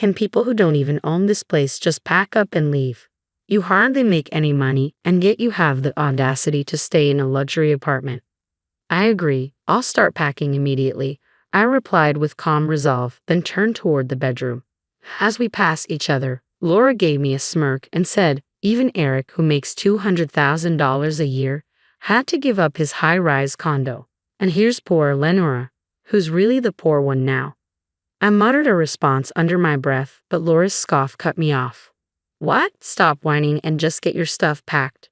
Can people who don't even own this place just pack up and leave? You hardly make any money, and yet you have the audacity to stay in a luxury apartment. I agree, I'll start packing immediately, I replied with calm resolve, then turned toward the bedroom. As we passed each other, Laura gave me a smirk and said, even Eric, who makes $200,000 a year, had to give up his high-rise condo. And here's poor Lenora, who's really the poor one now. I muttered a response under my breath, but Laura's scoff cut me off. What? Stop whining and just get your stuff packed.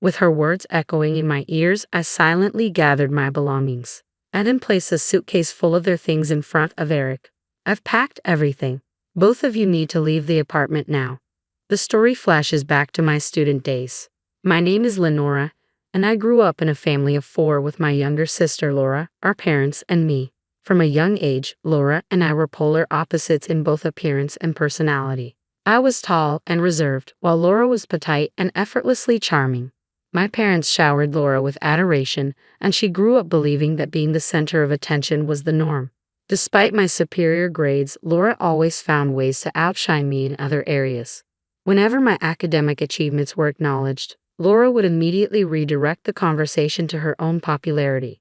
With her words echoing in my ears, I silently gathered my belongings. I then placed a suitcase full of their things in front of Eric. I've packed everything. Both of you need to leave the apartment now. The story flashes back to my student days. My name is Lenora, and I grew up in a family of 4 with my younger sister Laura, our parents, and me. From a young age, Laura and I were polar opposites in both appearance and personality. I was tall and reserved, while Laura was petite and effortlessly charming. My parents showered Laura with adoration, and she grew up believing that being the center of attention was the norm. Despite my superior grades, Laura always found ways to outshine me in other areas. Whenever my academic achievements were acknowledged, Laura would immediately redirect the conversation to her own popularity.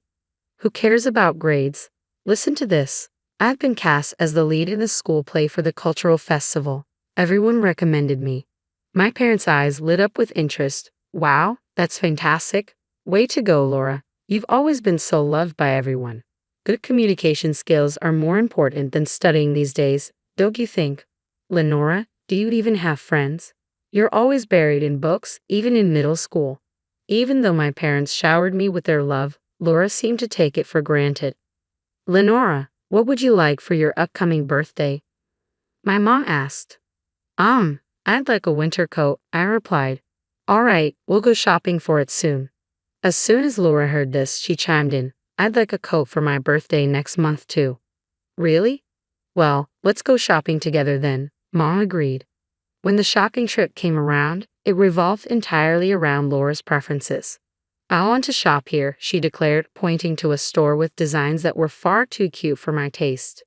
Who cares about grades? Listen to this. I've been cast as the lead in the school play for the cultural festival. Everyone recommended me. My parents' eyes lit up with interest. Wow, that's fantastic. Way to go, Laura. You've always been so loved by everyone. Good communication skills are more important than studying these days, don't you think? Lenora, do you even have friends? You're always buried in books, even in middle school. Even though my parents showered me with their love, Laura seemed to take it for granted. Lenora, what would you like for your upcoming birthday? My mom asked. I'd like a winter coat, I replied. All right, we'll go shopping for it soon. As soon as Laura heard this, she chimed in. I'd like a coat for my birthday next month too. Really? Well, let's go shopping together then, Mom agreed. When the shopping trip came around, it revolved entirely around Laura's preferences. I want to shop here, she declared, pointing to a store with designs that were far too cute for my taste.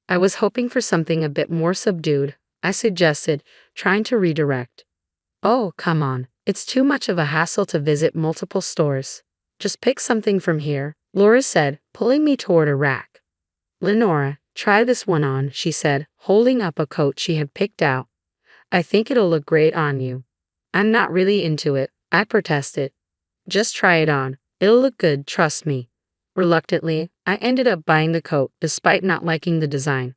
I was hoping for something a bit more subdued, I suggested, trying to redirect. Oh, come on, it's too much of a hassle to visit multiple stores. Just pick something from here, Laura said, pulling me toward a rack. Lenora, try this one on, she said, holding up a coat she had picked out. I think it'll look great on you. I'm not really into it, I protested. Just try it on. It'll look good, trust me. Reluctantly, I ended up buying the coat, despite not liking the design.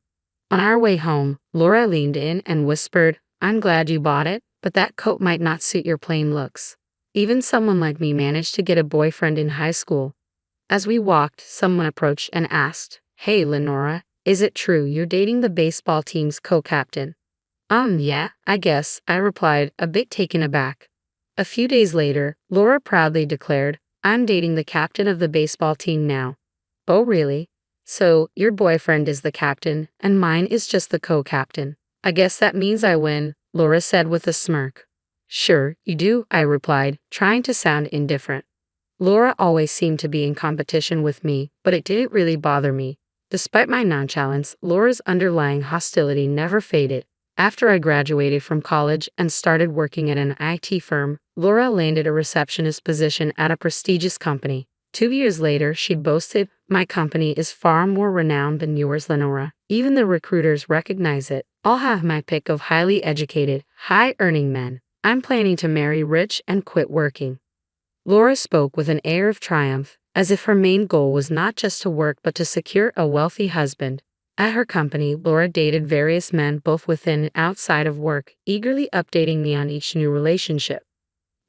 On our way home, Laura leaned in and whispered, I'm glad you bought it, but that coat might not suit your plain looks. Even someone like me managed to get a boyfriend in high school. As we walked, someone approached and asked, Hey Lenora, is it true you're dating the baseball team's co-captain? Yeah, I guess, I replied, a bit taken aback. A few days later, Laura proudly declared, I'm dating the captain of the baseball team now. Oh really? So, your boyfriend is the captain, and mine is just the co-captain. I guess that means I win, Laura said with a smirk. Sure, you do, I replied, trying to sound indifferent. Laura always seemed to be in competition with me, but it didn't really bother me. Despite my nonchalance, Laura's underlying hostility never faded. After I graduated from college and started working at an IT firm, Laura landed a receptionist position at a prestigious company. 2 years later, she boasted, my company is far more renowned than yours, Lenora. Even the recruiters recognize it. I'll have my pick of highly educated, high-earning men. I'm planning to marry rich and quit working. Laura spoke with an air of triumph, as if her main goal was not just to work but to secure a wealthy husband. At her company, Laura dated various men both within and outside of work, eagerly updating me on each new relationship.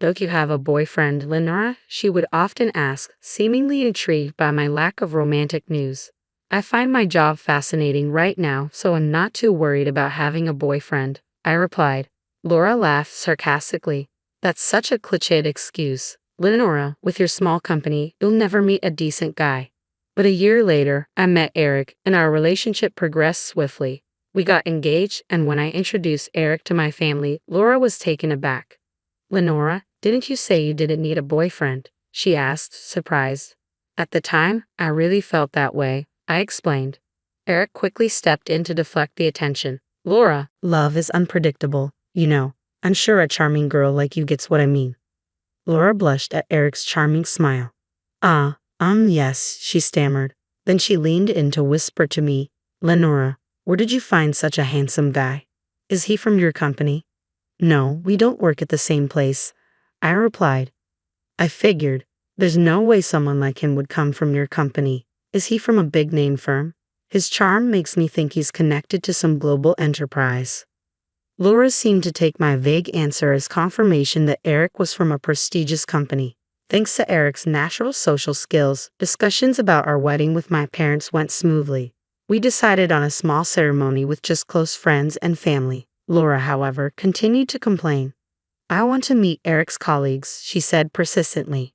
Don't you have a boyfriend, Lenora? She would often ask, seemingly intrigued by my lack of romantic news. I find my job fascinating right now, so I'm not too worried about having a boyfriend, I replied. Laura laughed sarcastically. That's such a cliched excuse. Lenora, with your small company, you'll never meet a decent guy. But a year later, I met Eric, and our relationship progressed swiftly. We got engaged, and when I introduced Eric to my family, Laura was taken aback. Lenora, didn't you say you didn't need a boyfriend? She asked, surprised. At the time, I really felt that way, I explained. Eric quickly stepped in to deflect the attention. Laura, love is unpredictable, you know. I'm sure a charming girl like you gets what I mean. Laura blushed at Eric's charming smile. Yes, she stammered. Then she leaned in to whisper to me, Lenora, where did you find such a handsome guy? Is he from your company? No, we don't work at the same place, I replied. I figured. There's no way someone like him would come from your company. Is he from a big name firm? His charm makes me think he's connected to some global enterprise. Laura seemed to take my vague answer as confirmation that Eric was from a prestigious company. Thanks to Eric's natural social skills, discussions about our wedding with my parents went smoothly. We decided on a small ceremony with just close friends and family. Laura, however, continued to complain. I want to meet Eric's colleagues, she said persistently.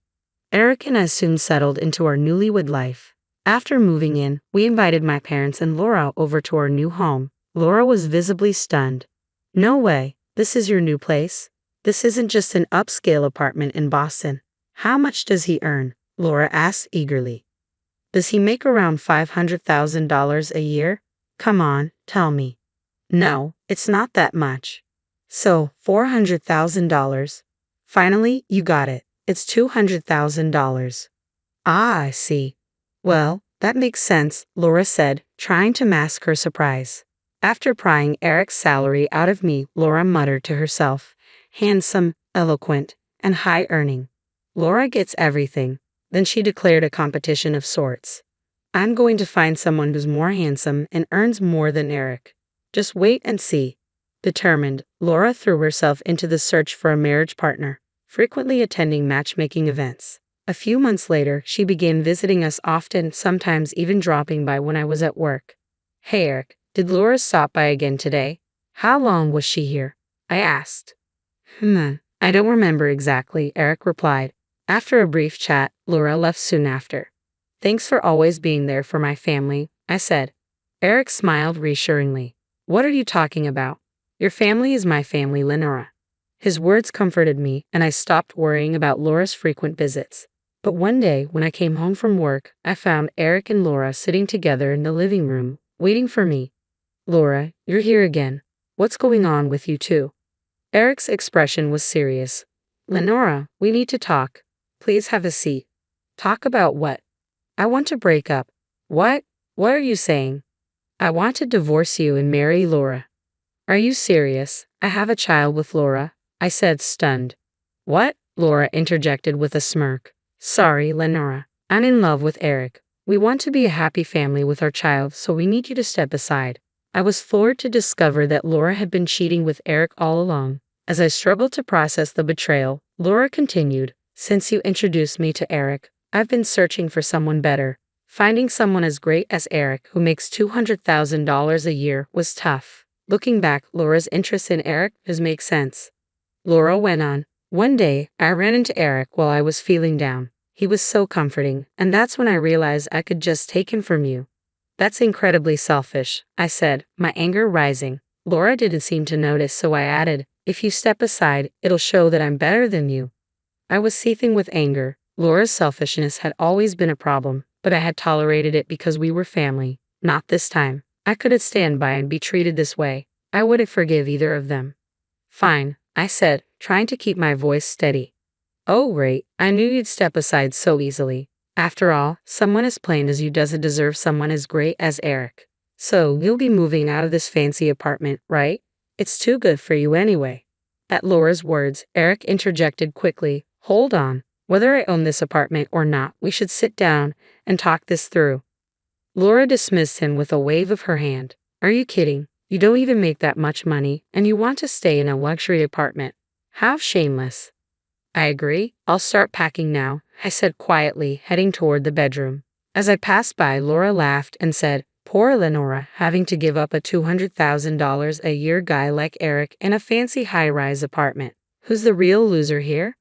Eric and I soon settled into our newlywed life. After moving in, we invited my parents and Laura over to our new home. Laura was visibly stunned. No way, this is your new place? This isn't just an upscale apartment in Boston. How much does he earn? Laura asked eagerly. Does he make around $500,000 a year? Come on, tell me. No, it's not that much. So, $400,000. Finally, you got it. It's $200,000. Ah, I see. Well, that makes sense, Laura said, trying to mask her surprise. After prying Eric's salary out of me, Laura muttered to herself, handsome, eloquent, and high-earning. Laura gets everything. Then she declared a competition of sorts. I'm going to find someone who's more handsome and earns more than Eric. Just wait and see. Determined, Laura threw herself into the search for a marriage partner, frequently attending matchmaking events. A few months later, she began visiting us often, sometimes even dropping by when I was at work. Hey Eric, did Laura stop by again today? How long was she here? I asked. I don't remember exactly, Eric replied. After a brief chat, Laura left soon after. Thanks for always being there for my family, I said. Eric smiled reassuringly. What are you talking about? Your family is my family, Lenora. His words comforted me, and I stopped worrying about Laura's frequent visits. But one day, when I came home from work, I found Eric and Laura sitting together in the living room, waiting for me. Laura, you're here again. What's going on with you two? Eric's expression was serious. Lenora, we need to talk. Please have a seat. Talk about what? I want to break up. What? What are you saying? I want to divorce you and marry Laura. Are you serious? I have a child with Laura, I said, stunned. What? Laura interjected with a smirk. Sorry, Lenora. I'm in love with Eric. We want to be a happy family with our child, so we need you to step aside. I was floored to discover that Laura had been cheating with Eric all along. As I struggled to process the betrayal, Laura continued, Since you introduced me to Eric, I've been searching for someone better. Finding someone as great as Eric, who makes $200,000 a year, was tough. Looking back, Laura's interest in Eric does make sense. Laura went on, One day, I ran into Eric while I was feeling down. He was so comforting, and that's when I realized I could just take him from you. That's incredibly selfish, I said, my anger rising. Laura didn't seem to notice, so I added, If you step aside, it'll show that I'm better than you. I was seething with anger. Laura's selfishness had always been a problem, but I had tolerated it because we were family. Not this time. I couldn't stand by and be treated this way. I wouldn't forgive either of them. Fine, I said, trying to keep my voice steady. Oh, great, I knew you'd step aside so easily. After all, someone as plain as you doesn't deserve someone as great as Eric. So, you'll be moving out of this fancy apartment, right? It's too good for you anyway. At Laura's words, Eric interjected quickly, Hold on. Whether I own this apartment or not, we should sit down and talk this through. Laura dismissed him with a wave of her hand. Are you kidding? You don't even make that much money, and you want to stay in a luxury apartment. How shameless. I agree. I'll start packing now, I said quietly, heading toward the bedroom. As I passed by, Laura laughed and said, Poor Lenora, having to give up a $200,000 a year guy like Eric in a fancy high-rise apartment. Who's the real loser here?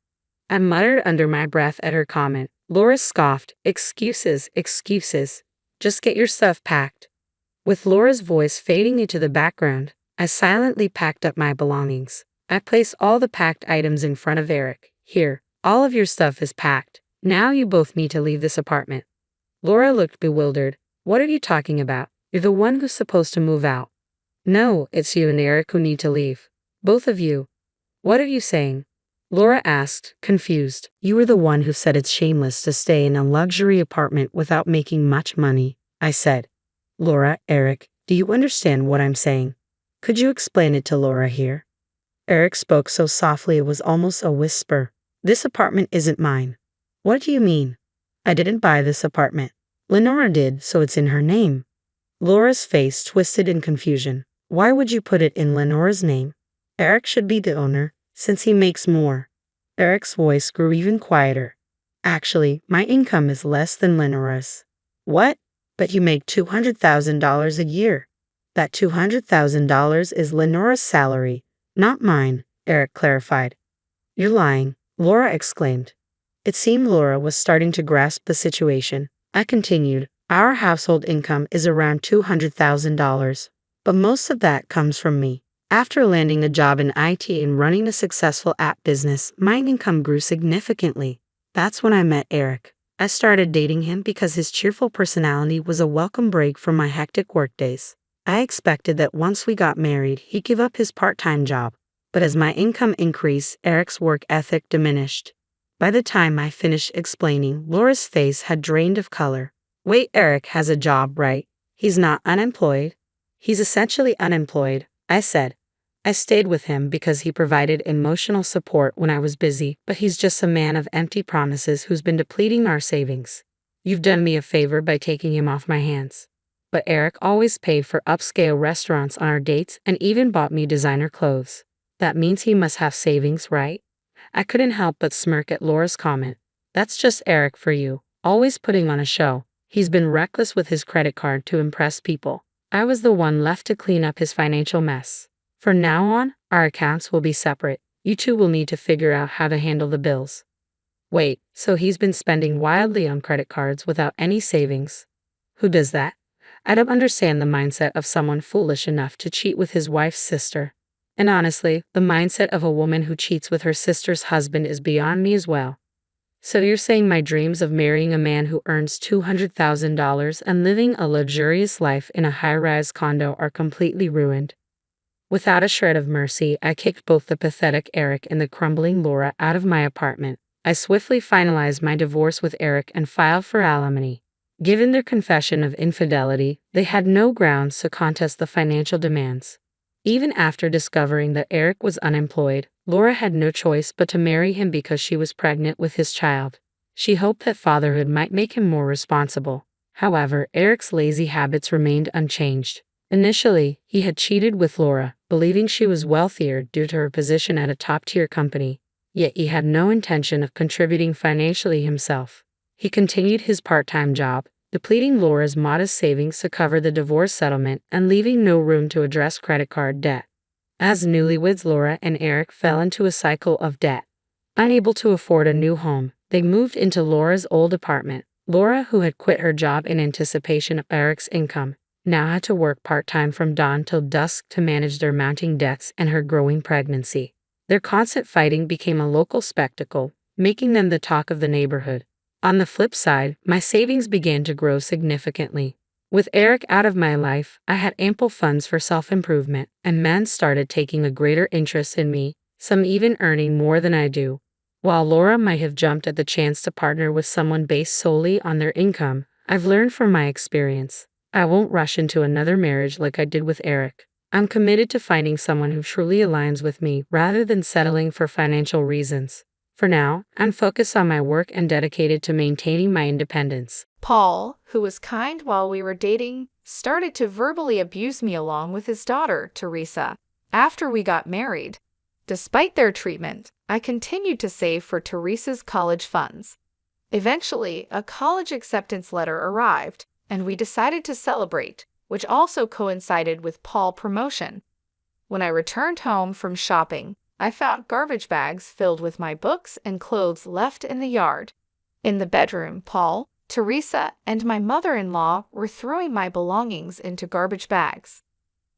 I muttered under my breath at her comment. Laura scoffed, Excuses, excuses. Just get your stuff packed. With Laura's voice fading into the background, I silently packed up my belongings. I placed all the packed items in front of Eric. Here, all of your stuff is packed. Now you both need to leave this apartment. Laura looked bewildered. What are you talking about? You're the one who's supposed to move out. No, it's you and Eric who need to leave. Both of you. What are you saying? Laura asked, confused. You were the one who said it's shameless to stay in a luxury apartment without making much money, I said. Laura, Eric, do you understand what I'm saying? Could you explain it to Laura here? Eric spoke so softly it was almost a whisper. This apartment isn't mine. What do you mean? I didn't buy this apartment. Lenora did, so it's in her name. Laura's face twisted in confusion. Why would you put it in Lenora's name? Eric should be the owner, since he makes more. Eric's voice grew even quieter. Actually, my income is less than Lenora's. What? But you make $200,000 a year. That $200,000 is Lenora's salary, not mine, Eric clarified. You're lying, Laura exclaimed. It seemed Laura was starting to grasp the situation. I continued, our household income is around $200,000, but most of that comes from me. After landing a job in IT and running a successful app business, my income grew significantly. That's when I met Eric. I started dating him because his cheerful personality was a welcome break from my hectic workdays. I expected that once we got married, he'd give up his part-time job. But as my income increased, Eric's work ethic diminished. By the time I finished explaining, Laura's face had drained of color. Wait, Eric has a job, right? He's not unemployed? He's essentially unemployed, I said. I stayed with him because he provided emotional support when I was busy, but he's just a man of empty promises who's been depleting our savings. You've done me a favor by taking him off my hands. But Eric always paid for upscale restaurants on our dates and even bought me designer clothes. That means he must have savings, right? I couldn't help but smirk at Laura's comment. That's just Eric for you, always putting on a show. He's been reckless with his credit card to impress people. I was the one left to clean up his financial mess. From now on, our accounts will be separate. You two will need to figure out how to handle the bills. Wait, so he's been spending wildly on credit cards without any savings? Who does that? I don't understand the mindset of someone foolish enough to cheat with his wife's sister. And honestly, the mindset of a woman who cheats with her sister's husband is beyond me as well. So you're saying my dreams of marrying a man who earns $200,000 and living a luxurious life in a high-rise condo are completely ruined? Without a shred of mercy, I kicked both the pathetic Eric and the crumbling Laura out of my apartment. I swiftly finalized my divorce with Eric and filed for alimony. Given their confession of infidelity, they had no grounds to contest the financial demands. Even after discovering that Eric was unemployed, Laura had no choice but to marry him because she was pregnant with his child. She hoped that fatherhood might make him more responsible. However, Eric's lazy habits remained unchanged. Initially, he had cheated with Laura, believing she was wealthier due to her position at a top-tier company. Yet he had no intention of contributing financially himself. He continued his part-time job, depleting Laura's modest savings to cover the divorce settlement and leaving no room to address credit card debt. As newlyweds, Laura and Eric fell into a cycle of debt. Unable to afford a new home, they moved into Laura's old apartment. Laura, who had quit her job in anticipation of Eric's income, now had to work part-time from dawn till dusk to manage their mounting debts and her growing pregnancy. Their constant fighting became a local spectacle, making them the talk of the neighborhood. On the flip side, my savings began to grow significantly. With Eric out of my life, I had ample funds for self-improvement, and men started taking a greater interest in me, some even earning more than I do. While Laura might have jumped at the chance to partner with someone based solely on their income, I've learned from my experience. I won't rush into another marriage like I did with Eric. I'm committed to finding someone who truly aligns with me rather than settling for financial reasons. For now, I'm focused on my work and dedicated to maintaining my independence. Paul, who was kind while we were dating, started to verbally abuse me along with his daughter, Teresa, after we got married. Despite their treatment, I continued to save for Teresa's college funds. Eventually, a college acceptance letter arrived, and we decided to celebrate, which also coincided with Paul's promotion. When I returned home from shopping, I found garbage bags filled with my books and clothes left in the yard. In the bedroom, Paul, Teresa, and my mother-in-law were throwing my belongings into garbage bags.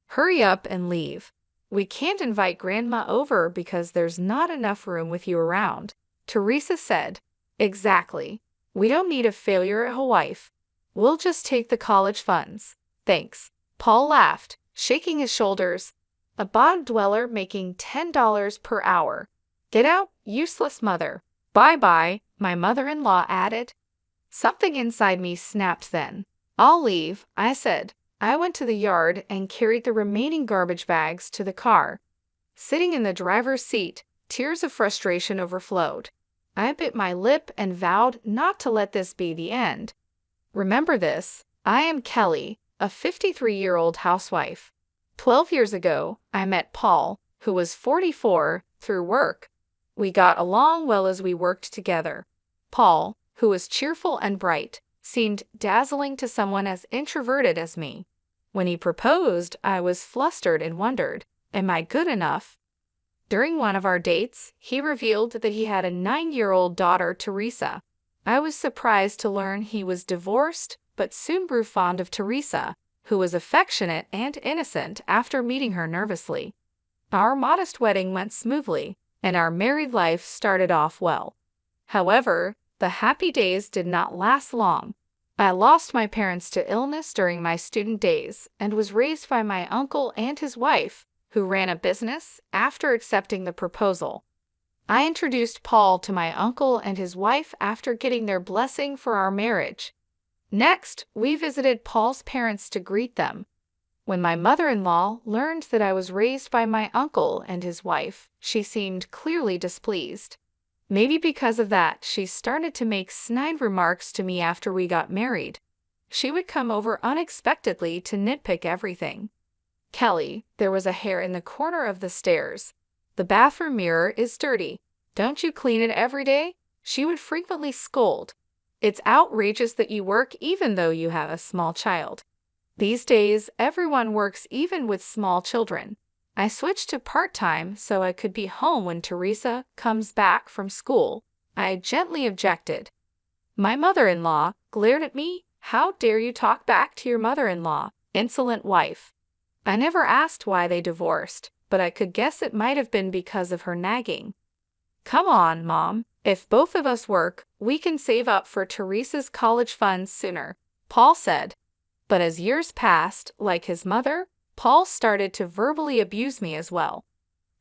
Hurry up and leave. We can't invite Grandma over because there's not enough room with you around, Teresa said. Exactly. We don't need a failure of a wife. We'll just take the college funds. Thanks. Paul laughed. shaking his shoulders. A bottom dweller making $10 per hour. Get out, useless mother. Bye-bye, my mother-in-law added. Something inside me snapped then. I'll leave, I said. I went to the yard and carried the remaining garbage bags to the car. Sitting in the driver's seat, tears of frustration overflowed. I bit my lip and vowed not to let this be the end. Remember this, I am Kelly, a 53-year-old housewife. 12 years ago, I met Paul, who was 44, through work. We got along well as we worked together. Paul, who was cheerful and bright, seemed dazzling to someone as introverted as me. When he proposed, I was flustered and wondered, am I good enough? During one of our dates, he revealed that he had a 9-year-old daughter, Teresa. I was surprised to learn he was divorced, but soon grew fond of Teresa, who was affectionate and innocent after meeting her nervously. Our modest wedding went smoothly, and our married life started off well. However, the happy days did not last long. I lost my parents to illness during my student days and was raised by my uncle and his wife, who ran a business, after accepting the proposal. I introduced Paul to my uncle and his wife after getting their blessing for our marriage. Next, we visited Paul's parents to greet them. When my mother-in-law learned that I was raised by my uncle and his wife, she seemed clearly displeased. Maybe because of that, she started to make snide remarks to me after we got married. She would come over unexpectedly to nitpick everything. Kelly, there was a hair in the corner of the stairs. The bathroom mirror is dirty. Don't you clean it every day? She would frequently scold. It's outrageous that you work even though you have a small child. These days, everyone works even with small children. I switched to part-time so I could be home when Teresa comes back from school. I gently objected. My mother-in-law glared at me. How dare you talk back to your mother-in-law, insolent wife. I never asked why they divorced, but I could guess it might have been because of her nagging. Come on, Mom. If both of us work, we can save up for Teresa's college funds sooner, Paul said. But as years passed, like his mother, Paul started to verbally abuse me as well.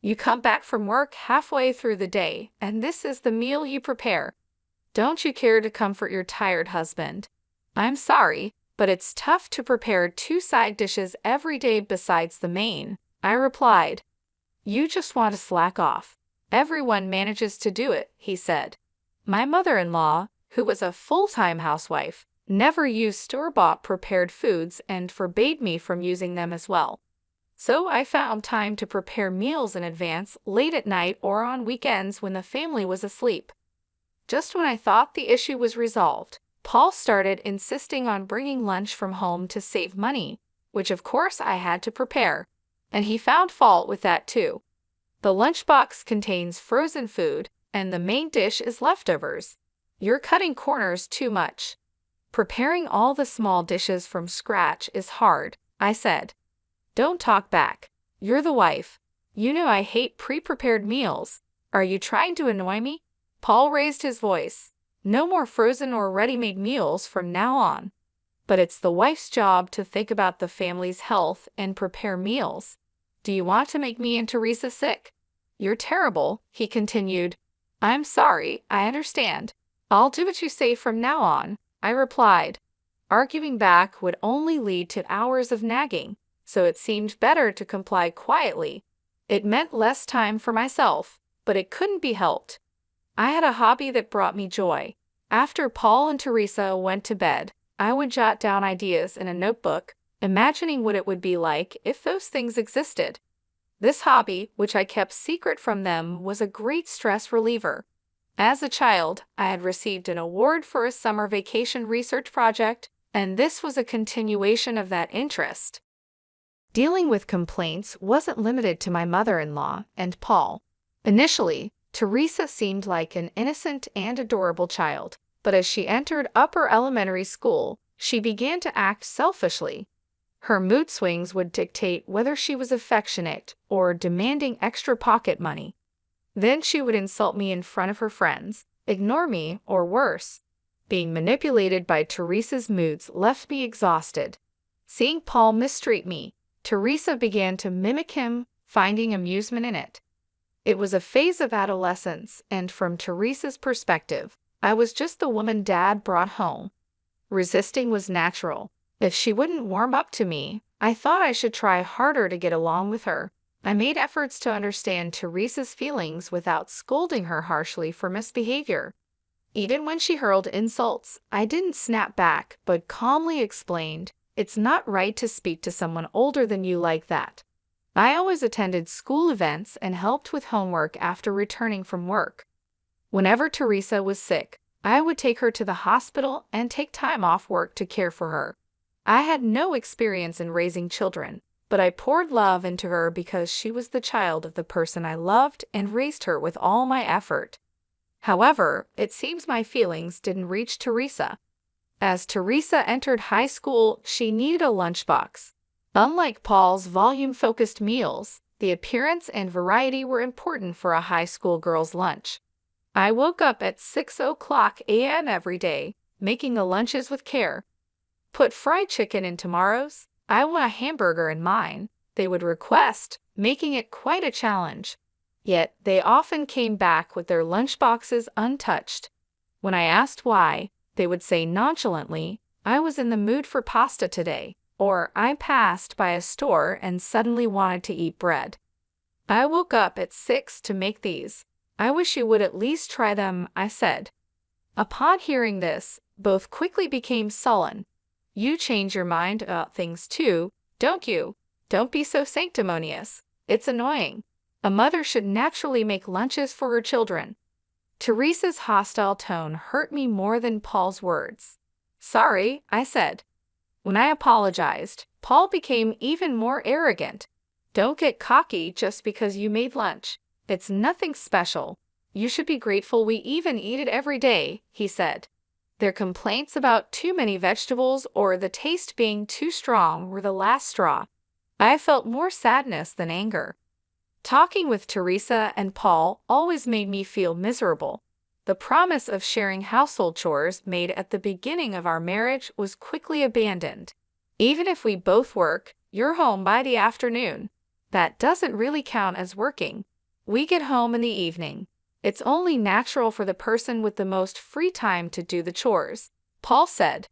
You come back from work halfway through the day, and this is the meal you prepare. Don't you care to comfort your tired husband? I'm sorry, but it's tough to prepare 2 side dishes every day besides the main, I replied. You just want to slack off. Everyone manages to do it, he said. My mother-in-law, who was a full-time housewife, never used store-bought prepared foods and forbade me from using them as well. So I found time to prepare meals in advance late at night or on weekends when the family was asleep. Just when I thought the issue was resolved, Paul started insisting on bringing lunch from home to save money, which of course I had to prepare, and he found fault with that too. The lunchbox contains frozen food, and the main dish is leftovers. You're cutting corners too much. Preparing all the small dishes from scratch is hard, I said. Don't talk back. You're the wife. You know I hate pre-prepared meals. Are you trying to annoy me? Paul raised his voice. No more frozen or ready-made meals from now on. But it's the wife's job to think about the family's health and prepare meals. Do you want to make me and Teresa sick? You're terrible, he continued. I'm sorry, I understand. I'll do what you say from now on, I replied. Arguing back would only lead to hours of nagging, so it seemed better to comply quietly. It meant less time for myself, but it couldn't be helped. I had a hobby that brought me joy. After Paul and Teresa went to bed, I would jot down ideas in a notebook, imagining what it would be like if those things existed. This hobby, which I kept secret from them, was a great stress reliever. As a child, I had received an award for a summer vacation research project, and this was a continuation of that interest. Dealing with complaints wasn't limited to my mother-in-law and Paul. Initially, Teresa seemed like an innocent and adorable child, but as she entered upper elementary school, she began to act selfishly. Her mood swings would dictate whether she was affectionate or demanding extra pocket money. Then she would insult me in front of her friends, ignore me, or worse. Being manipulated by Teresa's moods left me exhausted. Seeing Paul mistreat me, Teresa began to mimic him, finding amusement in it. It was a phase of adolescence, and from Teresa's perspective, I was just the woman Dad brought home. Resisting was natural. If she wouldn't warm up to me, I thought I should try harder to get along with her. I made efforts to understand Teresa's feelings without scolding her harshly for misbehavior. Even when she hurled insults, I didn't snap back, but calmly explained, "It's not right to speak to someone older than you like that." I always attended school events and helped with homework after returning from work. Whenever Teresa was sick, I would take her to the hospital and take time off work to care for her. I had no experience in raising children, but I poured love into her because she was the child of the person I loved and raised her with all my effort. However, it seems my feelings didn't reach Teresa. As Teresa entered high school, she needed a lunchbox. Unlike Paul's volume-focused meals, the appearance and variety were important for a high school girl's lunch. I woke up at 6 a.m. every day, making the lunches with care. "Put fried chicken in tomorrow's. I want a hamburger in mine," they would request, making it quite a challenge. Yet, they often came back with their lunchboxes untouched. When I asked why, they would say nonchalantly, "I was in the mood for pasta today," or "I passed by a store and suddenly wanted to eat bread." "I woke up at 6 to make these. I wish you would at least try them," I said. Upon hearing this, both quickly became sullen. "You change your mind about things too, don't you? Don't be so sanctimonious. It's annoying. A mother should naturally make lunches for her children." Teresa's hostile tone hurt me more than Paul's words. "Sorry," I said. When I apologized, Paul became even more arrogant. "Don't get cocky just because you made lunch. It's nothing special. You should be grateful we even eat it every day," he said. Their complaints about too many vegetables or the taste being too strong were the last straw. I felt more sadness than anger. Talking with Teresa and Paul always made me feel miserable. The promise of sharing household chores made at the beginning of our marriage was quickly abandoned. "Even if we both work, you're home by the afternoon. That doesn't really count as working. We get home in the evening. It's only natural for the person with the most free time to do the chores," Paul said.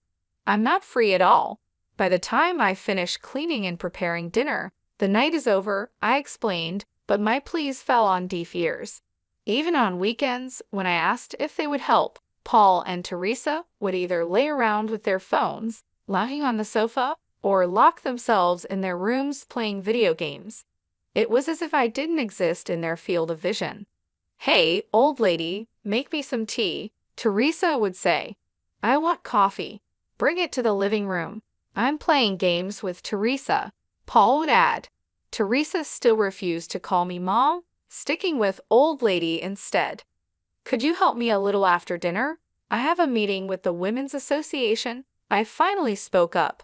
"I'm not free at all. By the time I finish cleaning and preparing dinner, the night is over," I explained, but my pleas fell on deaf ears. Even on weekends, when I asked if they would help, Paul and Teresa would either lay around with their phones, lying on the sofa, or lock themselves in their rooms playing video games. It was as if I didn't exist in their field of vision. "Hey, old lady, make me some tea," Teresa would say. "I want coffee. Bring it to the living room. I'm playing games with Teresa," Paul would add. Teresa still refused to call me Mom, sticking with old lady instead. "Could you help me a little after dinner? I have a meeting with the Women's Association," I finally spoke up.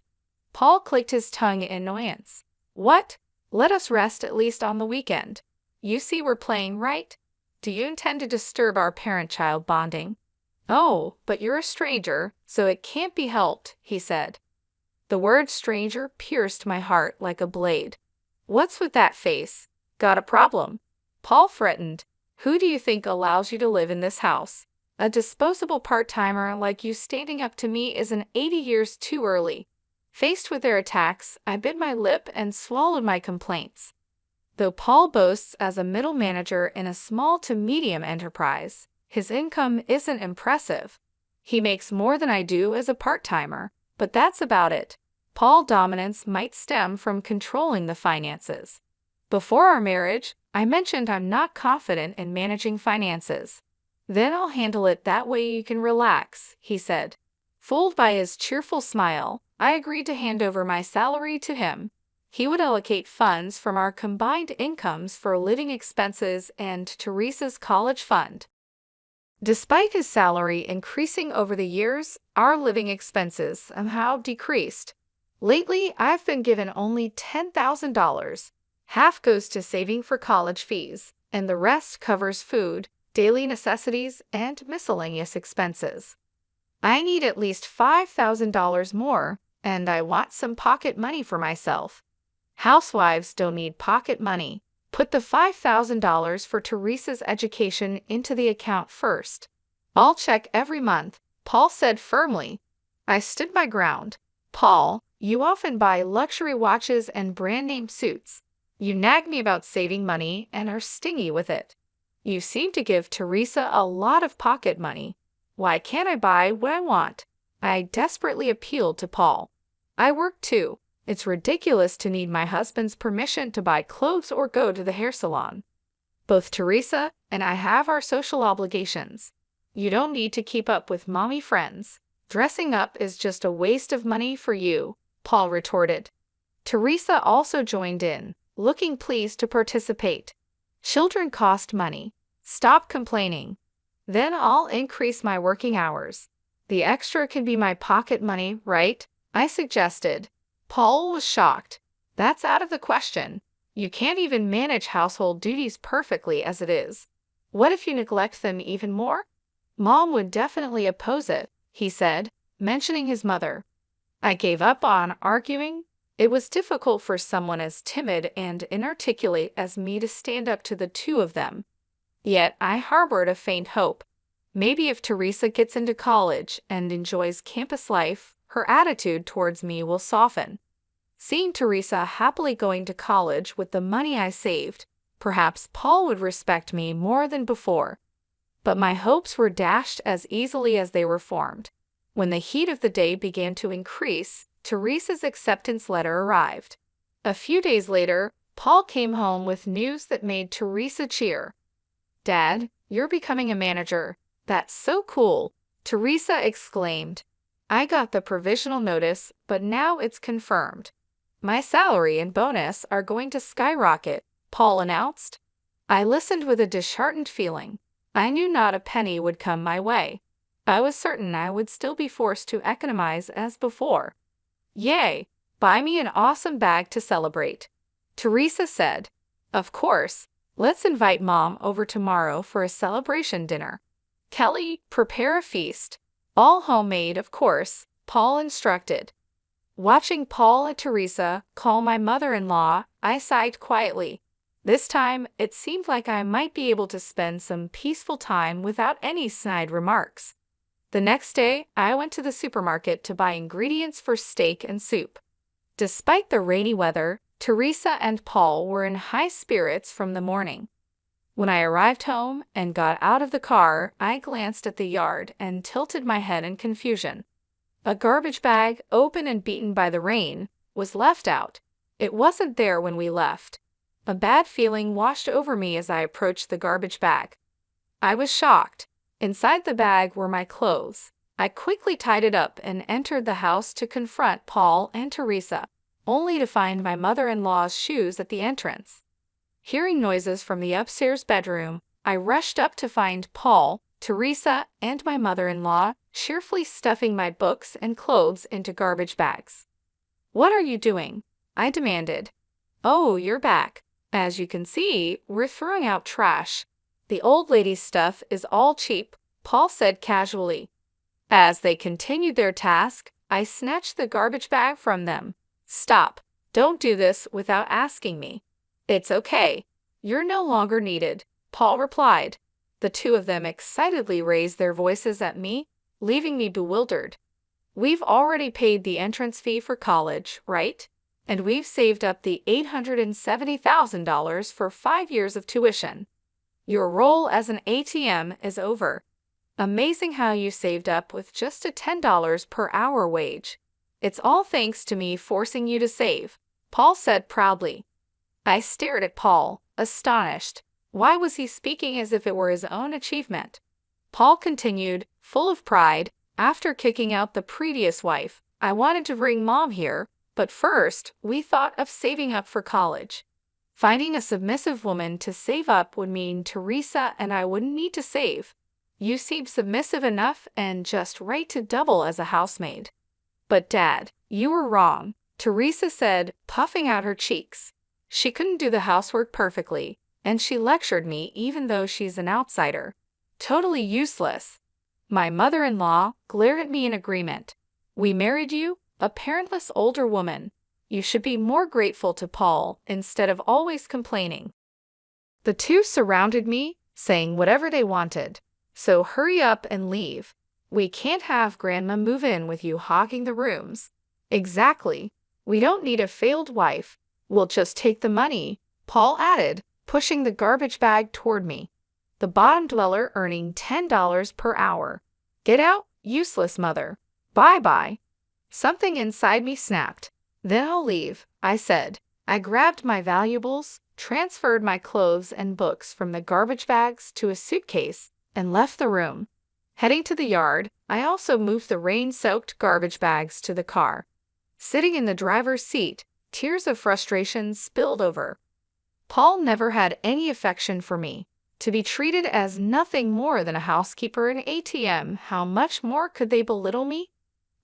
Paul clicked his tongue in annoyance. "What? Let us rest at least on the weekend. You see we're playing, right? Do you intend to disturb our parent-child bonding?" "Oh, but you're a stranger, so it can't be helped," he said. The word stranger pierced my heart like a blade. "What's with that face? Got a problem?" Paul threatened. "Who do you think allows you to live in this house? A disposable part-timer like you standing up to me isn't 80 years too early." Faced with their attacks, I bit my lip and swallowed my complaints. Though Paul boasts as a middle manager in a small to medium enterprise, his income isn't impressive. He makes more than I do as a part-timer, but that's about it. Paul's dominance might stem from controlling the finances. Before our marriage, I mentioned I'm not confident in managing finances. "Then I'll handle it that way you can relax," he said. Fooled by his cheerful smile, I agreed to hand over my salary to him. He would allocate funds from our combined incomes for living expenses and Teresa's college fund. Despite his salary increasing over the years, our living expenses somehow decreased. Lately, I've been given only $10,000. Half goes to saving for college fees, and the rest covers food, daily necessities, and miscellaneous expenses. I need at least $5,000 more, and I want some pocket money for myself. Housewives don't need pocket money. Put the $5,000 for Teresa's education into the account first. I'll check every month, Paul said firmly. I stood my ground. Paul, you often buy luxury watches and brand-name suits. You nag me about saving money and are stingy with it. You seem to give Teresa a lot of pocket money. Why can't I buy what I want? I desperately appealed to Paul. I work too. It's ridiculous to need my husband's permission to buy clothes or go to the hair salon. Both Teresa and I have our social obligations. You don't need to keep up with mommy friends. Dressing up is just a waste of money for you, Paul retorted. Teresa also joined in, looking pleased to participate. Children cost money. Stop complaining. Then I'll increase my working hours. The extra can be my pocket money, right? I suggested. Paul was shocked. That's out of the question. You can't even manage household duties perfectly as it is. What if you neglect them even more? Mom would definitely oppose it, he said, mentioning his mother. I gave up on arguing. It was difficult for someone as timid and inarticulate as me to stand up to the two of them. Yet I harbored a faint hope. Maybe if Teresa gets into college and enjoys campus life, her attitude towards me will soften. Seeing Teresa happily going to college with the money I saved, perhaps Paul would respect me more than before. But my hopes were dashed as easily as they were formed. When the heat of the day began to increase, Teresa's acceptance letter arrived. A few days later, Paul came home with news that made Teresa cheer. Dad, you're becoming a manager. That's so cool, Teresa exclaimed. I got the provisional notice, but now it's confirmed. My salary and bonus are going to skyrocket, Paul announced. I listened with a disheartened feeling. I knew not a penny would come my way. I was certain I would still be forced to economize as before. Yay! Buy me an awesome bag to celebrate, Teresa said. Of course. Let's invite Mom over tomorrow for a celebration dinner. Kelly, prepare a feast. All homemade, of course, Paul instructed. Watching Paul and Teresa call my mother-in-law, I sighed quietly. This time, it seemed like I might be able to spend some peaceful time without any snide remarks. The next day, I went to the supermarket to buy ingredients for steak and soup. Despite the rainy weather, Teresa and Paul were in high spirits from the morning. When I arrived home and got out of the car, I glanced at the yard and tilted my head in confusion. A garbage bag, open and beaten by the rain, was left out. It wasn't there when we left. A bad feeling washed over me as I approached the garbage bag. I was shocked. Inside the bag were my clothes. I quickly tied it up and entered the house to confront Paul and Teresa, only to find my mother-in-law's shoes at the entrance. Hearing noises from the upstairs bedroom, I rushed up to find Paul, Teresa, and my mother-in-law cheerfully stuffing my books and clothes into garbage bags. What are you doing? I demanded. Oh, you're back. As you can see, we're throwing out trash. The old lady's stuff is all cheap, Paul said casually. As they continued their task, I snatched the garbage bag from them. Stop. Don't do this without asking me. It's okay. You're no longer needed, Paul replied. The two of them excitedly raised their voices at me, leaving me bewildered. We've already paid the entrance fee for college, right? And we've saved up the $870,000 for 5 years of tuition. Your role as an ATM is over. Amazing how you saved up with just a $10 per hour wage. It's all thanks to me forcing you to save, Paul said proudly. I stared at Paul, astonished. Why was he speaking as if it were his own achievement? Paul continued, full of pride, after kicking out the previous wife. I wanted to bring Mom here, but first, we thought of saving up for college. Finding a submissive woman to save up would mean Teresa and I wouldn't need to save. You seem submissive enough and just right to double as a housemaid. But Dad, you were wrong, Teresa said, puffing out her cheeks. She couldn't do the housework perfectly, and she lectured me even though she's an outsider. Totally useless. My mother-in-law glared at me in agreement. We married you, a parentless older woman. You should be more grateful to Paul instead of always complaining. The two surrounded me, saying whatever they wanted. So hurry up and leave. We can't have Grandma move in with you hogging the rooms. Exactly. We don't need a failed wife. We'll just take the money, Paul added, pushing the garbage bag toward me. The bottom dweller earning $10 per hour. Get out, useless mother. Bye-bye. Something inside me snapped. Then I'll leave, I said. I grabbed my valuables, transferred my clothes and books from the garbage bags to a suitcase, and left the room. Heading to the yard, I also moved the rain-soaked garbage bags to the car. Sitting in the driver's seat, tears of frustration spilled over. Paul never had any affection for me. To be treated as nothing more than a housekeeper and ATM, how much more could they belittle me?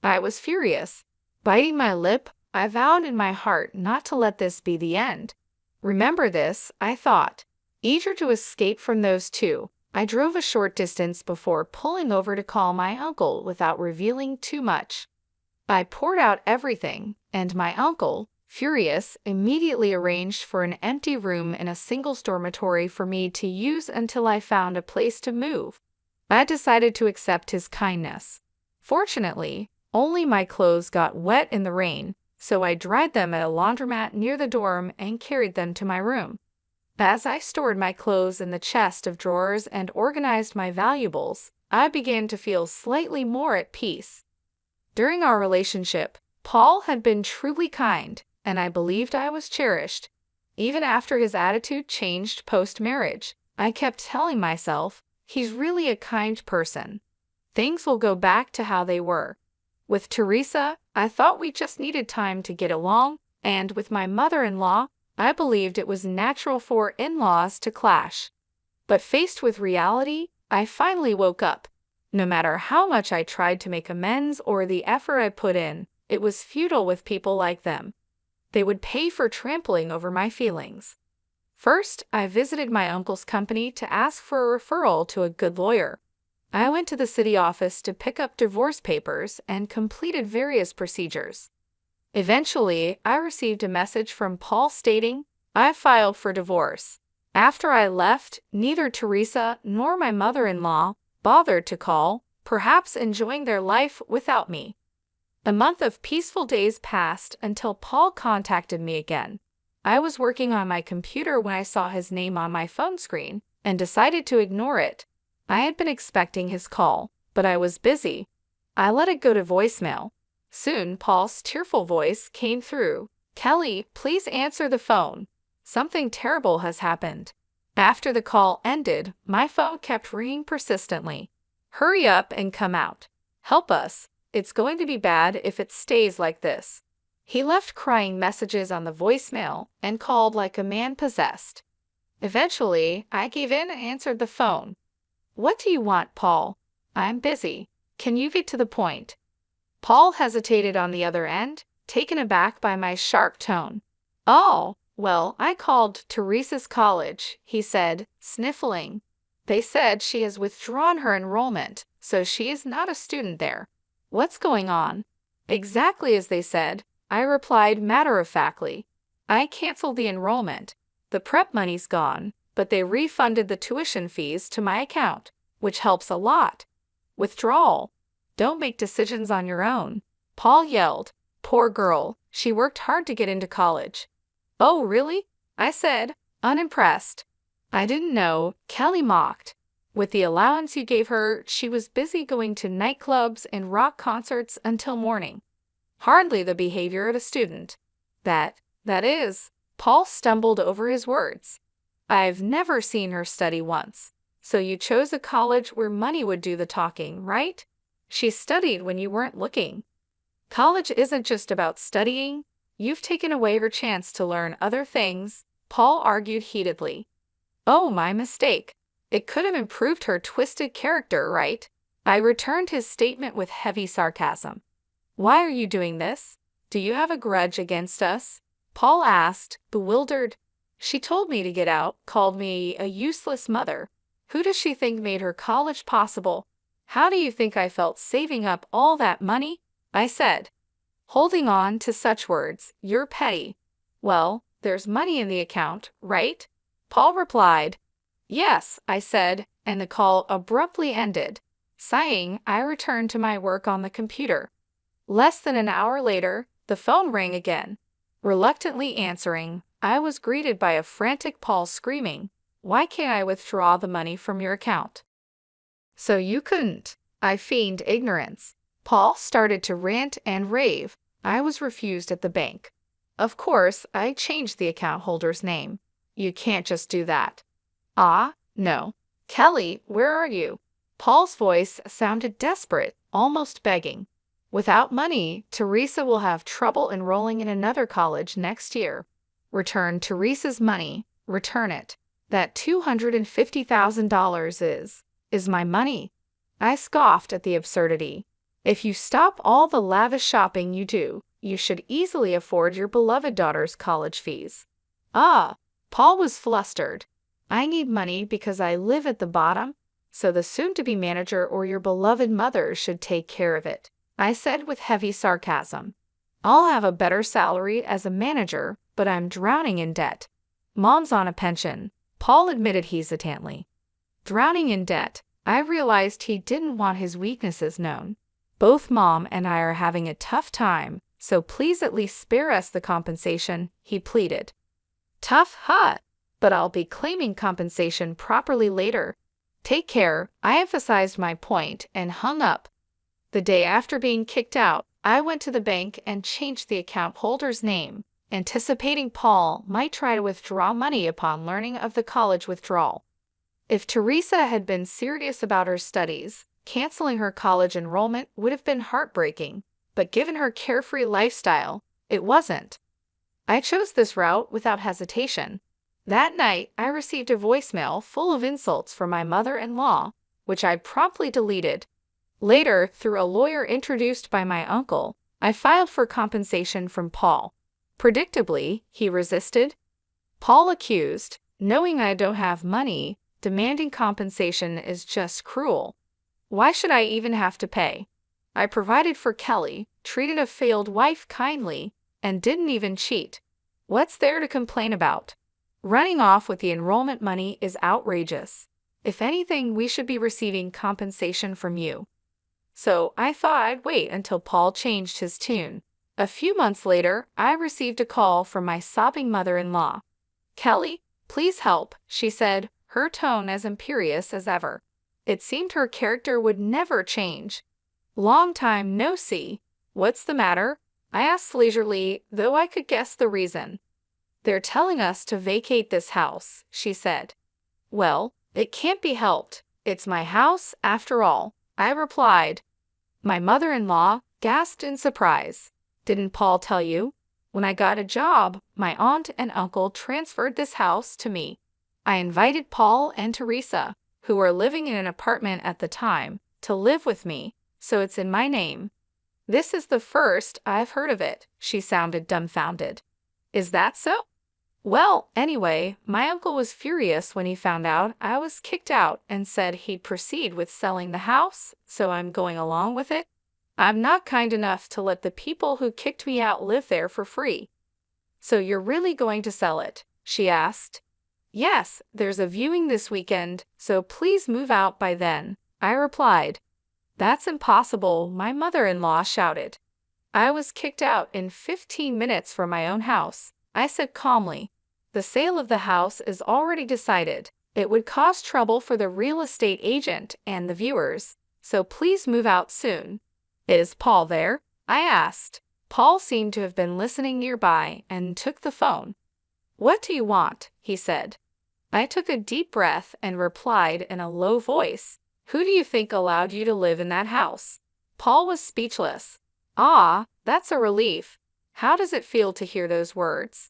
I was furious. Biting my lip, I vowed in my heart not to let this be the end. Remember this, I thought. Eager to escape from those two, I drove a short distance before pulling over to call my uncle without revealing too much. I poured out everything, and my uncle, furious, immediately arranged for an empty room in a singles dormitory for me to use until I found a place to move. I decided to accept his kindness. Fortunately, only my clothes got wet in the rain, so I dried them at a laundromat near the dorm and carried them to my room. As I stored my clothes in the chest of drawers and organized my valuables, I began to feel slightly more at peace. During our relationship, Paul had been truly kind, and I believed I was cherished. Even after his attitude changed post-marriage, I kept telling myself, he's really a kind person. Things will go back to how they were. With Teresa, I thought we just needed time to get along, and with my mother-in-law, I believed it was natural for in-laws to clash. But faced with reality, I finally woke up. No matter how much I tried to make amends or the effort I put in, it was futile with people like them. They would pay for trampling over my feelings. First, I visited my uncle's company to ask for a referral to a good lawyer. I went to the city office to pick up divorce papers and completed various procedures. Eventually, I received a message from Paul stating, I filed for divorce. After I left, neither Teresa nor my mother-in-law bothered to call, perhaps enjoying their life without me. A month of peaceful days passed until Paul contacted me again. I was working on my computer when I saw his name on my phone screen and decided to ignore it. I had been expecting his call, but I was busy. I let it go to voicemail. Soon, Paul's tearful voice came through. Kelly, please answer the phone. Something terrible has happened. After the call ended, my phone kept ringing persistently. Hurry up and come out. Help us. It's going to be bad if it stays like this. He left crying messages on the voicemail and called like a man possessed. Eventually, I gave in and answered the phone. What do you want, Paul? I'm busy. Can you get to the point? Paul hesitated on the other end, taken aback by my sharp tone. Oh, well, I called Teresa's college, he said, sniffling. They said she has withdrawn her enrollment, so she is not a student there. What's going on? Exactly as they said, I replied matter-of-factly. I canceled the enrollment. The prep money's gone, but they refunded the tuition fees to my account, which helps a lot. Withdrawal. Don't make decisions on your own. Paul yelled. Poor girl, she worked hard to get into college. Oh, really? I said, unimpressed. I didn't know, Kelly mocked. With the allowance you gave her, she was busy going to nightclubs and rock concerts until morning. Hardly the behavior of a student. That is, Paul stumbled over his words. I've never seen her study once. So you chose a college where money would do the talking, right? She studied when you weren't looking. College isn't just about studying. You've taken away her chance to learn other things, Paul argued heatedly. Oh, my mistake. It could have improved her twisted character, right? I returned his statement with heavy sarcasm. Why are you doing this? Do you have a grudge against us? Paul asked, bewildered. She told me to get out, called me a useless mother. Who does she think made her college possible? How do you think I felt saving up all that money? I said. Holding on to such words, you're petty. Well, there's money in the account, right? Paul replied. Yes, I said, and the call abruptly ended. Sighing, I returned to my work on the computer. Less than an hour later, the phone rang again. Reluctantly answering, I was greeted by a frantic Paul screaming, "Why can't I withdraw the money from your account?" So you couldn't. I feigned ignorance. Paul started to rant and rave. I was refused at the bank. Of course, I changed the account holder's name. You can't just do that. Ah, no. Kelly, where are you? Paul's voice sounded desperate, almost begging. Without money, Teresa will have trouble enrolling in another college next year. Return Teresa's money. Return it. That $250,000 is my money. I scoffed at the absurdity. If you stop all the lavish shopping you do, you should easily afford your beloved daughter's college fees. Ah, Paul was flustered. I need money because I live at the bottom, so the soon-to-be manager or your beloved mother should take care of it, I said with heavy sarcasm. I'll have a better salary as a manager, but I'm drowning in debt. Mom's on a pension, Paul admitted hesitantly. Drowning in debt, I realized he didn't want his weaknesses known. Both Mom and I are having a tough time, so please at least spare us the compensation, he pleaded. Tough, huh? But I'll be claiming compensation properly later. Take care, I emphasized my point and hung up. The day after being kicked out, I went to the bank and changed the account holder's name, anticipating Paul might try to withdraw money upon learning of the college withdrawal. If Teresa had been serious about her studies, canceling her college enrollment would have been heartbreaking, but given her carefree lifestyle, it wasn't. I chose this route without hesitation. That night, I received a voicemail full of insults from my mother-in-law, which I promptly deleted. Later, through a lawyer introduced by my uncle, I filed for compensation from Paul. Predictably, he resisted. Paul accused, knowing I don't have money, demanding compensation is just cruel. Why should I even have to pay? I provided for Kelly, treated a failed wife kindly, and didn't even cheat. What's there to complain about? Running off with the enrollment money is outrageous. If anything, we should be receiving compensation from you. So I thought I'd wait until Paul changed his tune. A few months later, I received a call from my sobbing mother-in-law. Kelly, please help, she said, her tone as imperious as ever. It seemed her character would never change. Long time no see. What's the matter? I asked leisurely, though I could guess the reason. They're telling us to vacate this house, she said. Well, it can't be helped. It's my house, after all, I replied. My mother-in-law gasped in surprise. Didn't Paul tell you? When I got a job, my aunt and uncle transferred this house to me. I invited Paul and Teresa, who were living in an apartment at the time, to live with me, so it's in my name. This is the first I've heard of it, she sounded dumbfounded. Is that so? Well, anyway, my uncle was furious when he found out I was kicked out and said he'd proceed with selling the house, so I'm going along with it. I'm not kind enough to let the people who kicked me out live there for free. So you're really going to sell it? She asked. Yes, there's a viewing this weekend, so please move out by then, I replied. That's impossible, my mother-in-law shouted. I was kicked out in 15 minutes from my own house, I said calmly. The sale of the house is already decided. It would cause trouble for the real estate agent and the viewers, so please move out soon. Is Paul there? I asked. Paul seemed to have been listening nearby and took the phone. What do you want? He said. I took a deep breath and replied in a low voice. Who do you think allowed you to live in that house? Paul was speechless. Ah, that's a relief. How does it feel to hear those words?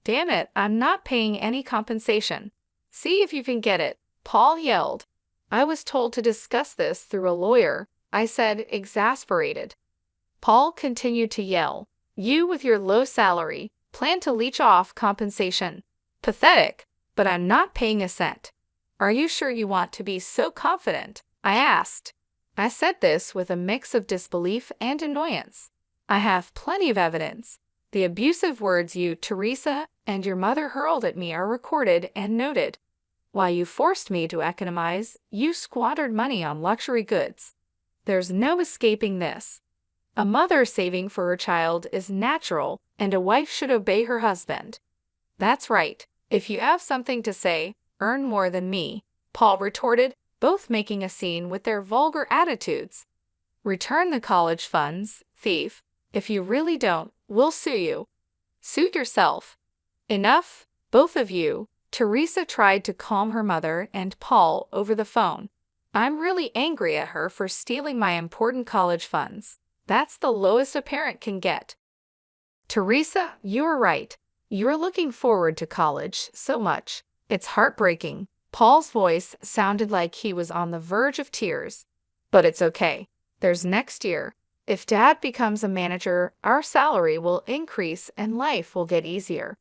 Damn it, I'm not paying any compensation. See if you can get it, Paul yelled. I was told to discuss this through a lawyer, I said, exasperated. Paul continued to yell. You with your low salary plan to leech off compensation. Pathetic, but I'm not paying a cent. Are you sure you want to be so confident? I asked. I said this with a mix of disbelief and annoyance. I have plenty of evidence. The abusive words you, Teresa, and your mother hurled at me are recorded and noted. While you forced me to economize, you squandered money on luxury goods. There's no escaping this. A mother saving for her child is natural, and a wife should obey her husband. That's right. If you have something to say, earn more than me, Paul retorted, both making a scene with their vulgar attitudes. Return the college funds, thief. If you really don't, we'll sue you. Suit yourself. Enough, both of you. Teresa tried to calm her mother and Paul over the phone. I'm really angry at her for stealing my important college funds. That's the lowest a parent can get. Teresa, you're right. You're looking forward to college so much. It's heartbreaking. Paul's voice sounded like he was on the verge of tears. But it's okay. There's next year. If Dad becomes a manager, our salary will increase and life will get easier.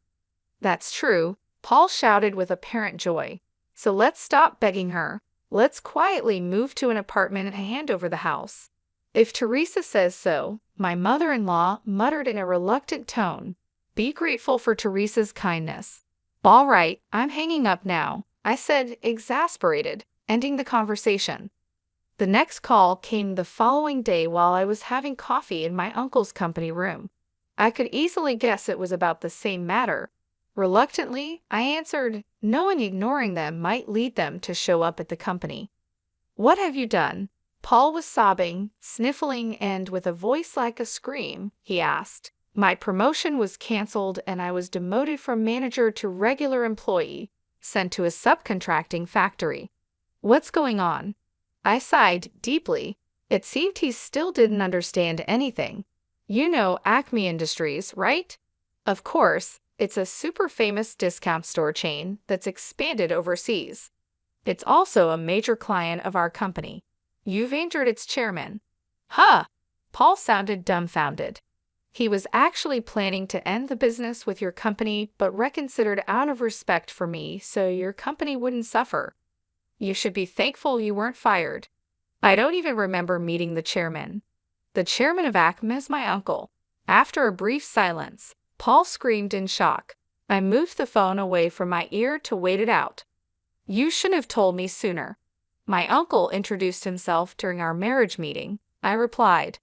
That's true, Paul shouted with apparent joy. So let's stop begging her. Let's quietly move to an apartment and hand over the house. If Teresa says so, my mother-in-law muttered in a reluctant tone. Be grateful for Teresa's kindness. All right, I'm hanging up now, I said, exasperated, ending the conversation. The next call came the following day while I was having coffee in my uncle's company room. I could easily guess it was about the same matter. Reluctantly, I answered, knowing ignoring them might lead them to show up at the company. What have you done? Paul was sobbing, sniffling, and with a voice like a scream, he asked. My promotion was canceled and I was demoted from manager to regular employee, sent to a subcontracting factory. What's going on? I sighed deeply. It seemed he still didn't understand anything. You know Acme Industries, right? Of course, it's a super famous discount store chain that's expanded overseas. It's also a major client of our company. You've injured its chairman. Huh! Paul sounded dumbfounded. He was actually planning to end the business with your company, but reconsidered out of respect for me so your company wouldn't suffer. You should be thankful you weren't fired. I don't even remember meeting the chairman. The chairman of Acme is my uncle. After a brief silence, Paul screamed in shock. I moved the phone away from my ear to wait it out. You shouldn't have told me sooner. My uncle introduced himself during our marriage meeting, I replied.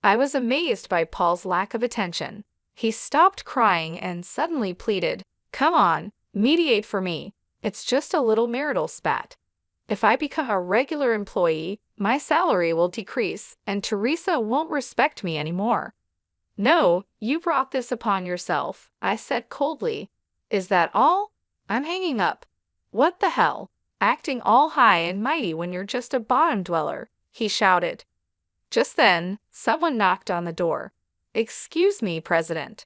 I was amazed by Paul's lack of attention. He stopped crying and suddenly pleaded, Come on, mediate for me. It's just a little marital spat. If I become a regular employee, my salary will decrease and Teresa won't respect me anymore. No, you brought this upon yourself, I said coldly. Is that all? I'm hanging up. What the hell? Acting all high and mighty when you're just a bottom dweller, he shouted. Just then, someone knocked on the door. Excuse me, President.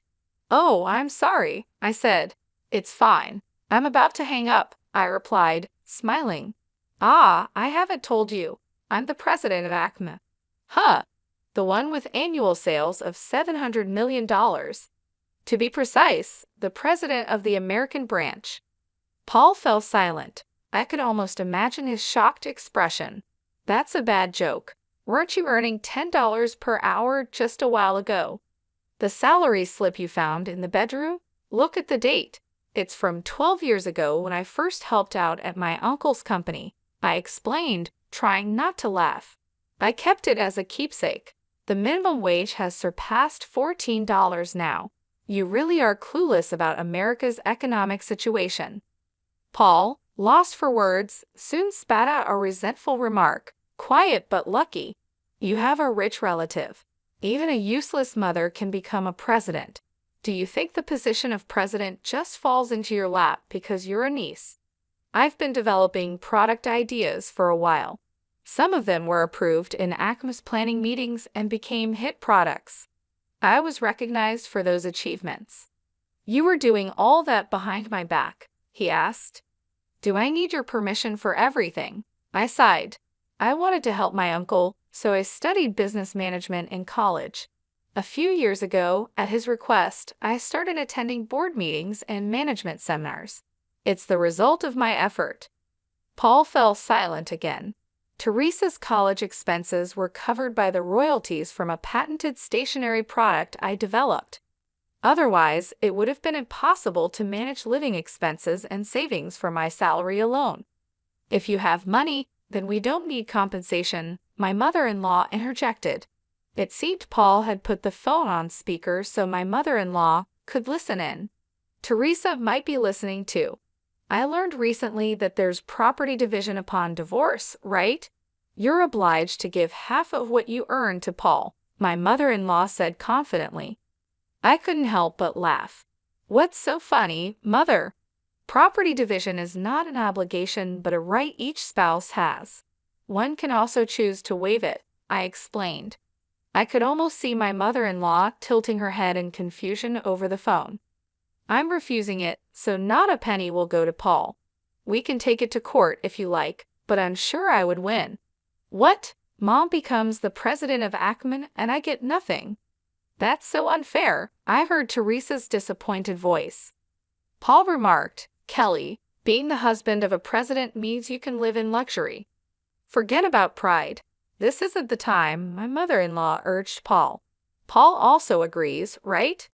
Oh, I'm sorry, I said. It's fine. I'm about to hang up, I replied, smiling. Ah, I haven't told you. I'm the president of Acme. Huh. The one with annual sales of $700 million. To be precise, the president of the American branch. Paul fell silent. I could almost imagine his shocked expression. That's a bad joke. Weren't you earning $10 per hour just a while ago? The salary slip you found in the bedroom? Look at the date. It's from 12 years ago when I first helped out at my uncle's company, I explained, trying not to laugh. I kept it as a keepsake. The minimum wage has surpassed $14 now. You really are clueless about America's economic situation. Paul, lost for words, soon spat out a resentful remark. Quiet but lucky. You have a rich relative. Even a useless mother can become a president. Do you think the position of president just falls into your lap because you're a niece? I've been developing product ideas for a while. Some of them were approved in Acme's planning meetings and became hit products. I was recognized for those achievements. You were doing all that behind my back, he asked. Do I need your permission for everything? I sighed. I wanted to help my uncle, so I studied business management in college. A few years ago, at his request, I started attending board meetings and management seminars. It's the result of my effort. Paul fell silent again. Teresa's college expenses were covered by the royalties from a patented stationery product I developed. Otherwise, it would have been impossible to manage living expenses and savings from my salary alone. "If you have money, then we don't need compensation," my mother-in-law interjected. It seemed Paul had put the phone on speaker so my mother-in-law could listen in. Teresa might be listening too. "I learned recently that there's property division upon divorce, right? You're obliged to give half of what you earn to Paul," my mother-in-law said confidently. I couldn't help but laugh. "What's so funny, Mother? Property division is not an obligation but a right each spouse has. One can also choose to waive it," I explained. I could almost see my mother-in-law tilting her head in confusion over the phone. "I'm refusing it, so not a penny will go to Paul. We can take it to court if you like, but I'm sure I would win." "What? Mom becomes the president of Ackman and I get nothing? That's so unfair," I heard Teresa's disappointed voice. Paul remarked, "Kelly, being the husband of a president means you can live in luxury. Forget about pride. This isn't the time," my mother-in-law urged Paul. Paul also agrees, right?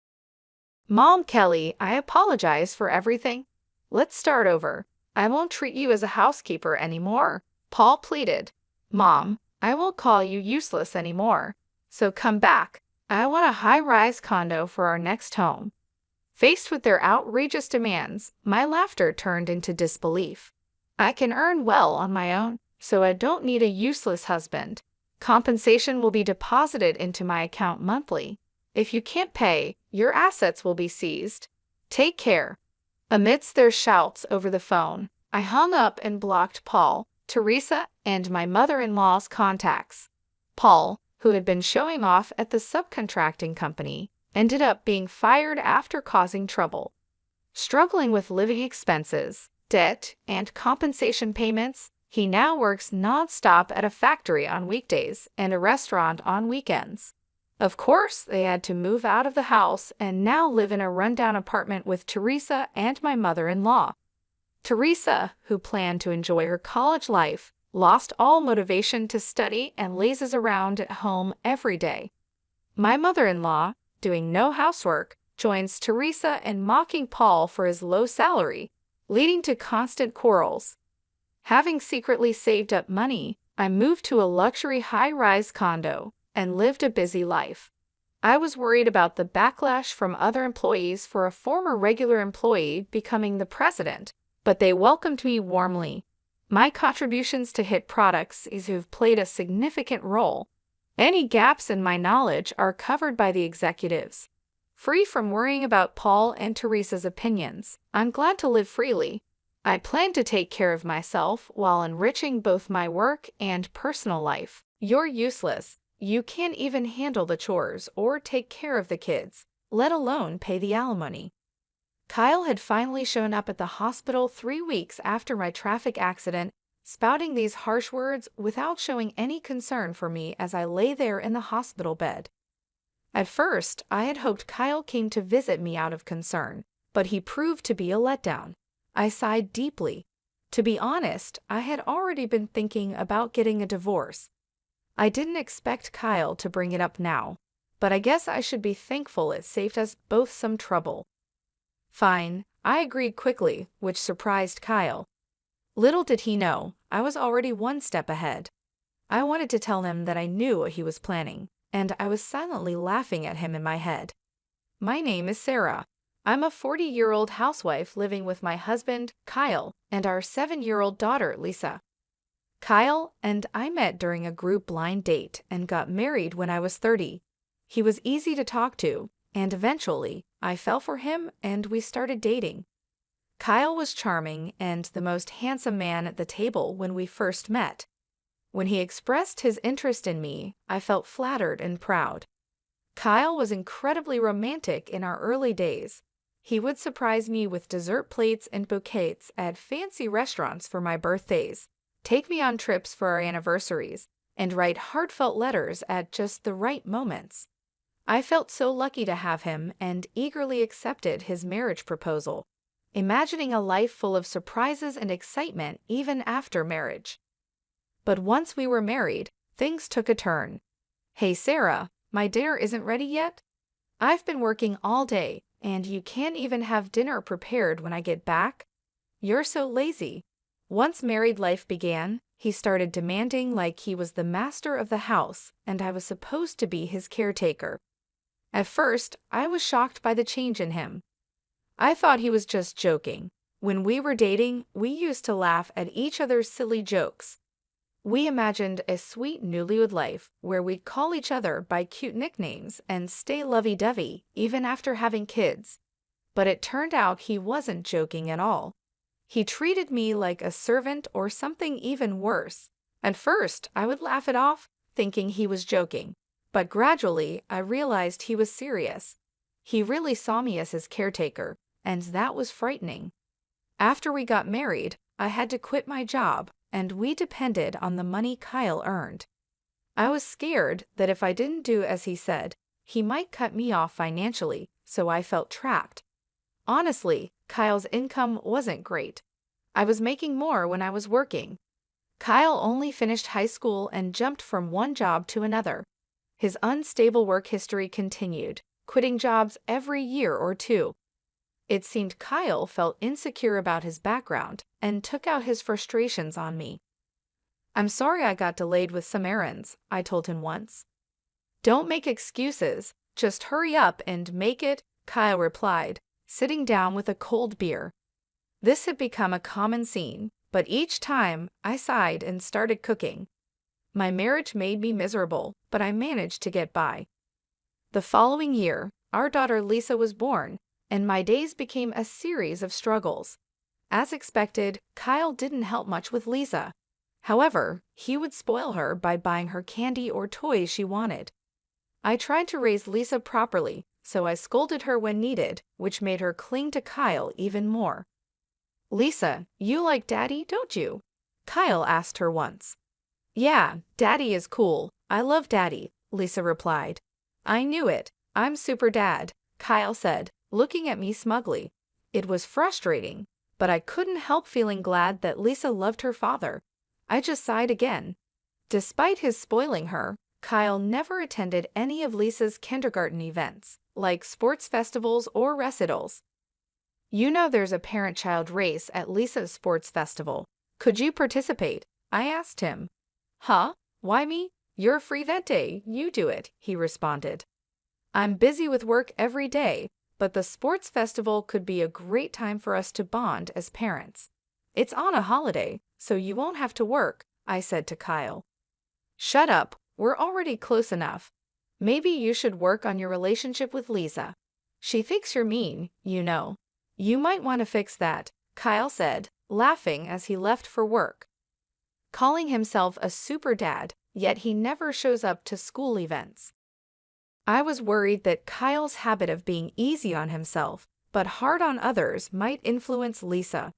"Mom, Kelly, I apologize for everything. Let's start over. I won't treat you as a housekeeper anymore," Paul pleaded. "Mom, I won't call you useless anymore. So come back. I want a high-rise condo for our next home." Faced with their outrageous demands, my laughter turned into disbelief. "I can earn well on my own, so I don't need a useless husband. Compensation will be deposited into my account monthly. If you can't pay, your assets will be seized. Take care." Amidst their shouts over the phone, I hung up and blocked Paul, Teresa, and my mother-in-law's contacts. Paul, who had been showing off at the subcontracting company, ended up being fired after causing trouble. Struggling with living expenses, debt, and compensation payments, he now works non-stop at a factory on weekdays and a restaurant on weekends. Of course, they had to move out of the house and now live in a rundown apartment with Teresa and my mother-in-law. Teresa, who planned to enjoy her college life, lost all motivation to study and lazes around at home every day. My mother-in-law, doing no housework, joins Teresa in mocking Paul for his low salary, leading to constant quarrels. Having secretly saved up money, I moved to a luxury high-rise condo and lived a busy life. I was worried about the backlash from other employees for a former regular employee becoming the president, but they welcomed me warmly. My contributions to hit products have played a significant role. Any gaps in my knowledge are covered by the executives. Free from worrying about Paul and Teresa's opinions, I'm glad to live freely. I plan to take care of myself while enriching both my work and personal life. "You're useless. You can't even handle the chores or take care of the kids, let alone pay the alimony." Kyle had finally shown up at the hospital 3 weeks after my traffic accident, spouting these harsh words without showing any concern for me as I lay there in the hospital bed. At first, I had hoped Kyle came to visit me out of concern, but he proved to be a letdown. I sighed deeply. To be honest, I had already been thinking about getting a divorce. I didn't expect Kyle to bring it up now, but I guess I should be thankful it saved us both some trouble. "Fine," I agreed quickly, which surprised Kyle. Little did he know, I was already one step ahead. I wanted to tell him that I knew what he was planning, and I was silently laughing at him in my head. "My name is Sarah. I'm a 40-year-old housewife living with my husband, Kyle, and our 7-year-old daughter, Lisa. Kyle and I met during a group blind date and got married when I was 30. He was easy to talk to, and eventually, I fell for him and we started dating. Kyle was charming and the most handsome man at the table when we first met. When he expressed his interest in me, I felt flattered and proud. Kyle was incredibly romantic in our early days. He would surprise me with dessert plates and bouquets at fancy restaurants for my birthdays, take me on trips for our anniversaries, and write heartfelt letters at just the right moments. I felt so lucky to have him and eagerly accepted his marriage proposal, imagining a life full of surprises and excitement even after marriage. But once we were married, things took a turn. "Hey Sarah, my dinner isn't ready yet? I've been working all day, and you can't even have dinner prepared when I get back? You're so lazy." Once married life began, he started demanding like he was the master of the house and I was supposed to be his caretaker. At first, I was shocked by the change in him. I thought he was just joking. When we were dating, we used to laugh at each other's silly jokes. We imagined a sweet newlywed life where we'd call each other by cute nicknames and stay lovey-dovey even after having kids. But it turned out he wasn't joking at all. He treated me like a servant or something even worse. At first, I would laugh it off, thinking he was joking. But gradually, I realized he was serious. He really saw me as his caretaker, and that was frightening. After we got married, I had to quit my job, and we depended on the money Kyle earned. I was scared that if I didn't do as he said, he might cut me off financially, so I felt trapped. Honestly, Kyle's income wasn't great. I was making more when I was working. Kyle only finished high school and jumped from one job to another. His unstable work history continued, quitting jobs every year or two. It seemed Kyle felt insecure about his background and took out his frustrations on me. "I'm sorry I got delayed with some errands," I told him once. "Don't make excuses, just hurry up and make it," Kyle replied, sitting down with a cold beer. This had become a common scene, but each time I sighed and started cooking. My marriage made me miserable, but I managed to get by. The following year, our daughter Lisa was born, and my days became a series of struggles. As expected, Kyle didn't help much with Lisa. However, he would spoil her by buying her candy or toys she wanted. I tried to raise Lisa properly, so I scolded her when needed, which made her cling to Kyle even more. "Lisa, you like Daddy, don't you?" Kyle asked her once. "Yeah, Daddy is cool. I love Daddy," Lisa replied. "I knew it. I'm super dad," Kyle said, looking at me smugly. It was frustrating, but I couldn't help feeling glad that Lisa loved her father. I just sighed again. Despite his spoiling her, Kyle never attended any of Lisa's kindergarten events, like sports festivals or recitals. "You know there's a parent-child race at Lisa's sports festival. Could you participate?" I asked him. "Huh? Why me? You're free that day. You do it," he responded. "I'm busy with work every day, but the sports festival could be a great time for us to bond as parents. It's on a holiday, so you won't have to work," I said to Kyle. "Shut up. We're already close enough. Maybe you should work on your relationship with Lisa. She thinks you're mean, you know. You might want to fix that," Kyle said, laughing as he left for work. Calling himself a super dad, yet he never shows up to school events. I was worried that Kyle's habit of being easy on himself, but hard on others, might influence Lisa.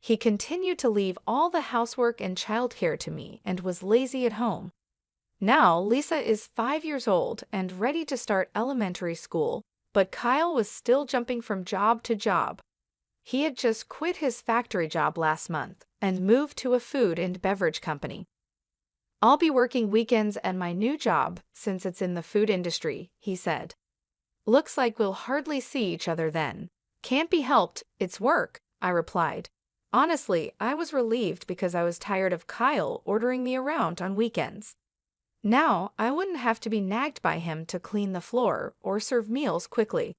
He continued to leave all the housework and childcare to me and was lazy at home. Now Lisa is 5 years old and ready to start elementary school, but Kyle was still jumping from job to job. He had just quit his factory job last month and moved to a food and beverage company. "I'll be working weekends at my new job since it's in the food industry," he said. "Looks like we'll hardly see each other then." "Can't be helped, it's work," I replied. Honestly, I was relieved because I was tired of Kyle ordering me around on weekends. Now, I wouldn't have to be nagged by him to clean the floor or serve meals quickly.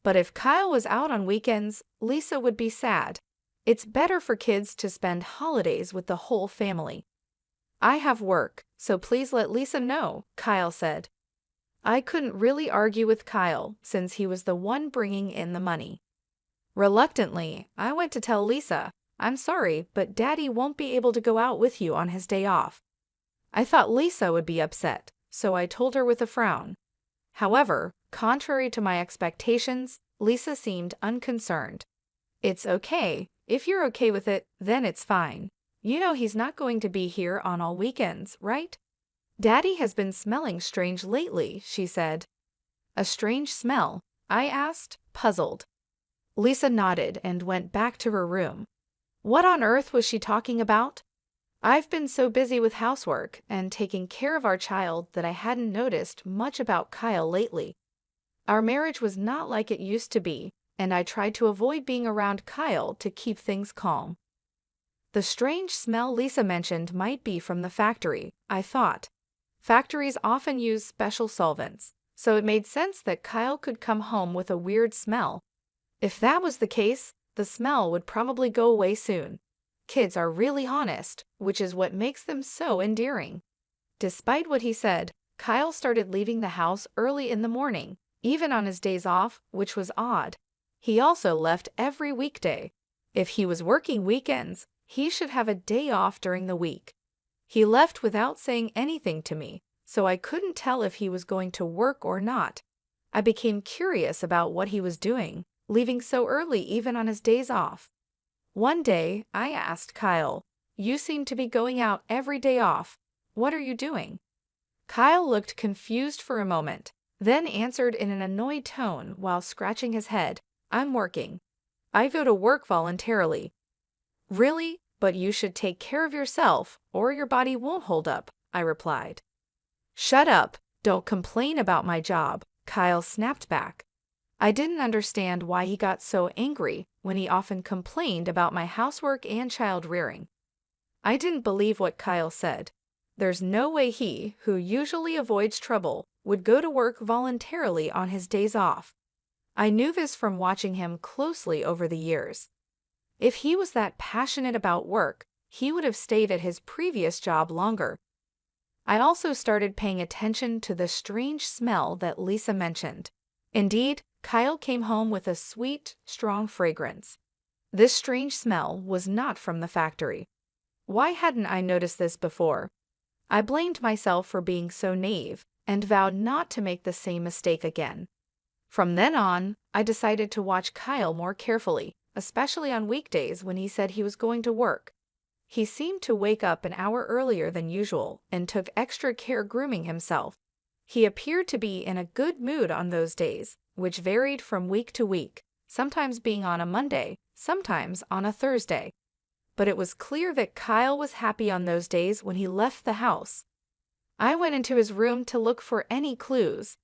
But if Kyle was out on weekends, Lisa would be sad. It's better for kids to spend holidays with the whole family. "I have work, so please let Lisa know," Kyle said. I couldn't really argue with Kyle since he was the one bringing in the money. Reluctantly, I went to tell Lisa, "I'm sorry, but Daddy won't be able to go out with you on his day off." I thought Lisa would be upset, so I told her with a frown. However, contrary to my expectations, Lisa seemed unconcerned. "It's okay. If you're okay with it, then it's fine. You know he's not going to be here on all weekends, right?" "Daddy has been smelling strange lately," she said. "A strange smell?" I asked, puzzled. Lisa nodded and went back to her room. What on earth was she talking about? I've been so busy with housework and taking care of our child that I hadn't noticed much about Kyle lately. Our marriage was not like it used to be, and I tried to avoid being around Kyle to keep things calm. The strange smell Lisa mentioned might be from the factory, I thought. Factories often use special solvents, so it made sense that Kyle could come home with a weird smell. If that was the case, the smell would probably go away soon. Kids are really honest, which is what makes them so endearing. Despite what he said, Kyle started leaving the house early in the morning, even on his days off, which was odd. He also left every weekday. If he was working weekends, he should have a day off during the week. He left without saying anything to me, so I couldn't tell if he was going to work or not. I became curious about what he was doing, leaving so early even on his days off. One day, I asked Kyle, "You seem to be going out every day off. What are you doing?" Kyle looked confused for a moment, then answered in an annoyed tone while scratching his head, "I'm working. I go to work voluntarily." "Really? But you should take care of yourself, or your body won't hold up," I replied. "Shut up. Don't complain about my job," Kyle snapped back. I didn't understand why he got so angry when he often complained about my housework and child rearing. I didn't believe what Kyle said. There's no way he, who usually avoids trouble, would go to work voluntarily on his days off. I knew this from watching him closely over the years. If he was that passionate about work, he would have stayed at his previous job longer. I also started paying attention to the strange smell that Lisa mentioned. Indeed, Kyle came home with a sweet, strong fragrance. This strange smell was not from the factory. Why hadn't I noticed this before? I blamed myself for being so naive and vowed not to make the same mistake again. From then on, I decided to watch Kyle more carefully, especially on weekdays when he said he was going to work. He seemed to wake up an hour earlier than usual and took extra care grooming himself. He appeared to be in a good mood on those days, which varied from week to week, sometimes being on a Monday, sometimes on a Thursday. But it was clear that Kyle was happy on those days when he left the house. I went into his room to look for any clues.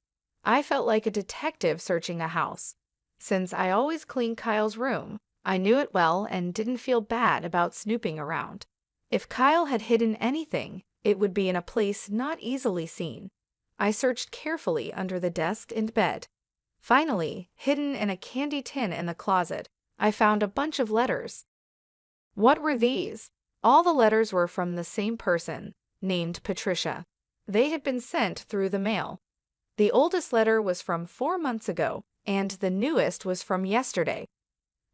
I felt like a detective searching a house. Since I always cleaned Kyle's room, I knew it well and didn't feel bad about snooping around. If Kyle had hidden anything, it would be in a place not easily seen. I searched carefully under the desk and bed. Finally, hidden in a candy tin in the closet, I found a bunch of letters. What were these? All the letters were from the same person, named Patricia. They had been sent through the mail. The oldest letter was from 4 months ago, and the newest was from yesterday.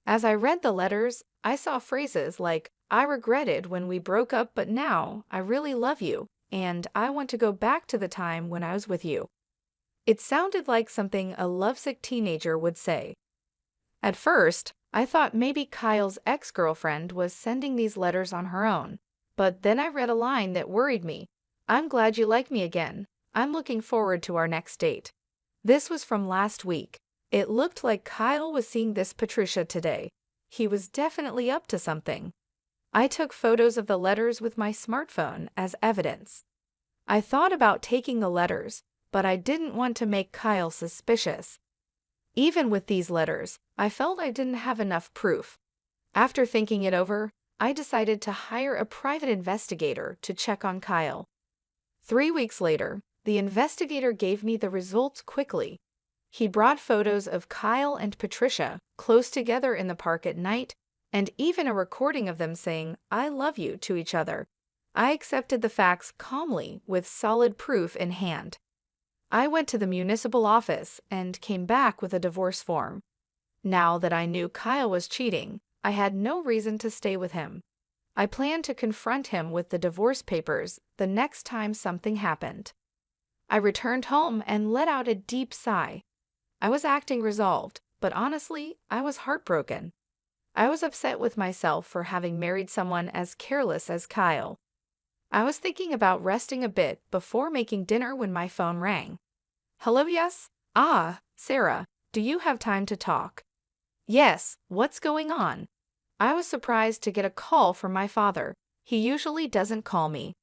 As I read the letters, I saw phrases like, "I regretted when we broke up, but now I really love you, and I want to go back to the time when I was with you." It sounded like something a lovesick teenager would say. At first, I thought maybe Kyle's ex-girlfriend was sending these letters on her own, but then I read a line that worried me. "I'm glad you like me again. I'm looking forward to our next date." This was from last week. It looked like Kyle was seeing this Patricia today. He was definitely up to something. I took photos of the letters with my smartphone as evidence. I thought about taking the letters, but I didn't want to make Kyle suspicious. Even with these letters, I felt I didn't have enough proof. After thinking it over, I decided to hire a private investigator to check on Kyle. 3 weeks later, the investigator gave me the results quickly. He brought photos of Kyle and Patricia close together in the park at night, and even a recording of them saying, "I love you" to each other. I accepted the facts calmly with solid proof in hand. I went to the municipal office and came back with a divorce form. Now that I knew Kyle was cheating, I had no reason to stay with him. I planned to confront him with the divorce papers the next time something happened. I returned home and let out a deep sigh. I was acting resolved, but honestly, I was heartbroken. I was upset with myself for having married someone as careless as Kyle. I was thinking about resting a bit before making dinner when my phone rang. "Hello, yes? Ah, Sarah, do you have time to talk?" "Yes, what's going on?" I was surprised to get a call from my father. He usually doesn't call me.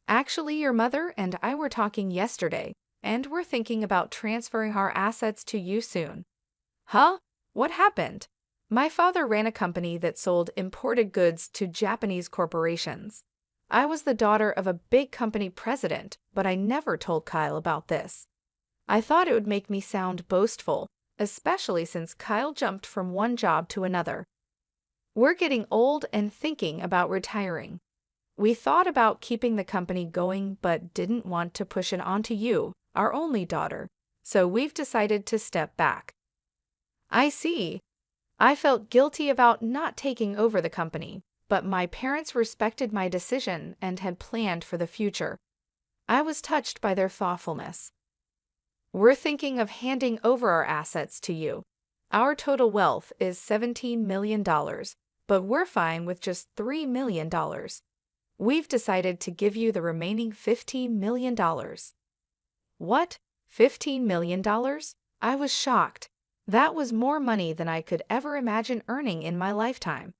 Actually, your mother and I were talking yesterday, and we're thinking about transferring our assets to you soon. Huh? What happened? My father ran a company that sold imported goods to Japanese corporations. I was the daughter of a big company president, but I never told Kyle about this. I thought it would make me sound boastful, especially since Kyle jumped from one job to another. We're getting old and thinking about retiring. We thought about keeping the company going but didn't want to push it onto you, our only daughter, so we've decided to step back. I see. I felt guilty about not taking over the company, but my parents respected my decision and had planned for the future. I was touched by their thoughtfulness. We're thinking of handing over our assets to you. Our total wealth is $17 million, but we're fine with just $3 million. We've decided to give you the remaining $15 million. What? $15 million? I was shocked. That was more money than I could ever imagine earning in my lifetime.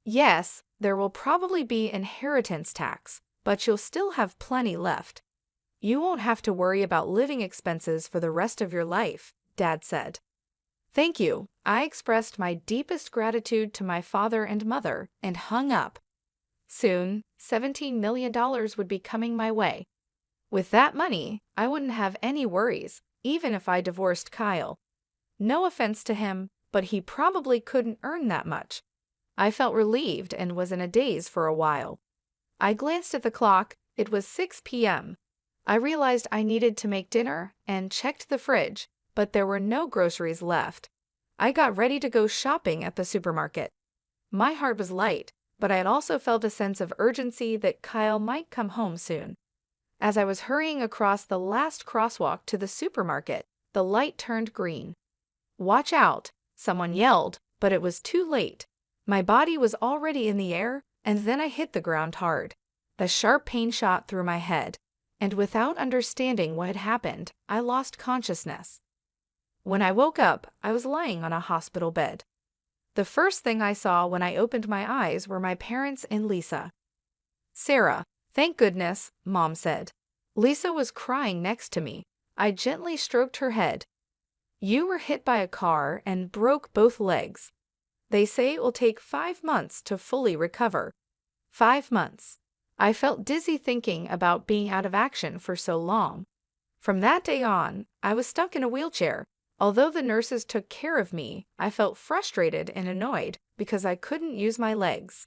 Yes, there will probably be inheritance tax, but you'll still have plenty left. You won't have to worry about living expenses for the rest of your life, Dad said. Thank you. I expressed my deepest gratitude to my father and mother and hung up. Soon, $17 million would be coming my way. With that money, I wouldn't have any worries, even if I divorced Kyle. No offense to him, but he probably couldn't earn that much. I felt relieved and was in a daze for a while. I glanced at the clock. It was 6 p.m. I realized I needed to make dinner and checked the fridge, but there were no groceries left. I got ready to go shopping at the supermarket. My heart was light, but I had also felt a sense of urgency that Kyle might come home soon. As I was hurrying across the last crosswalk to the supermarket, the light turned green. Watch out, someone yelled, but it was too late. My body was already in the air, and then I hit the ground hard. The sharp pain shot through my head, and without understanding what had happened, I lost consciousness. When I woke up, I was lying on a hospital bed. The first thing I saw when I opened my eyes were my parents and Lisa. Sarah, thank goodness, Mom said. Lisa was crying next to me. I gently stroked her head. You were hit by a car and broke both legs. They say it will take 5 months to fully recover. 5 months. I felt dizzy thinking about being out of action for so long. From that day on, I was stuck in a wheelchair. Although the nurses took care of me, I felt frustrated and annoyed because I couldn't use my legs.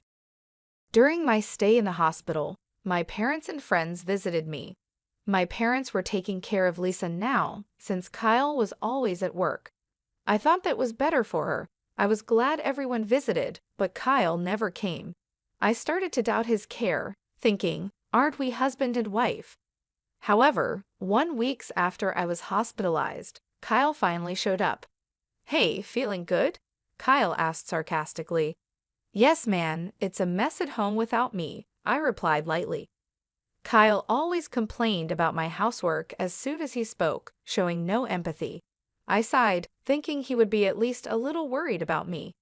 During my stay in the hospital, my parents and friends visited me. My parents were taking care of Lisa now, since Kyle was always at work. I thought that was better for her. I was glad everyone visited, but Kyle never came. I started to doubt his care, thinking, aren't we husband and wife? However, 1 week after I was hospitalized, Kyle finally showed up. Hey, feeling good? Kyle asked sarcastically. Yes, man, it's a mess at home without me, I replied lightly. Kyle always complained about my housework as soon as he spoke, showing no empathy. I sighed, thinking he would be at least a little worried about me.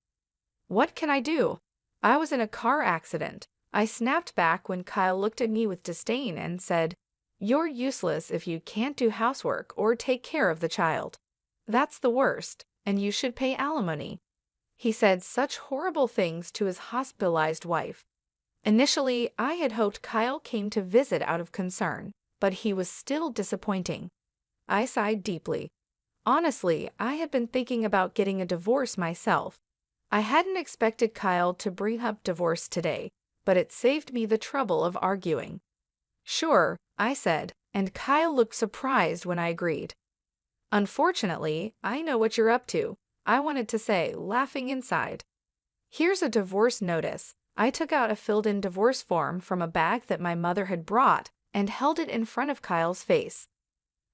What can I do? I was in a car accident. I snapped back when Kyle looked at me with disdain and said, You're useless if you can't do housework or take care of the child. That's the worst, and you should pay alimony. He said such horrible things to his hospitalized wife. Initially, I had hoped Kyle came to visit out of concern, but he was still disappointing. I sighed deeply. Honestly, I had been thinking about getting a divorce myself. I hadn't expected Kyle to bring up divorce today, but it saved me the trouble of arguing. Sure, I said, and Kyle looked surprised when I agreed. Unfortunately, I know what you're up to, I wanted to say, laughing inside. Here's a divorce notice. I took out a filled-in divorce form from a bag that my mother had brought and held it in front of Kyle's face.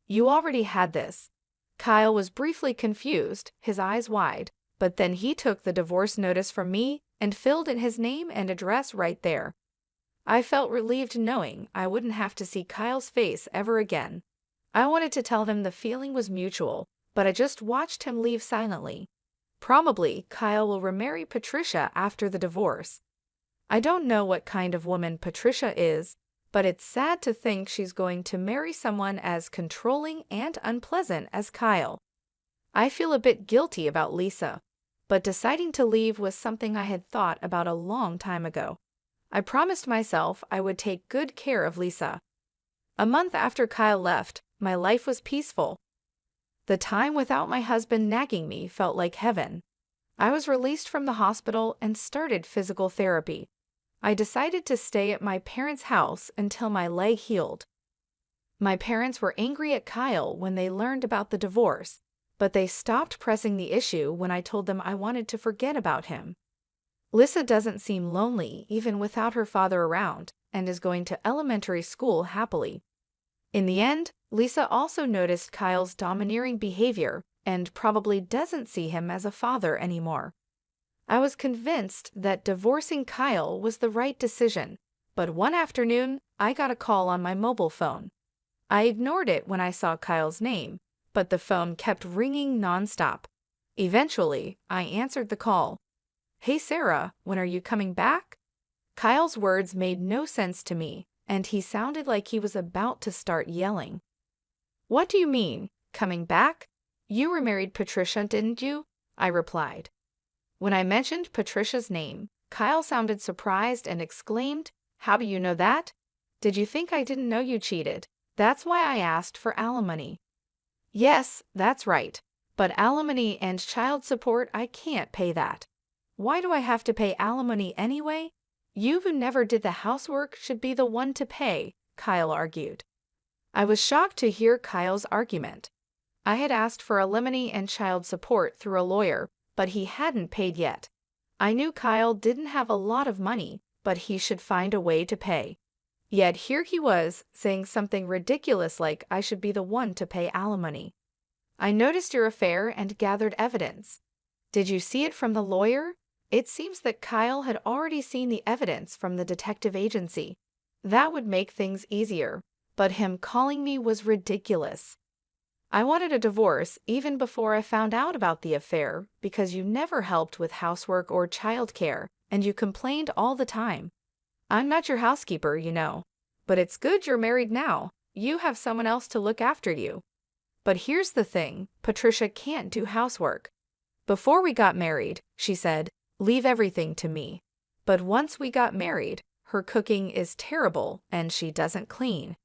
You already had this. Kyle was briefly confused, his eyes wide, but then he took the divorce notice from me and filled in his name and address right there. I felt relieved knowing I wouldn't have to see Kyle's face ever again. I wanted to tell them the feeling was mutual, but I just watched him leave silently. Probably Kyle will remarry Patricia after the divorce. I don't know what kind of woman Patricia is, but it's sad to think she's going to marry someone as controlling and unpleasant as Kyle. I feel a bit guilty about Lisa, but deciding to leave was something I had thought about a long time ago. I promised myself I would take good care of Lisa. A month after Kyle left, my life was peaceful. The time without my husband nagging me felt like heaven. I was released from the hospital and started physical therapy. I decided to stay at my parents' house until my leg healed. My parents were angry at Kyle when they learned about the divorce, but they stopped pressing the issue when I told them I wanted to forget about him. Lisa doesn't seem lonely even without her father around and is going to elementary school happily. In the end, Lisa also noticed Kyle's domineering behavior and probably doesn't see him as a father anymore. I was convinced that divorcing Kyle was the right decision, but one afternoon, I got a call on my mobile phone. I ignored it when I saw Kyle's name, but the phone kept ringing nonstop. Eventually, I answered the call. "Hey Sarah, when are you coming back?" Kyle's words made no sense to me, and he sounded like he was about to start yelling. "What do you mean, coming back? You remarried Patricia, didn't you?" I replied. When I mentioned Patricia's name, Kyle sounded surprised and exclaimed, "How do you know that? Did you think I didn't know you cheated? That's why I asked for alimony." "Yes, that's right. But alimony and child support, I can't pay that." "Why do I have to pay alimony anyway? You who never did the housework should be the one to pay," Kyle argued. I was shocked to hear Kyle's argument. I had asked for alimony and child support through a lawyer, but he hadn't paid yet. I knew Kyle didn't have a lot of money, but he should find a way to pay. Yet here he was, saying something ridiculous like I should be the one to pay alimony. "I noticed your affair and gathered evidence." "Did you see it from the lawyer?" It seems that Kyle had already seen the evidence from the detective agency. That would make things easier, but him calling me was ridiculous. "I wanted a divorce even before I found out about the affair because you never helped with housework or childcare, and you complained all the time. I'm not your housekeeper, you know. But it's good you're married now. You have someone else to look after you." But here's the thing, Patricia can't do housework. Before we got married, she said, "Leave everything to me." But once we got married, her cooking is terrible and she doesn't clean.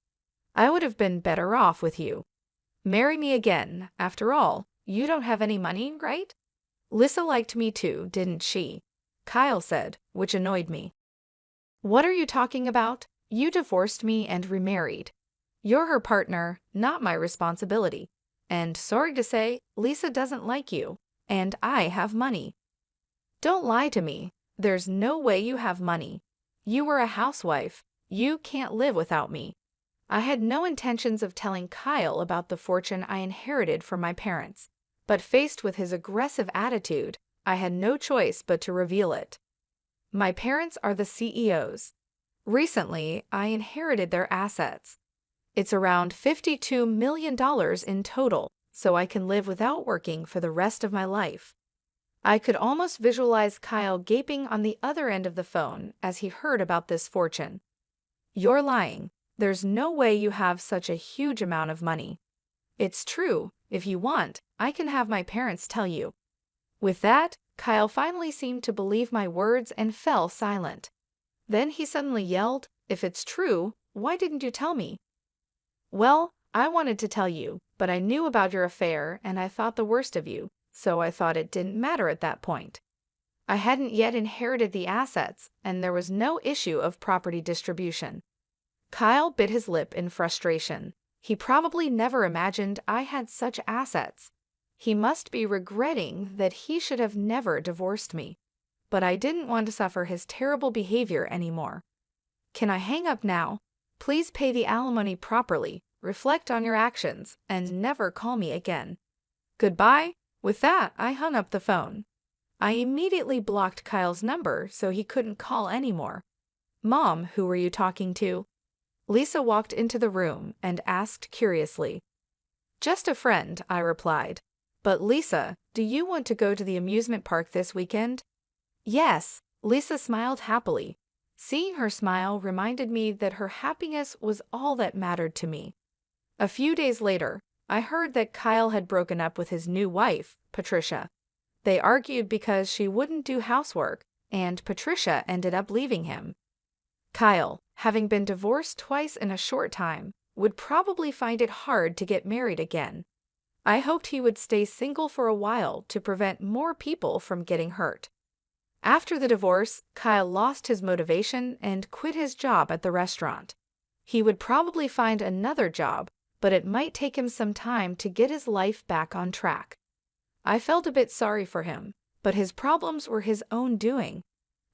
I would have been better off with you. Marry me again. After all, you don't have any money, right? Lisa liked me too, didn't she? Kyle said, which annoyed me. "What are you talking about? You divorced me and remarried. You're her partner, not my responsibility. And sorry to say, Lisa doesn't like you, and I have money." "Don't lie to me. There's no way you have money. You were a housewife. You can't live without me." I had no intentions of telling Kyle about the fortune I inherited from my parents, but faced with his aggressive attitude, I had no choice but to reveal it. My parents are the CEOs. Recently, I inherited their assets. It's around $52 million in total, so I can live without working for the rest of my life. I could almost visualize Kyle gaping on the other end of the phone as he heard about this fortune. "You're lying. There's no way you have such a huge amount of money." "It's true. If you want, I can have my parents tell you." With that, Kyle finally seemed to believe my words and fell silent. Then he suddenly yelled, "If it's true, why didn't you tell me?" "Well, I wanted to tell you, but I knew about your affair and I thought the worst of you, so I thought it didn't matter at that point. I hadn't yet inherited the assets, and there was no issue of property distribution." Kyle bit his lip in frustration. He probably never imagined I had such assets. He must be regretting that he should have never divorced me. But I didn't want to suffer his terrible behavior anymore. "Can I hang up now? Please pay the alimony properly, reflect on your actions, and never call me again. Goodbye." With that, I hung up the phone. I immediately blocked Kyle's number so he couldn't call anymore. "Mom, who were you talking to?" Lisa walked into the room and asked curiously. "Just a friend," I replied. "But Lisa, do you want to go to the amusement park this weekend?" "Yes," Lisa smiled happily. Seeing her smile reminded me that her happiness was all that mattered to me. A few days later, I heard that Kyle had broken up with his new wife, Patricia. They argued because she wouldn't do housework, and Patricia ended up leaving him. Kyle, having been divorced twice in a short time, would probably find it hard to get married again. I hoped he would stay single for a while to prevent more people from getting hurt. After the divorce, Kyle lost his motivation and quit his job at the restaurant. He would probably find another job, but it might take him some time to get his life back on track. I felt a bit sorry for him, but his problems were his own doing.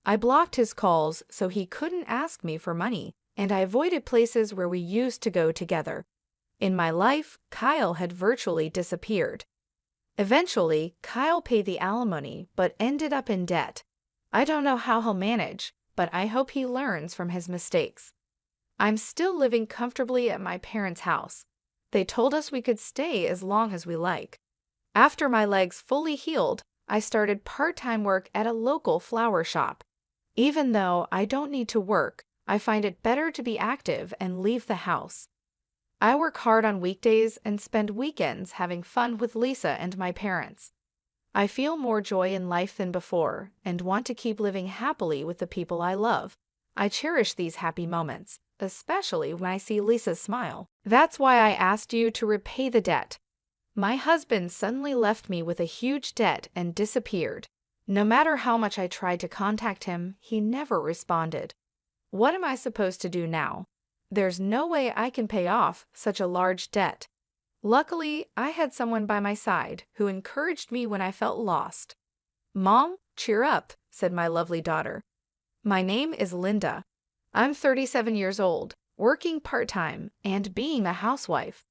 I blocked his calls so he couldn't ask me for money, and I avoided places where we used to go together. In my life, Kyle had virtually disappeared. Eventually, Kyle paid the alimony but ended up in debt. I don't know how he'll manage, but I hope he learns from his mistakes. I'm still living comfortably at my parents' house. They told us we could stay as long as we like. After my legs fully healed, I started part-time work at a local flower shop. Even though I don't need to work, I find it better to be active and leave the house. I work hard on weekdays and spend weekends having fun with Lisa and my parents. I feel more joy in life than before and want to keep living happily with the people I love. I cherish these happy moments, especially when I see Lisa smile. That's why I asked you to repay the debt. My husband suddenly left me with a huge debt and disappeared. No matter how much I tried to contact him, he never responded. What am I supposed to do now? There's no way I can pay off such a large debt. Luckily, I had someone by my side who encouraged me when I felt lost. "Mom, cheer up," said my lovely daughter. "My name is Linda. I'm 37 years old, working part-time, and being a housewife.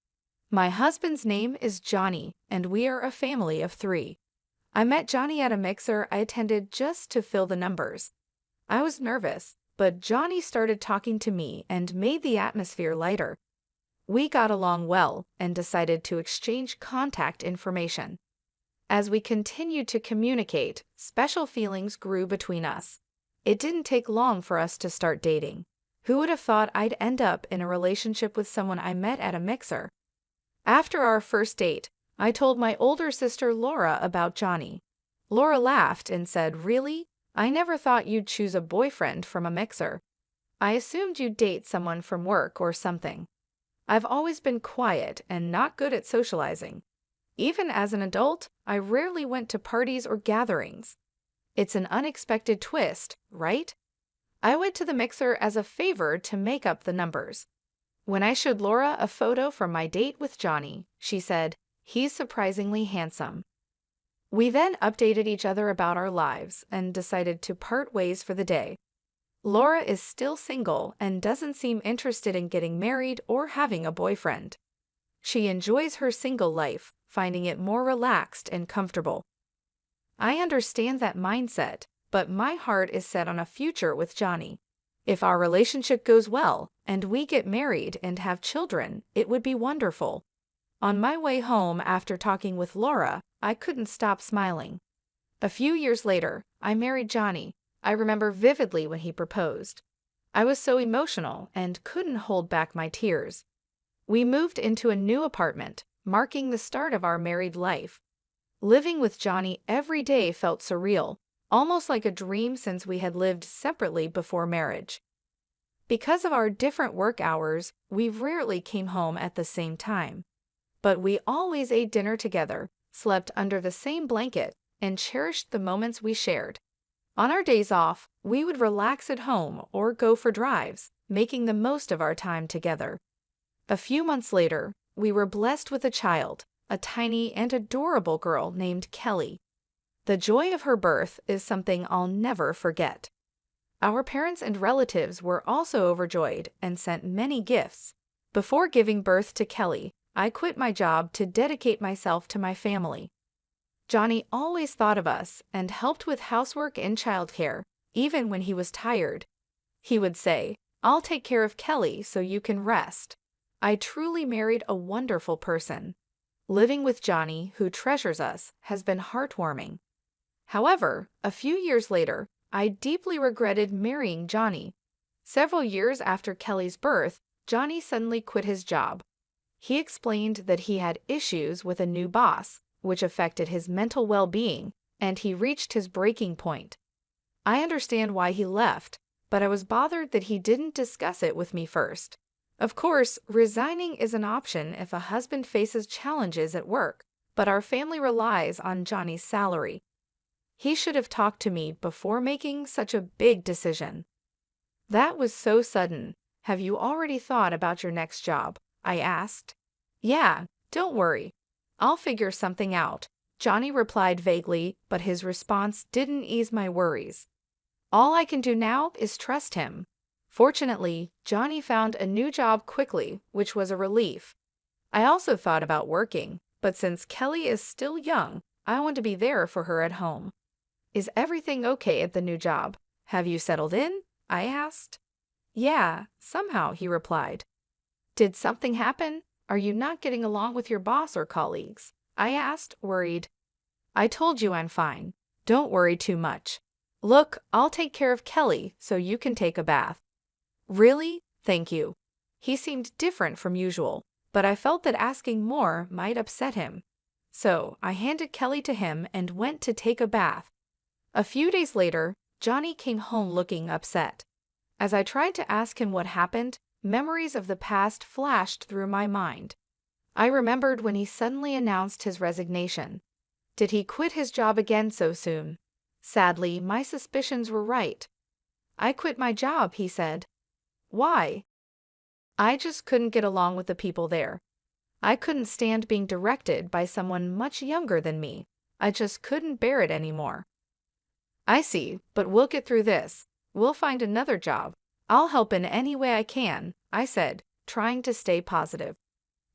My husband's name is Johnny, and we are a family of 3. I met Johnny at a mixer I attended just to fill the numbers. I was nervous, but Johnny started talking to me and made the atmosphere lighter. We got along well and decided to exchange contact information. As we continued to communicate, special feelings grew between us. It didn't take long for us to start dating. Who would have thought I'd end up in a relationship with someone I met at a mixer? After our first date, I told my older sister Laura about Johnny. Laura laughed and said, "Really? I never thought you'd choose a boyfriend from a mixer. I assumed you'd date someone from work or something." I've always been quiet and not good at socializing. Even as an adult, I rarely went to parties or gatherings. It's an unexpected twist, right? I went to the mixer as a favor to make up the numbers. When I showed Laura a photo from my date with Johnny, she said, "He's surprisingly handsome." We then updated each other about our lives and decided to part ways for the day. Laura is still single and doesn't seem interested in getting married or having a boyfriend. She enjoys her single life, finding it more relaxed and comfortable. I understand that mindset, but my heart is set on a future with Johnny. If our relationship goes well and we get married and have children, it would be wonderful. On my way home after talking with Laura, I couldn't stop smiling. A few years later, I married Johnny. I remember vividly when he proposed. I was so emotional and couldn't hold back my tears. We moved into a new apartment, marking the start of our married life. Living with Johnny every day felt surreal, almost like a dream since we had lived separately before marriage. Because of our different work hours, we rarely came home at the same time. But we always ate dinner together, slept under the same blanket, and cherished the moments we shared. On our days off, we would relax at home or go for drives, making the most of our time together. A few months later, we were blessed with a child, a tiny and adorable girl named Kelly. The joy of her birth is something I'll never forget. Our parents and relatives were also overjoyed and sent many gifts. Before giving birth to Kelly, I quit my job to dedicate myself to my family. Johnny always thought of us and helped with housework and childcare, even when he was tired. He would say, "I'll take care of Kelly so you can rest." I truly married a wonderful person. Living with Johnny, who treasures us, has been heartwarming. However, a few years later, I deeply regretted marrying Johnny Several years after Kelly's birth, Johnny suddenly quit his job. He explained that he had issues with a new boss, which affected his mental well-being, and he reached his breaking point. I understand why he left, but I was bothered that he didn't discuss it with me first. Of course, resigning is an option if a husband faces challenges at work, but our family relies on Johnny's salary. He should have talked to me before making such a big decision. That was so sudden. Have you already thought about your next job? I asked. Yeah, don't worry. I'll figure something out, Johnny replied vaguely, but his response didn't ease my worries. All I can do now is trust him. Fortunately, Johnny found a new job quickly, which was a relief. I also thought about working, but since Kelly is still young, I want to be there for her at home. Is everything okay at the new job? Have you settled in? I asked. Yeah, somehow, he replied. Did something happen? Are you not getting along with your boss or colleagues? I asked, worried. I told you I'm fine. Don't worry too much. Look, I'll take care of Kelly so you can take a bath. Really? Thank you. He seemed different from usual, but I felt that asking more might upset him. So I handed Kelly to him and went to take a bath. A few days later, Johnny came home looking upset. As I tried to ask him what happened, memories of the past flashed through my mind. I remembered when he suddenly announced his resignation. Did he quit his job again so soon? Sadly, my suspicions were right. I quit my job, he said. Why? I just couldn't get along with the people there. I couldn't stand being directed by someone much younger than me. I just couldn't bear it anymore. I see, but we'll get through this. We'll find another job. I'll help in any way I can, I said, trying to stay positive.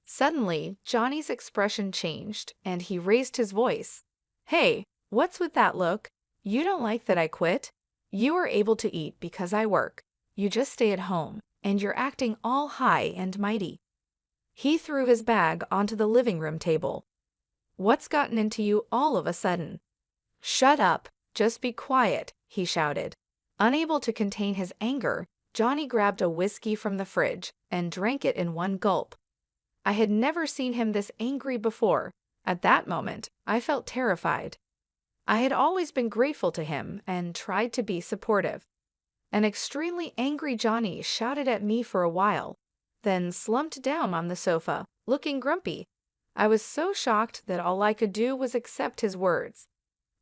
Suddenly, Johnny's expression changed, and he raised his voice. Hey, what's with that look? You don't like that I quit? You are able to eat because I work. You just stay at home, and you're acting all high and mighty. He threw his bag onto the living room table. What's gotten into you all of a sudden? Shut up, just be quiet, he shouted. Unable to contain his anger, Johnny grabbed a whiskey from the fridge and drank it in one gulp. I had never seen him this angry before. At that moment, I felt terrified. I had always been grateful to him and tried to be supportive. An extremely angry Johnny shouted at me for a while, then slumped down on the sofa, looking grumpy. I was so shocked that all I could do was accept his words.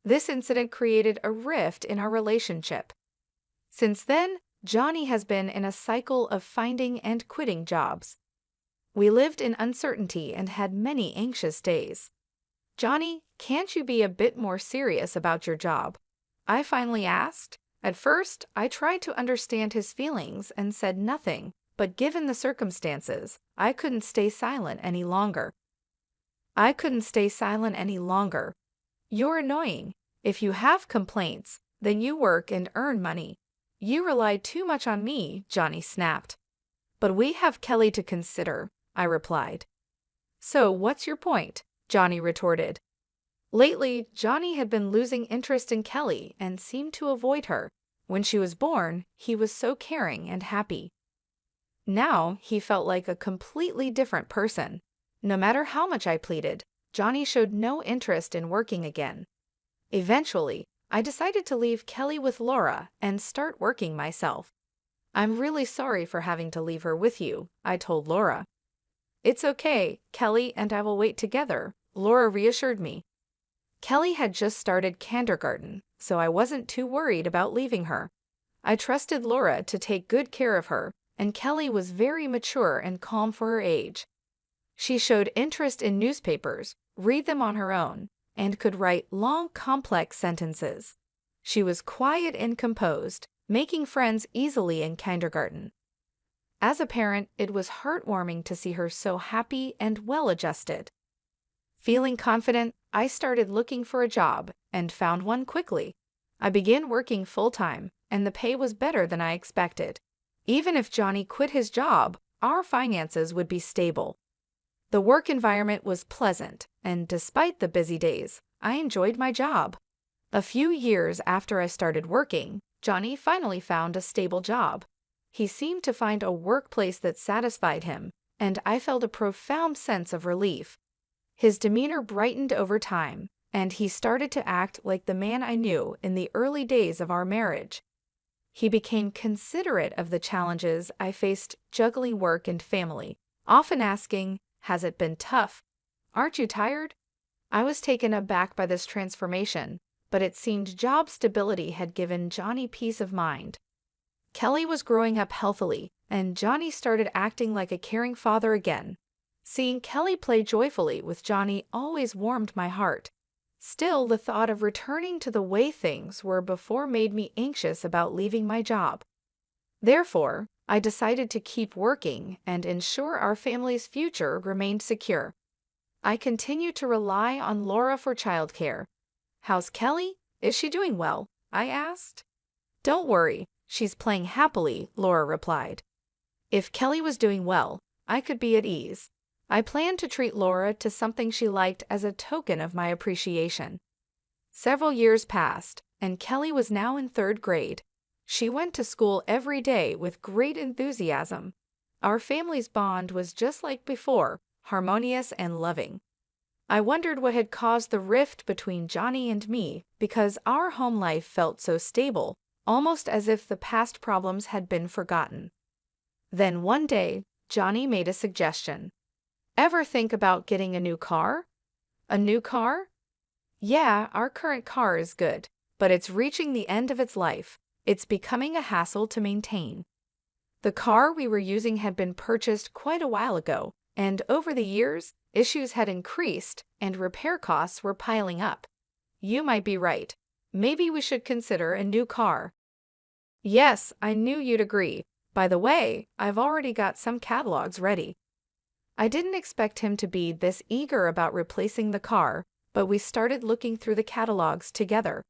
This incident created a rift in our relationship. Since then, Johnny has been in a cycle of finding and quitting jobs. We lived in uncertainty and had many anxious days. Johnny, can't you be a bit more serious about your job? I finally asked. At first, I tried to understand his feelings and said nothing, but given the circumstances, I couldn't stay silent any longer. You're annoying. If you have complaints, then you work and earn money. You rely too much on me, Johnny snapped. But we have Kelly to consider, I replied. So what's your point? Johnny retorted. Lately, Johnny had been losing interest in Kelly and seemed to avoid her. When she was born, he was so caring and happy. Now, he felt like a completely different person. No matter how much I pleaded, Johnny showed no interest in working again. Eventually, I decided to leave Kelly with Laura and start working myself. I'm really sorry for having to leave her with you, I told Laura. It's okay, Kelly and I will wait together, Laura reassured me. Kelly had just started kindergarten, so I wasn't too worried about leaving her. I trusted Laura to take good care of her, and Kelly was very mature and calm for her age. She showed interest in newspapers, read them on her own, and could write long, complex sentences. She was quiet and composed, making friends easily in kindergarten. As a parent, it was heartwarming to see her so happy and well-adjusted. Feeling confident, I started looking for a job and found one quickly. I began working full-time, and the pay was better than I expected. Even if Johnny quit his job, our finances would be stable. The work environment was pleasant, and despite the busy days, I enjoyed my job. A few years after I started working, Johnny finally found a stable job. He seemed to find a workplace that satisfied him, and I felt a profound sense of relief. His demeanor brightened over time, and he started to act like the man I knew in the early days of our marriage. He became considerate of the challenges I faced juggling work and family, often asking, "Has it been tough? Aren't you tired?" I was taken aback by this transformation, but it seemed job stability had given Johnny peace of mind. Kelly was growing up healthily, and Johnny started acting like a caring father again. Seeing Kelly play joyfully with Johnny always warmed my heart. Still, the thought of returning to the way things were before made me anxious about leaving my job. Therefore, I decided to keep working and ensure our family's future remained secure. I continued to rely on Laura for childcare. "How's Kelly? Is she doing well?" I asked. "Don't worry, she's playing happily," Laura replied. If Kelly was doing well, I could be at ease. I planned to treat Laura to something she liked as a token of my appreciation. Several years passed, and Kelly was now in 3rd grade. She went to school every day with great enthusiasm. Our family's bond was just like before, harmonious and loving. I wondered what had caused the rift between Johnny and me because our home life felt so stable, almost as if the past problems had been forgotten. Then one day, Johnny made a suggestion. "Ever think about getting a new car?" "A new car?" "Yeah, our current car is good, but it's reaching the end of its life. It's becoming a hassle to maintain." The car we were using had been purchased quite a while ago, and over the years, issues had increased and repair costs were piling up. "You might be right. Maybe we should consider a new car." "Yes, I knew you'd agree. By the way, I've already got some catalogs ready." I didn't expect him to be this eager about replacing the car, but we started looking through the catalogs together.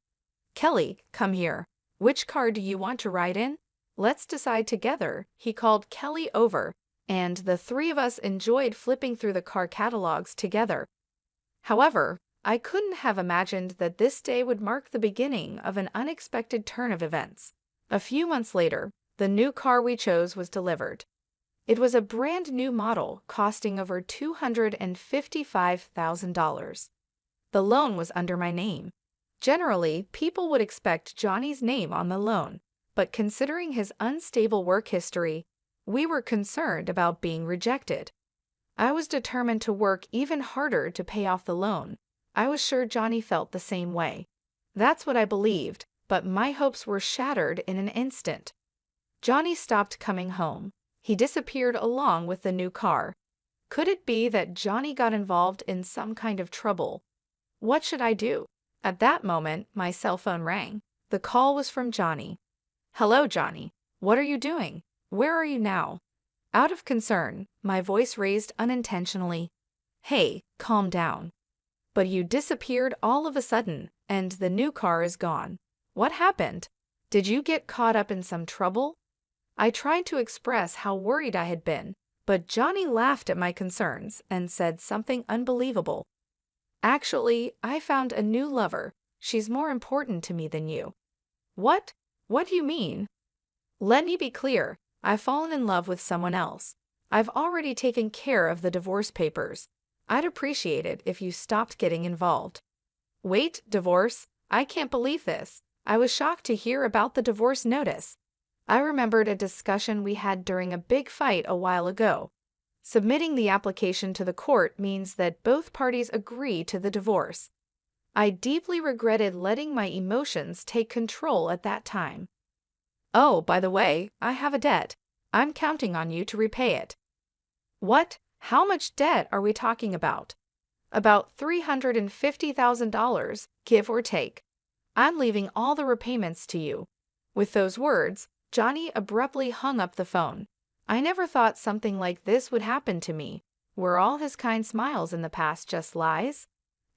"Kelly, come here. Which car do you want to ride in? Let's decide together." He called Kelly over, and the 3 of us enjoyed flipping through the car catalogs together. However, I couldn't have imagined that this day would mark the beginning of an unexpected turn of events. A few months later, the new car we chose was delivered. It was a brand new model costing over $255,000. The loan was under my name. Generally, people would expect Johnny's name on the loan, but considering his unstable work history, we were concerned about being rejected. I was determined to work even harder to pay off the loan. I was sure Johnny felt the same way. That's what I believed, but my hopes were shattered in an instant. Johnny stopped coming home. He disappeared along with the new car. Could it be that Johnny got involved in some kind of trouble? What should I do? At that moment, my cell phone rang. The call was from Johnny. "Hello, Johnny. What are you doing? Where are you now?" Out of concern, my voice raised unintentionally. "Hey, calm down. But you disappeared all of a sudden, and the new car is gone. What happened? Did you get caught up in some trouble?" I tried to express how worried I had been, but Johnny laughed at my concerns and said something unbelievable. "Actually, I found a new lover. She's more important to me than you." "What? What do you mean?" "Let me be clear. I've fallen in love with someone else. I've already taken care of the divorce papers. I'd appreciate it if you stopped getting involved." "Wait, divorce? I can't believe this." I was shocked to hear about the divorce notice. I remembered a discussion we had during a big fight a while ago. Submitting the application to the court means that both parties agree to the divorce. I deeply regretted letting my emotions take control at that time. "Oh, by the way, I have a debt. I'm counting on you to repay it." "What? How much debt are we talking about?" "About $350,000, give or take. I'm leaving all the repayments to you." With those words, Johnny abruptly hung up the phone. I never thought something like this would happen to me. Were all his kind smiles in the past just lies?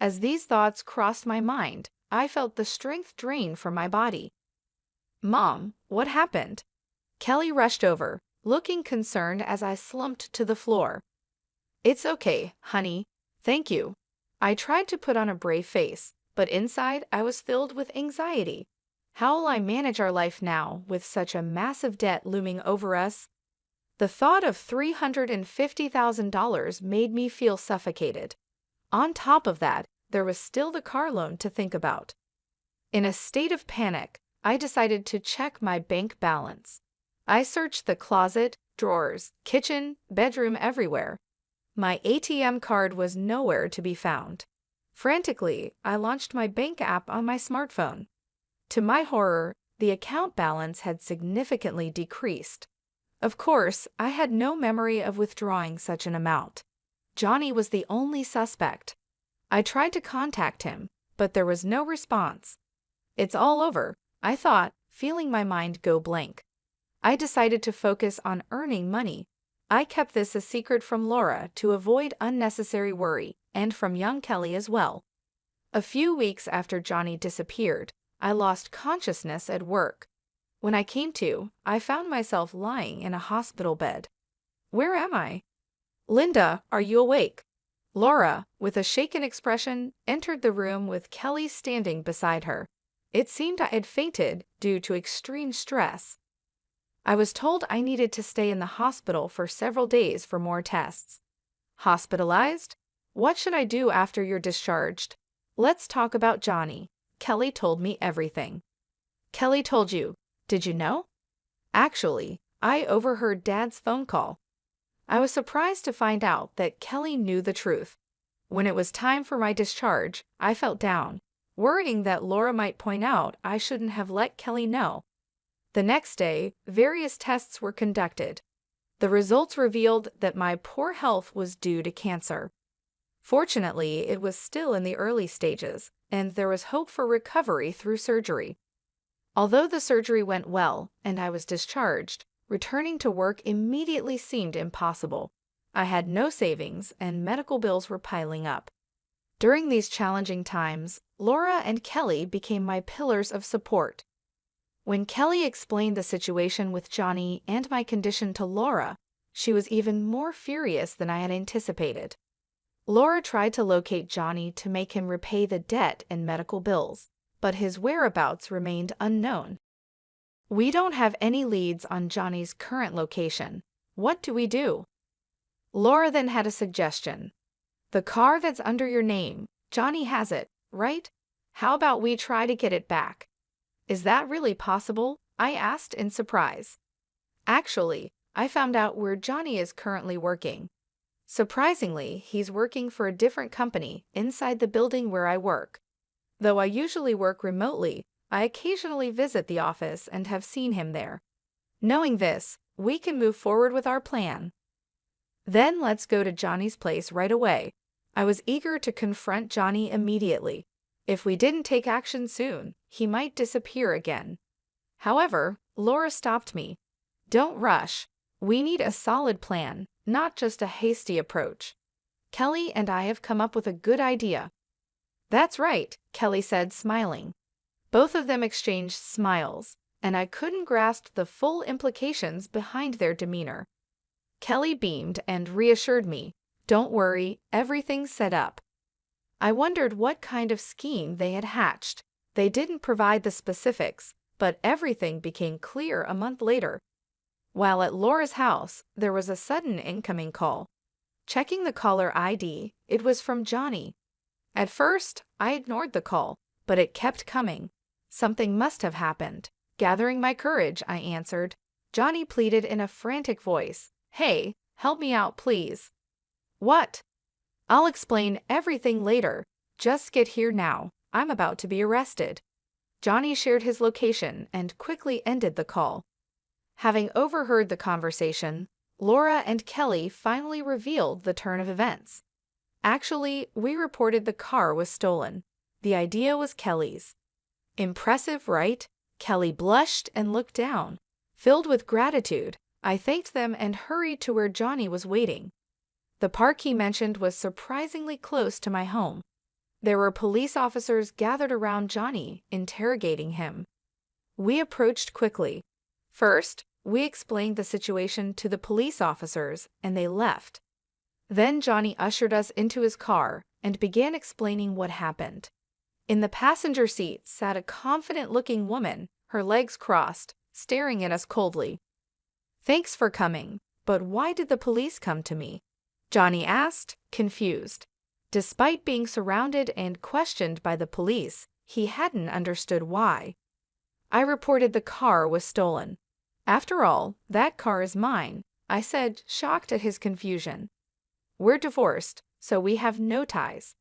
As these thoughts crossed my mind, I felt the strength drain from my body. "Mom, what happened?" Kelly rushed over, looking concerned as I slumped to the floor. "It's okay, honey. Thank you." I tried to put on a brave face, but inside I was filled with anxiety. How will I manage our life now with such a massive debt looming over us? The thought of $350,000 made me feel suffocated. On top of that, there was still the car loan to think about. In a state of panic, I decided to check my bank balance. I searched the closet, drawers, kitchen, bedroom, everywhere. My ATM card was nowhere to be found. Frantically, I launched my bank app on my smartphone. To my horror, the account balance had significantly decreased. Of course, I had no memory of withdrawing such an amount. Johnny was the only suspect. I tried to contact him, but there was no response. It's all over, I thought, feeling my mind go blank. I decided to focus on earning money. I kept this a secret from Laura to avoid unnecessary worry, and from young Kelly as well. A few weeks after Johnny disappeared, I lost consciousness at work. When I came to, I found myself lying in a hospital bed. Where am I? Linda, are you awake? Laura, with a shaken expression, entered the room with Kelly standing beside her. It seemed I had fainted due to extreme stress. I was told I needed to stay in the hospital for several days for more tests. Hospitalized? What should I do after you're discharged? Let's talk about Johnny. Kelly told me everything. Kelly told you. Did you know? Actually, I overheard Dad's phone call. I was surprised to find out that Kelly knew the truth. When it was time for my discharge, I felt down, worrying that Laura might point out I shouldn't have let Kelly know. The next day, various tests were conducted. The results revealed that my poor health was due to cancer. Fortunately, it was still in the early stages, and there was hope for recovery through surgery. Although the surgery went well and I was discharged, returning to work immediately seemed impossible. I had no savings and medical bills were piling up. During these challenging times, Laura and Kelly became my pillars of support. When Kelly explained the situation with Johnny and my condition to Laura, she was even more furious than I had anticipated. Laura tried to locate Johnny to make him repay the debt and medical bills, but his whereabouts remained unknown. We don't have any leads on Johnny's current location. What do we do? Laura then had a suggestion. The car that's under your name, Johnny has it, right? How about we try to get it back? Is that really possible? I asked in surprise. Actually, I found out where Johnny is currently working. Surprisingly, he's working for a different company inside the building where I work. Though I usually work remotely, I occasionally visit the office and have seen him there. Knowing this, we can move forward with our plan. Then let's go to Johnny's place right away. I was eager to confront Johnny immediately. If we didn't take action soon, he might disappear again. However, Laura stopped me. Don't rush. We need a solid plan, not just a hasty approach. Kelly and I have come up with a good idea. That's right, Kelly said, smiling. Both of them exchanged smiles, and I couldn't grasp the full implications behind their demeanor. Kelly beamed and reassured me. Don't worry, everything's set up. I wondered what kind of scheme they had hatched. They didn't provide the specifics, but everything became clear a month later. While at Laura's house, there was a sudden incoming call. Checking the caller ID, it was from Johnny. At first, I ignored the call, but it kept coming. Something must have happened. Gathering my courage, I answered. Johnny pleaded in a frantic voice. Hey, help me out, please. What? I'll explain everything later. Just get here now. I'm about to be arrested. Johnny shared his location and quickly ended the call. Having overheard the conversation, Laura and Kelly finally revealed the turn of events. Actually, we reported the car was stolen. The idea was Kelly's. Impressive, right? Kelly blushed and looked down. Filled with gratitude, I thanked them and hurried to where Johnny was waiting. The park he mentioned was surprisingly close to my home. There were police officers gathered around Johnny, interrogating him. We approached quickly. First, we explained the situation to the police officers, and they left. Then Johnny ushered us into his car and began explaining what happened. In the passenger seat sat a confident-looking woman, her legs crossed, staring at us coldly. "Thanks for coming, but why did the police come to me?" Johnny asked, confused. Despite being surrounded and questioned by the police, he hadn't understood why. "I reported the car was stolen." "After all, that car is mine," I said, shocked at his confusion. "We're divorced, so we have no ties.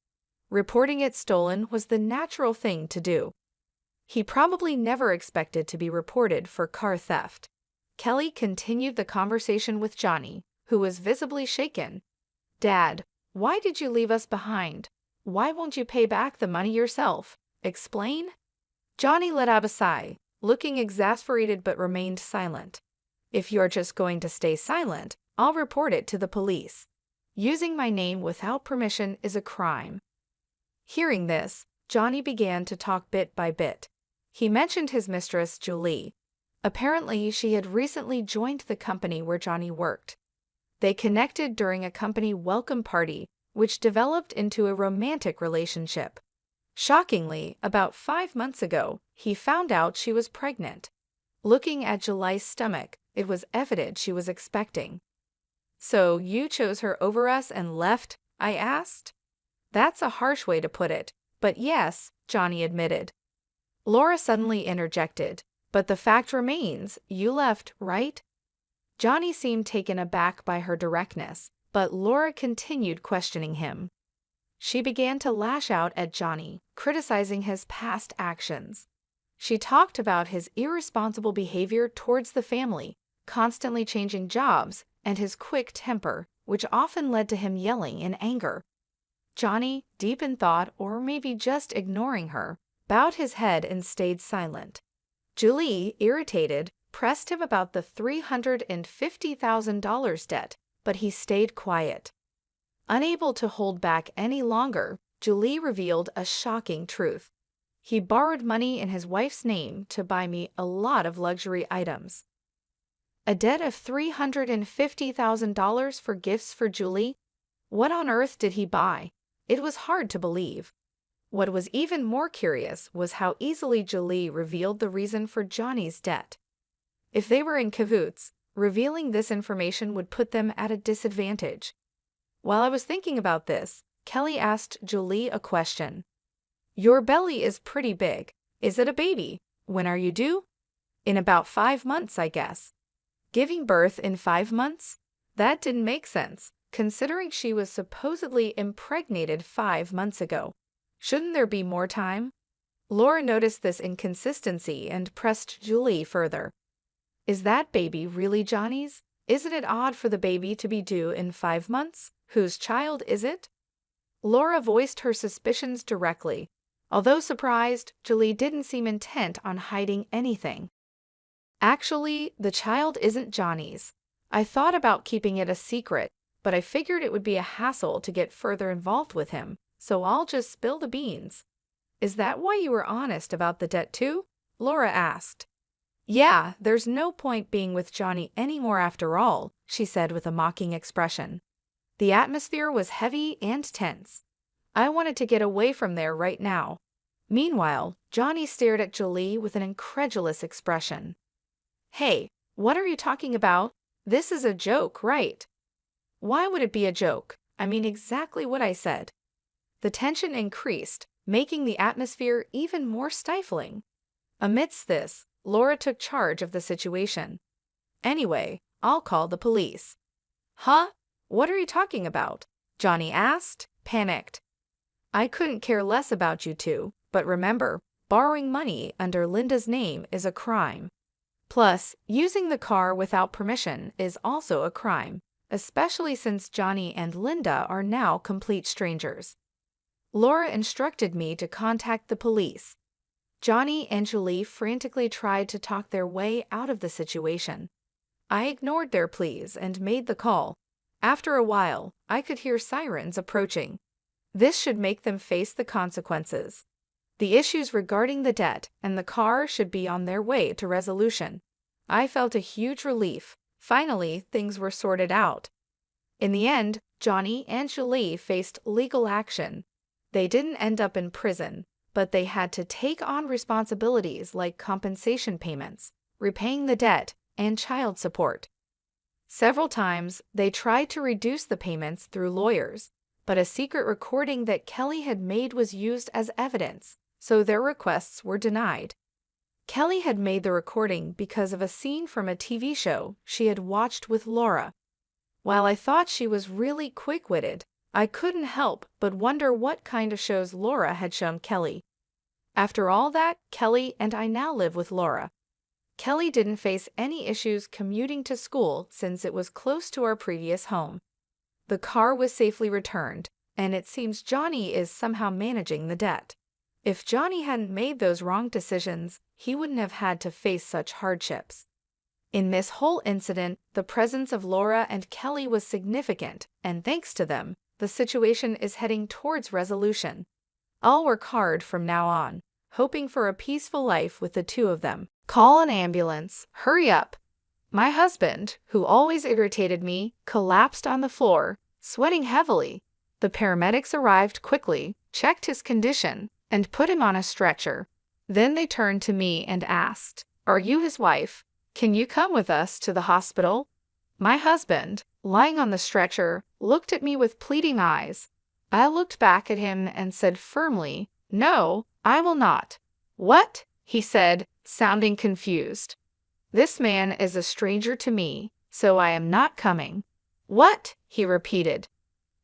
Reporting it stolen was the natural thing to do." He probably never expected to be reported for car theft. Kelly continued the conversation with Johnny, who was visibly shaken. "Dad, why did you leave us behind? Why won't you pay back the money yourself? Explain?" Johnny let out a sigh, looking exasperated but remained silent. "If you're just going to stay silent, I'll report it to the police. Using my name without permission is a crime." Hearing this, Johnny began to talk bit by bit. He mentioned his mistress, Julie. Apparently, she had recently joined the company where Johnny worked. They connected during a company welcome party, which developed into a romantic relationship. Shockingly, about 5 months ago, he found out she was pregnant. Looking at Julie's stomach, it was evident she was expecting. "So you chose her over us and left?" I asked. "That's a harsh way to put it, but yes," Johnny admitted. Laura suddenly interjected, "But the fact remains, you left, right?" Johnny seemed taken aback by her directness, but Laura continued questioning him. She began to lash out at Johnny, criticizing his past actions. She talked about his irresponsible behavior towards the family, constantly changing jobs, and his quick temper, which often led to him yelling in anger. Johnny, deep in thought or maybe just ignoring her, bowed his head and stayed silent. Julie, irritated, pressed him about the $350,000 debt, but he stayed quiet. Unable to hold back any longer, Julie revealed a shocking truth. He borrowed money in his wife's name to buy me a lot of luxury items. A debt of $350,000 for gifts for Julie? What on earth did he buy? It was hard to believe. What was even more curious was how easily Julie revealed the reason for Johnny's debt. If they were in cahoots, revealing this information would put them at a disadvantage. While I was thinking about this, Kelly asked Julie a question. "Your belly is pretty big. Is it a baby? When are you due?" "In about 5 months, I guess." Giving birth in 5 months? That didn't make sense, considering she was supposedly impregnated 5 months ago. Shouldn't there be more time? Laura noticed this inconsistency and pressed Julie further. "Is that baby really Johnny's? Isn't it odd for the baby to be due in 5 months? Whose child is it?" Laura voiced her suspicions directly. Although surprised, Julie didn't seem intent on hiding anything. "Actually, the child isn't Johnny's. I thought about keeping it a secret, but I figured it would be a hassle to get further involved with him, so I'll just spill the beans." "Is that why you were honest about the debt too?" Laura asked. "Yeah, there's no point being with Johnny anymore after all," she said with a mocking expression. The atmosphere was heavy and tense. I wanted to get away from there right now. Meanwhile, Johnny stared at Julie with an incredulous expression. "Hey, what are you talking about? This is a joke, right?" "Why would it be a joke? I mean exactly what I said." The tension increased, making the atmosphere even more stifling. Amidst this, Laura took charge of the situation. "Anyway, I'll call the police." "Huh? What are you talking about?" Johnny asked, panicked. "I couldn't care less about you two, but remember, borrowing money under Linda's name is a crime. Plus, using the car without permission is also a crime, especially since Johnny and Linda are now complete strangers." Laura instructed me to contact the police. Johnny and Julie frantically tried to talk their way out of the situation. I ignored their pleas and made the call. After a while, I could hear sirens approaching. This should make them face the consequences. The issues regarding the debt and the car should be on their way to resolution. I felt a huge relief. Finally, things were sorted out. In the end, Johnny and Julie faced legal action. They didn't end up in prison, but they had to take on responsibilities like compensation payments, repaying the debt, and child support. Several times, they tried to reduce the payments through lawyers, but a secret recording that Kelly had made was used as evidence, so their requests were denied. Kelly had made the recording because of a scene from a TV show she had watched with Laura. While I thought she was really quick-witted, I couldn't help but wonder what kind of shows Laura had shown Kelly. After all that, Kelly and I now live with Laura. Kelly didn't face any issues commuting to school since it was close to our previous home. The car was safely returned, and it seems Johnny is somehow managing the debt. If Johnny hadn't made those wrong decisions, he wouldn't have had to face such hardships. In this whole incident, the presence of Laura and Kelly was significant, and thanks to them, the situation is heading towards resolution. I'll work hard from now on, hoping for a peaceful life with the two of them. Call an ambulance. Hurry up. My husband, who always irritated me, collapsed on the floor, sweating heavily. The paramedics arrived quickly, checked his condition, and put him on a stretcher. Then they turned to me and asked, "Are you his wife? Can you come with us to the hospital?" My husband, lying on the stretcher, looked at me with pleading eyes. I looked back at him and said firmly, "No, I will not." "What?" he said, sounding confused. "This man is a stranger to me, so I am not coming." "What?" he repeated.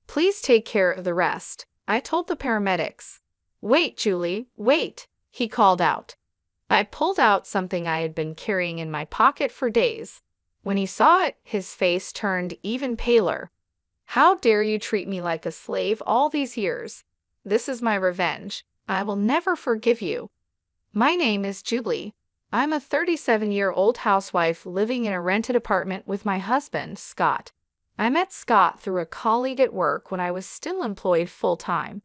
"Please take care of the rest," I told the paramedics. "Wait, Julie, wait," he called out. I pulled out something I had been carrying in my pocket for days. When he saw it, his face turned even paler. "How dare you treat me like a slave all these years? This is my revenge. I will never forgive you." My name is Julie. I'm a 37-year-old housewife living in a rented apartment with my husband, Scott. I met Scott through a colleague at work when I was still employed full-time.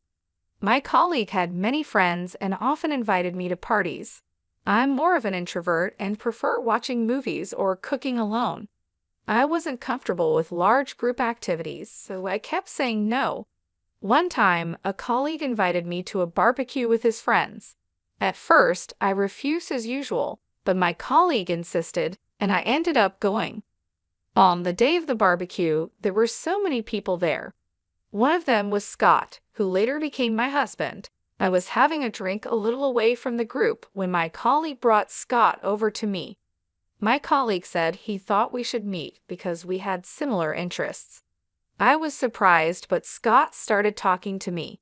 My colleague had many friends and often invited me to parties. I'm more of an introvert and prefer watching movies or cooking alone. I wasn't comfortable with large group activities, so I kept saying no. One time, a colleague invited me to a barbecue with his friends. At first, I refused as usual, but my colleague insisted, and I ended up going. On the day of the barbecue, there were so many people there. One of them was Scott, who later became my husband. I was having a drink a little away from the group when my colleague brought Scott over to me. My colleague said he thought we should meet because we had similar interests. I was surprised, but Scott started talking to me.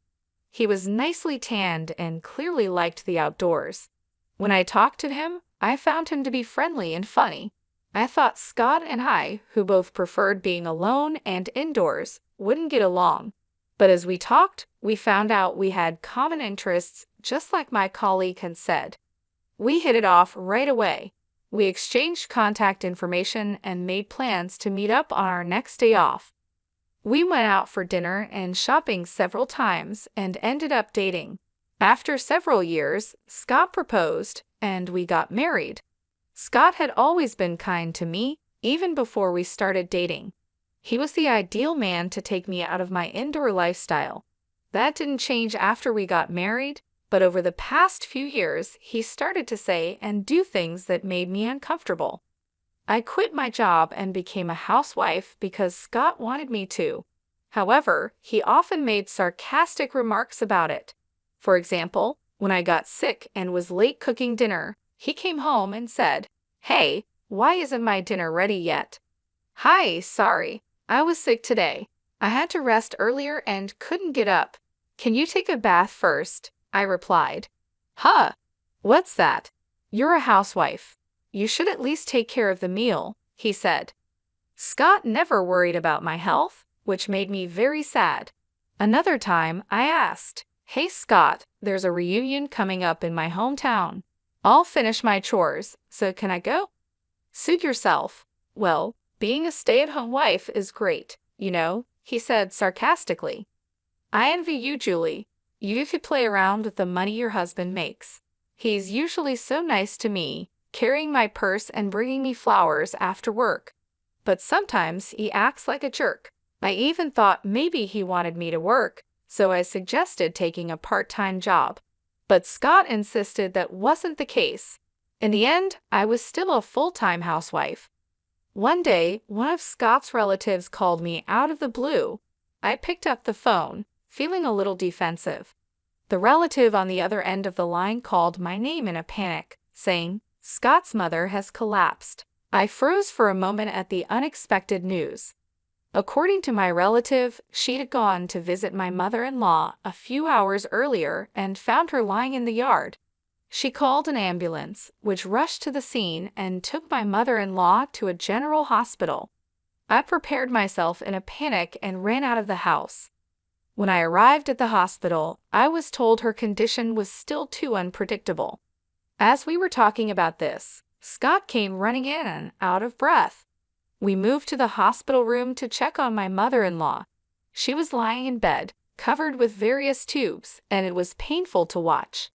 He was nicely tanned and clearly liked the outdoors. When I talked to him, I found him to be friendly and funny. I thought Scott and I, who both preferred being alone and indoors, wouldn't get along. But as we talked, we found out we had common interests, just like my colleague had said. We hit it off right away. We exchanged contact information and made plans to meet up on our next day off. We went out for dinner and shopping several times and ended up dating. After several years, Scott proposed, and we got married. Scott had always been kind to me, even before we started dating. He was the ideal man to take me out of my indoor lifestyle. That didn't change after we got married, but over the past few years, he started to say and do things that made me uncomfortable. I quit my job and became a housewife because Scott wanted me to. However, he often made sarcastic remarks about it. For example, when I got sick and was late cooking dinner, he came home and said, "Hey, why isn't my dinner ready yet?" "Hi, sorry. I was sick today. I had to rest earlier and couldn't get up. Can you take a bath first?" I replied. "Huh? What's that? You're a housewife. You should at least take care of the meal," he said. Scott never worried about my health, which made me very sad. Another time, I asked, "Hey Scott, there's a reunion coming up in my hometown. I'll finish my chores, so can I go?" "Suit yourself. Well, being a stay-at-home wife is great, you know," he said sarcastically. "I envy you, Julie. You could play around with the money your husband makes. He's usually so nice to me, carrying my purse and bringing me flowers after work. But sometimes he acts like a jerk. I even thought maybe he wanted me to work, so I suggested taking a part-time job. But Scott insisted that wasn't the case. In the end, I was still a full-time housewife. One day, one of Scott's relatives called me out of the blue. I picked up the phone, feeling a little defensive. The relative on the other end of the line called my name in a panic, saying, "Scott's mother has collapsed." I froze for a moment at the unexpected news. According to my relative, she'd gone to visit my mother-in-law a few hours earlier and found her lying in the yard. She called an ambulance, which rushed to the scene and took my mother-in-law to a general hospital. I prepared myself in a panic and ran out of the house. When I arrived at the hospital, I was told her condition was still too unpredictable. As we were talking about this, Scott came running in, out of breath. We moved to the hospital room to check on my mother-in-law. She was lying in bed, covered with various tubes, and it was painful to watch.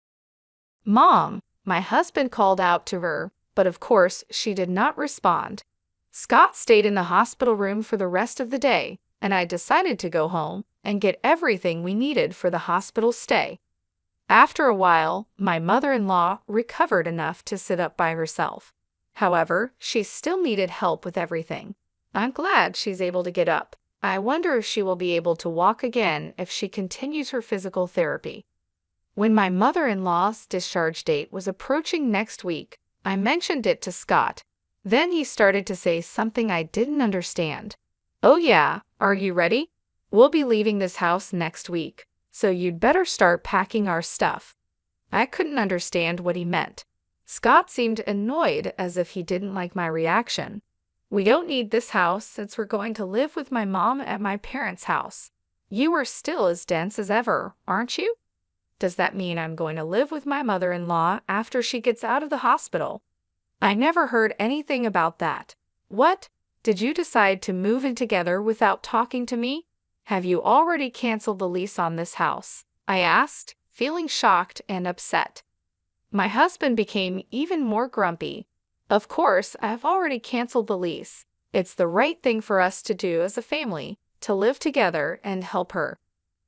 "Mom," my husband called out to her, but of course she did not respond. Scott stayed in the hospital room for the rest of the day, and I decided to go home and get everything we needed for the hospital stay. After a while, my mother-in-law recovered enough to sit up by herself. However, she still needed help with everything. I'm glad she's able to get up. I wonder if she will be able to walk again if she continues her physical therapy. When my mother-in-law's discharge date was approaching next week, I mentioned it to Scott. Then he started to say something I didn't understand. "Oh yeah, are you ready? We'll be leaving this house next week, so you'd better start packing our stuff." I couldn't understand what he meant. Scott seemed annoyed, as if he didn't like my reaction. "We don't need this house since we're going to live with my mom at my parents' house. You are still as dense as ever, aren't you? Does that mean I'm going to live with my mother-in-law after she gets out of the hospital?" I never heard anything about that. "What? Did you decide to move in together without talking to me? Have you already canceled the lease on this house?" I asked, feeling shocked and upset. My husband became even more grumpy. "Of course, I've already canceled the lease. It's the right thing for us to do as a family, to live together and help her."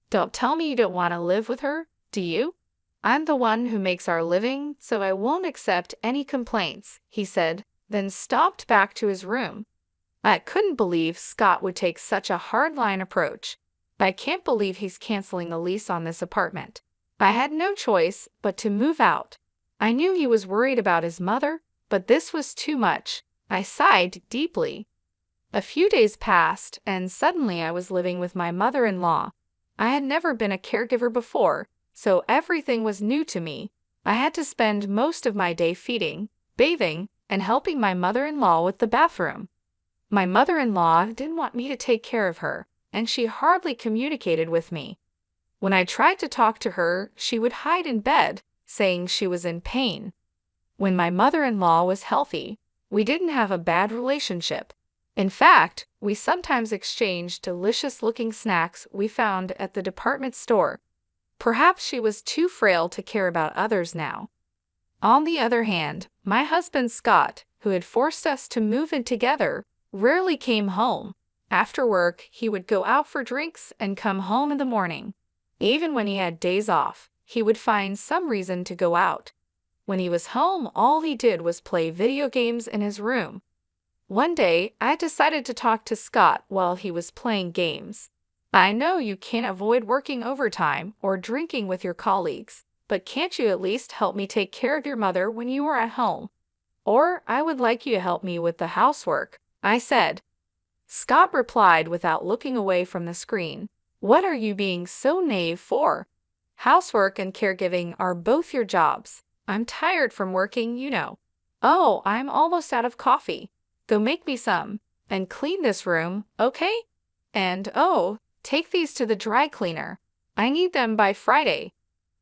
"Don't tell me you don't want to live with her, do you? I'm the one who makes our living, so I won't accept any complaints," he said, then stomped back to his room. I couldn't believe Scott would take such a hardline approach. I can't believe he's canceling the lease on this apartment. I had no choice but to move out. I knew he was worried about his mother, but this was too much. I sighed deeply. A few days passed, and suddenly I was living with my mother-in-law. I had never been a caregiver before, so everything was new to me. I had to spend most of my day feeding, bathing, and helping my mother-in-law with the bathroom. My mother-in-law didn't want me to take care of her, and she hardly communicated with me. When I tried to talk to her, she would hide in bed, saying she was in pain. When my mother-in-law was healthy, we didn't have a bad relationship. In fact, we sometimes exchanged delicious-looking snacks we found at the department store. Perhaps she was too frail to care about others now. On the other hand, my husband Scott, who had forced us to move in together, rarely came home. After work, he would go out for drinks and come home in the morning. Even when he had days off, he would find some reason to go out. When he was home, all he did was play video games in his room. One day, I decided to talk to Scott while he was playing games. "I know you can't avoid working overtime or drinking with your colleagues, but can't you at least help me take care of your mother when you are at home? Or I would like you to help me with the housework," I said. Scott replied without looking away from the screen, "What are you being so naive for? Housework and caregiving are both your jobs. I'm tired from working, you know. Oh, I'm almost out of coffee. Go make me some. And clean this room, okay? And oh, take these to the dry cleaner. I need them by Friday."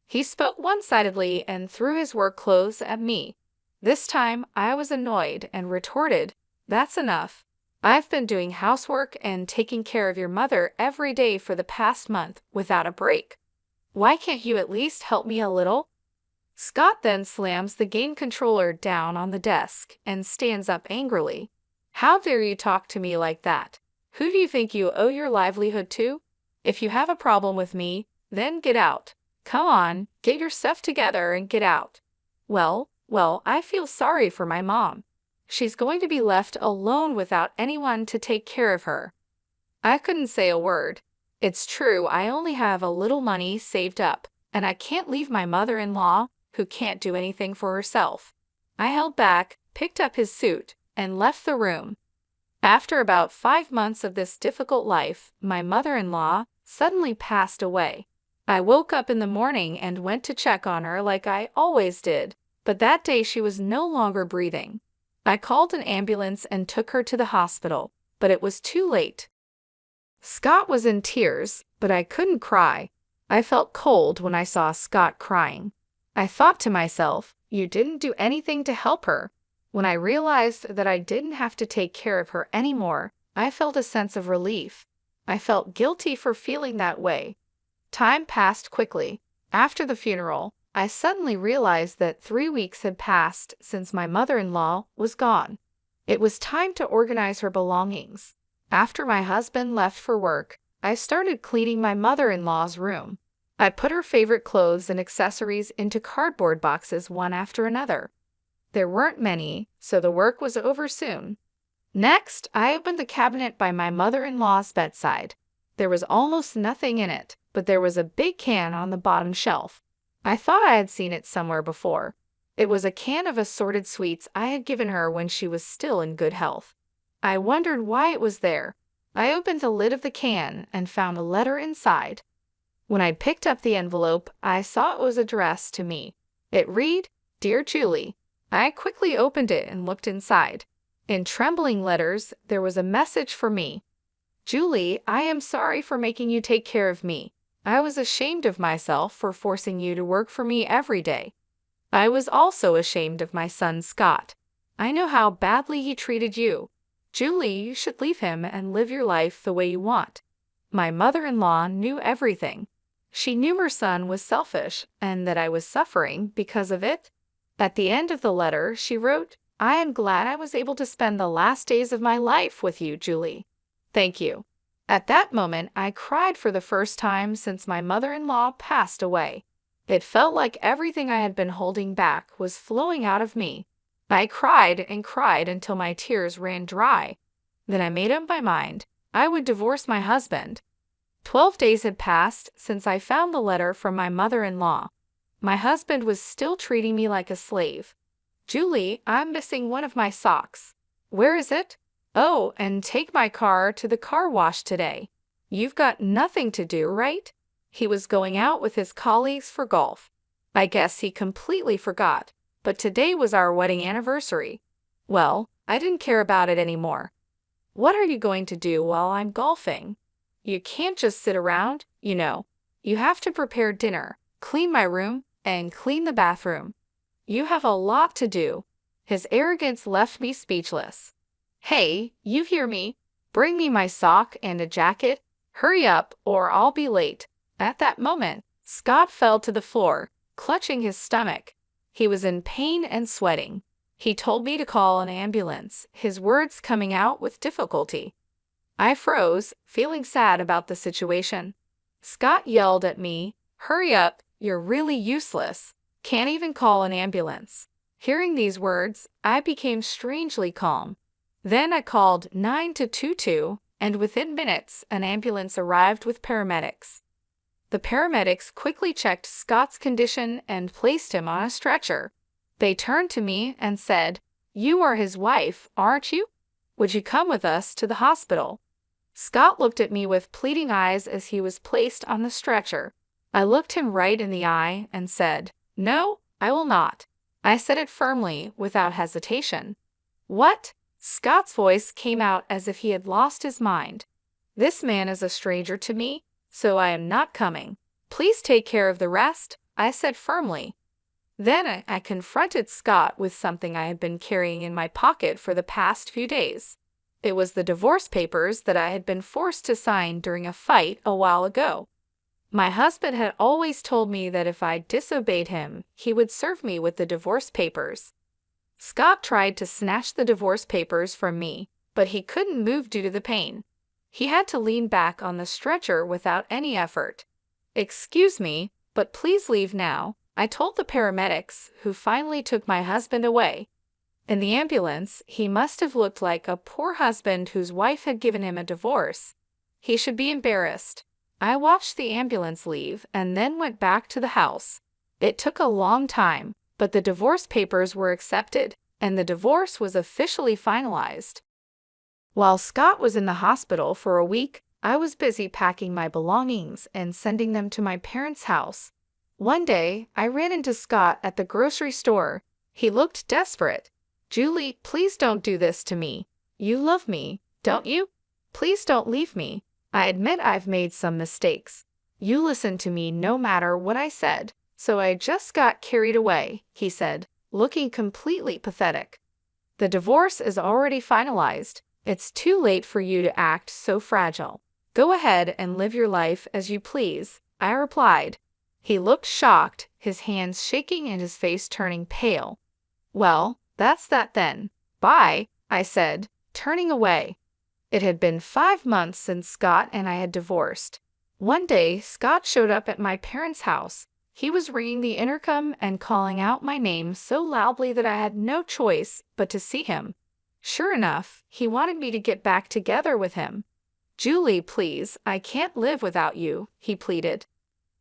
He spoke one-sidedly and threw his work clothes at me. This time, I was annoyed and retorted, "That's enough. I've been doing housework and taking care of your mother every day for the past month without a break. Why can't you at least help me a little?" Scott then slams the game controller down on the desk and stands up angrily. "How dare you talk to me like that? Who do you think you owe your livelihood to? If you have a problem with me, then get out. Come on, get your stuff together and get out. Well, I feel sorry for my mom. She's going to be left alone without anyone to take care of her. I couldn't say a word. It's true, I only have a little money saved up, and I can't leave my mother-in-law, who can't do anything for herself. I held back, picked up his suit, and left the room. After about 5 months of this difficult life, my mother-in-law suddenly passed away. I woke up in the morning and went to check on her like I always did, but that day she was no longer breathing. I called an ambulance and took her to the hospital, but it was too late. Scott was in tears, but I couldn't cry. I felt cold when I saw Scott crying. I thought to myself, you didn't do anything to help her. When I realized that I didn't have to take care of her anymore, I felt a sense of relief. I felt guilty for feeling that way. Time passed quickly. After the funeral, I suddenly realized that 3 weeks had passed since my mother-in-law was gone. It was time to organize her belongings. After my husband left for work, I started cleaning my mother-in-law's room. I put her favorite clothes and accessories into cardboard boxes one after another. There weren't many, so the work was over soon. Next, I opened the cabinet by my mother-in-law's bedside. There was almost nothing in it, but there was a big can on the bottom shelf. I thought I had seen it somewhere before. It was a can of assorted sweets I had given her when she was still in good health. I wondered why it was there. I opened the lid of the can and found a letter inside. When I picked up the envelope, I saw it was addressed to me. It read, "Dear Julie." I quickly opened it and looked inside. In trembling letters, there was a message for me. "Julie, I am sorry for making you take care of me. I was ashamed of myself for forcing you to work for me every day. I was also ashamed of my son Scott. I know how badly he treated you. Julie, you should leave him and live your life the way you want." My mother-in-law knew everything. She knew her son was selfish and that I was suffering because of it. At the end of the letter, she wrote, "I am glad I was able to spend the last days of my life with you, Julie. Thank you." At that moment, I cried for the first time since my mother-in-law passed away. It felt like everything I had been holding back was flowing out of me. I cried and cried until my tears ran dry. Then I made up my mind. I would divorce my husband. 12 days had passed since I found the letter from my mother-in-law. My husband was still treating me like a slave. "Julie, I'm missing one of my socks." "Where is it?" "Oh, and take my car to the car wash today." "You've got nothing to do, right?" He was going out with his colleagues for golf. I guess he completely forgot, but today was our wedding anniversary. Well, I didn't care about it anymore. "What are you going to do while I'm golfing?" "You can't just sit around, you know. You have to prepare dinner, clean my room, and clean the bathroom. You have a lot to do." His arrogance left me speechless. "Hey, you hear me? Bring me my sock and a jacket. Hurry up, or I'll be late." At that moment, Scott fell to the floor, clutching his stomach. He was in pain and sweating. He told me to call an ambulance, his words coming out with difficulty. I froze, feeling sad about the situation. Scott yelled at me, "Hurry up, you're really useless. Can't even call an ambulance." Hearing these words, I became strangely calm. Then I called 922, and within minutes, an ambulance arrived with paramedics. The paramedics quickly checked Scott's condition and placed him on a stretcher. They turned to me and said, "You are his wife, aren't you? Would you come with us to the hospital?" Scott looked at me with pleading eyes as he was placed on the stretcher. I looked him right in the eye and said, "No, I will not." I said it firmly, without hesitation. "What?" Scott's voice came out as if he had lost his mind. "This man is a stranger to me, so I am not coming. Please take care of the rest," I said firmly. Then I confronted Scott with something I had been carrying in my pocket for the past few days. It was the divorce papers that I had been forced to sign during a fight a while ago. My husband had always told me that if I disobeyed him, he would serve me with the divorce papers. Scott tried to snatch the divorce papers from me, but he couldn't move due to the pain. He had to lean back on the stretcher without any effort. "Excuse me, but please leave now, I told the paramedics, who finally took my husband away. In the ambulance, he must have looked like a poor husband whose wife had given him a divorce. He should be embarrassed. I watched the ambulance leave and then went back to the house. It took a long time, but the divorce papers were accepted, and the divorce was officially finalized. While Scott was in the hospital for a week, I was busy packing my belongings and sending them to my parents' house. One day, I ran into Scott at the grocery store. He looked desperate. "Julie, please don't do this to me. You love me, don't you? Please don't leave me. I admit I've made some mistakes. You listened to me no matter what I said, so I just got carried away," he said, looking completely pathetic. "The divorce is already finalized. It's too late for you to act so fragile. Go ahead and live your life as you please," I replied. He looked shocked, his hands shaking and his face turning pale. "Well, that's that then. Bye," I said, turning away. It had been 5 months since Scott and I had divorced. One day, Scott showed up at my parents' house. He was ringing the intercom and calling out my name so loudly that I had no choice but to see him. Sure enough, he wanted me to get back together with him. "Julie, please, I can't live without you," he pleaded.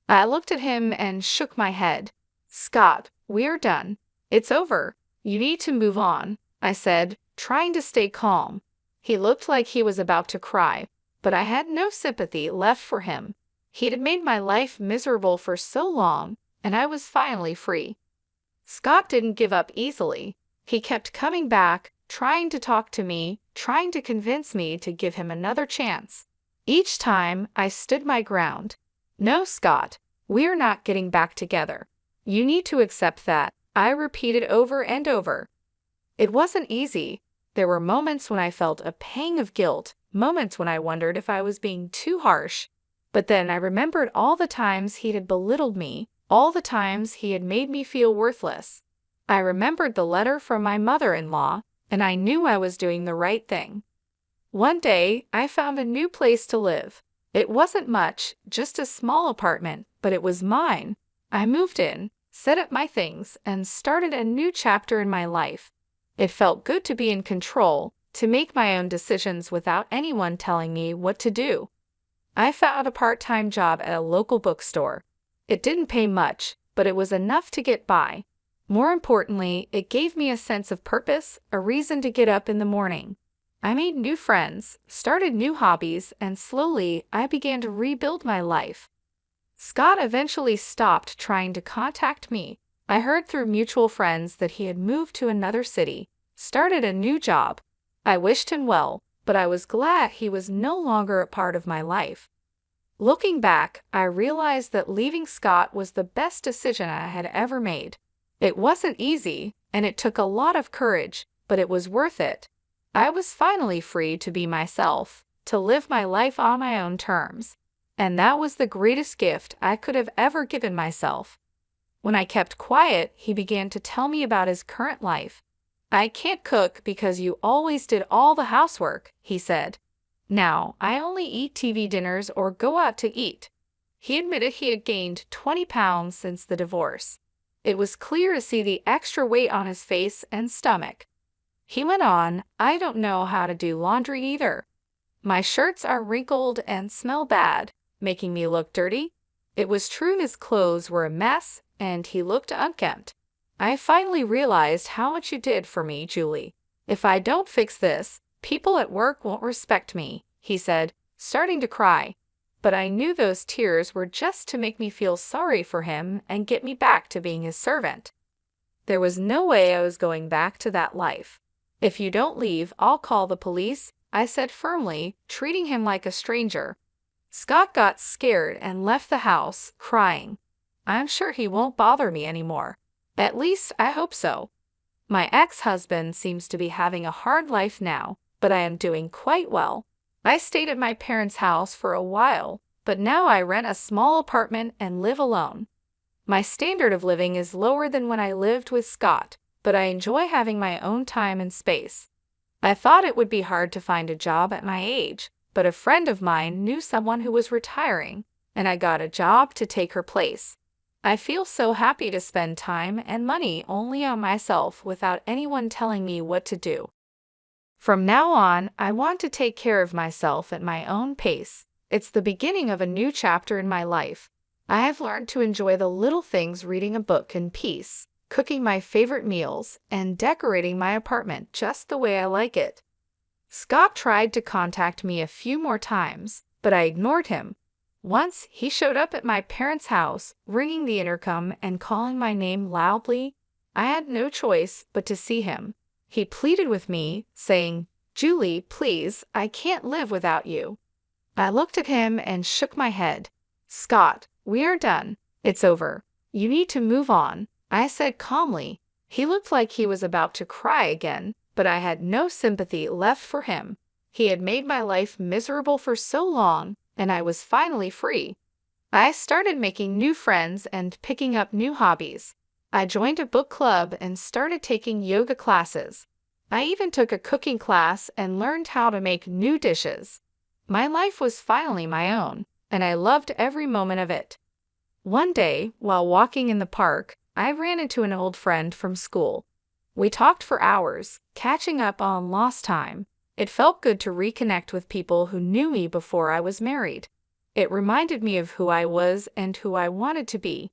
I looked at him and shook my head. "Scott, we're done. It's over. You need to move on," I said, trying to stay calm. He looked like he was about to cry, but I had no sympathy left for him. He had made my life miserable for so long, and I was finally free. Scott didn't give up easily. He kept coming back, trying to talk to me, trying to convince me to give him another chance. Each time, I stood my ground. "No, Scott, we're not getting back together. You need to accept that," I repeated over and over. It wasn't easy. There were moments when I felt a pang of guilt, moments when I wondered if I was being too harsh. But then I remembered all the times he had belittled me, all the times he had made me feel worthless. I remembered the letter from my mother-in-law, and I knew I was doing the right thing. One day, I found a new place to live. It wasn't much, just a small apartment, but it was mine. I moved in, set up my things, and started a new chapter in my life. It felt good to be in control, to make my own decisions without anyone telling me what to do. I found a part-time job at a local bookstore. It didn't pay much, but it was enough to get by. More importantly, it gave me a sense of purpose, a reason to get up in the morning. I made new friends, started new hobbies, and slowly I began to rebuild my life. Scott eventually stopped trying to contact me. I heard through mutual friends that he had moved to another city, started a new job. I wished him well, but I was glad he was no longer a part of my life. Looking back, I realized that leaving Scott was the best decision I had ever made. It wasn't easy, and it took a lot of courage, but it was worth it. I was finally free to be myself, to live my life on my own terms. And that was the greatest gift I could have ever given myself. When I kept quiet, he began to tell me about his current life. "I can't cook because you always did all the housework," he said. "Now, I only eat TV dinners or go out to eat." He admitted he had gained 20 pounds since the divorce. It was clear to see the extra weight on his face and stomach. He went on, "I don't know how to do laundry either. My shirts are wrinkled and smell bad, making me look dirty." It was true his clothes were a mess, and he looked unkempt. "I finally realized how much you did for me, Julie. If I don't fix this, people at work won't respect me," he said, starting to cry. But I knew those tears were just to make me feel sorry for him and get me back to being his servant. There was no way I was going back to that life. "If you don't leave, I'll call the police," I said firmly, treating him like a stranger. Scott got scared and left the house, crying. I'm sure he won't bother me anymore. At least, I hope so. My ex-husband seems to be having a hard life now, but I am doing quite well. I stayed at my parents' house for a while, but now I rent a small apartment and live alone. My standard of living is lower than when I lived with Scott, but I enjoy having my own time and space. I thought it would be hard to find a job at my age, but a friend of mine knew someone who was retiring, and I got a job to take her place. I feel so happy to spend time and money only on myself without anyone telling me what to do. From now on, I want to take care of myself at my own pace. It's the beginning of a new chapter in my life. I have learned to enjoy the little things, reading a book in peace, cooking my favorite meals, and decorating my apartment just the way I like it. Scott tried to contact me a few more times, but I ignored him. Once, he showed up at my parents' house, ringing the intercom and calling my name loudly. I had no choice but to see him. He pleaded with me, saying, "Julie, please, I can't live without you." I looked at him and shook my head. "Scott, we are done. It's over. You need to move on," I said calmly. He looked like he was about to cry again, but I had no sympathy left for him. He had made my life miserable for so long, and I was finally free. I started making new friends and picking up new hobbies. I joined a book club and started taking yoga classes. I even took a cooking class and learned how to make new dishes. My life was finally my own, and I loved every moment of it. One day, while walking in the park, I ran into an old friend from school. We talked for hours, catching up on lost time. It felt good to reconnect with people who knew me before I was married. It reminded me of who I was and who I wanted to be.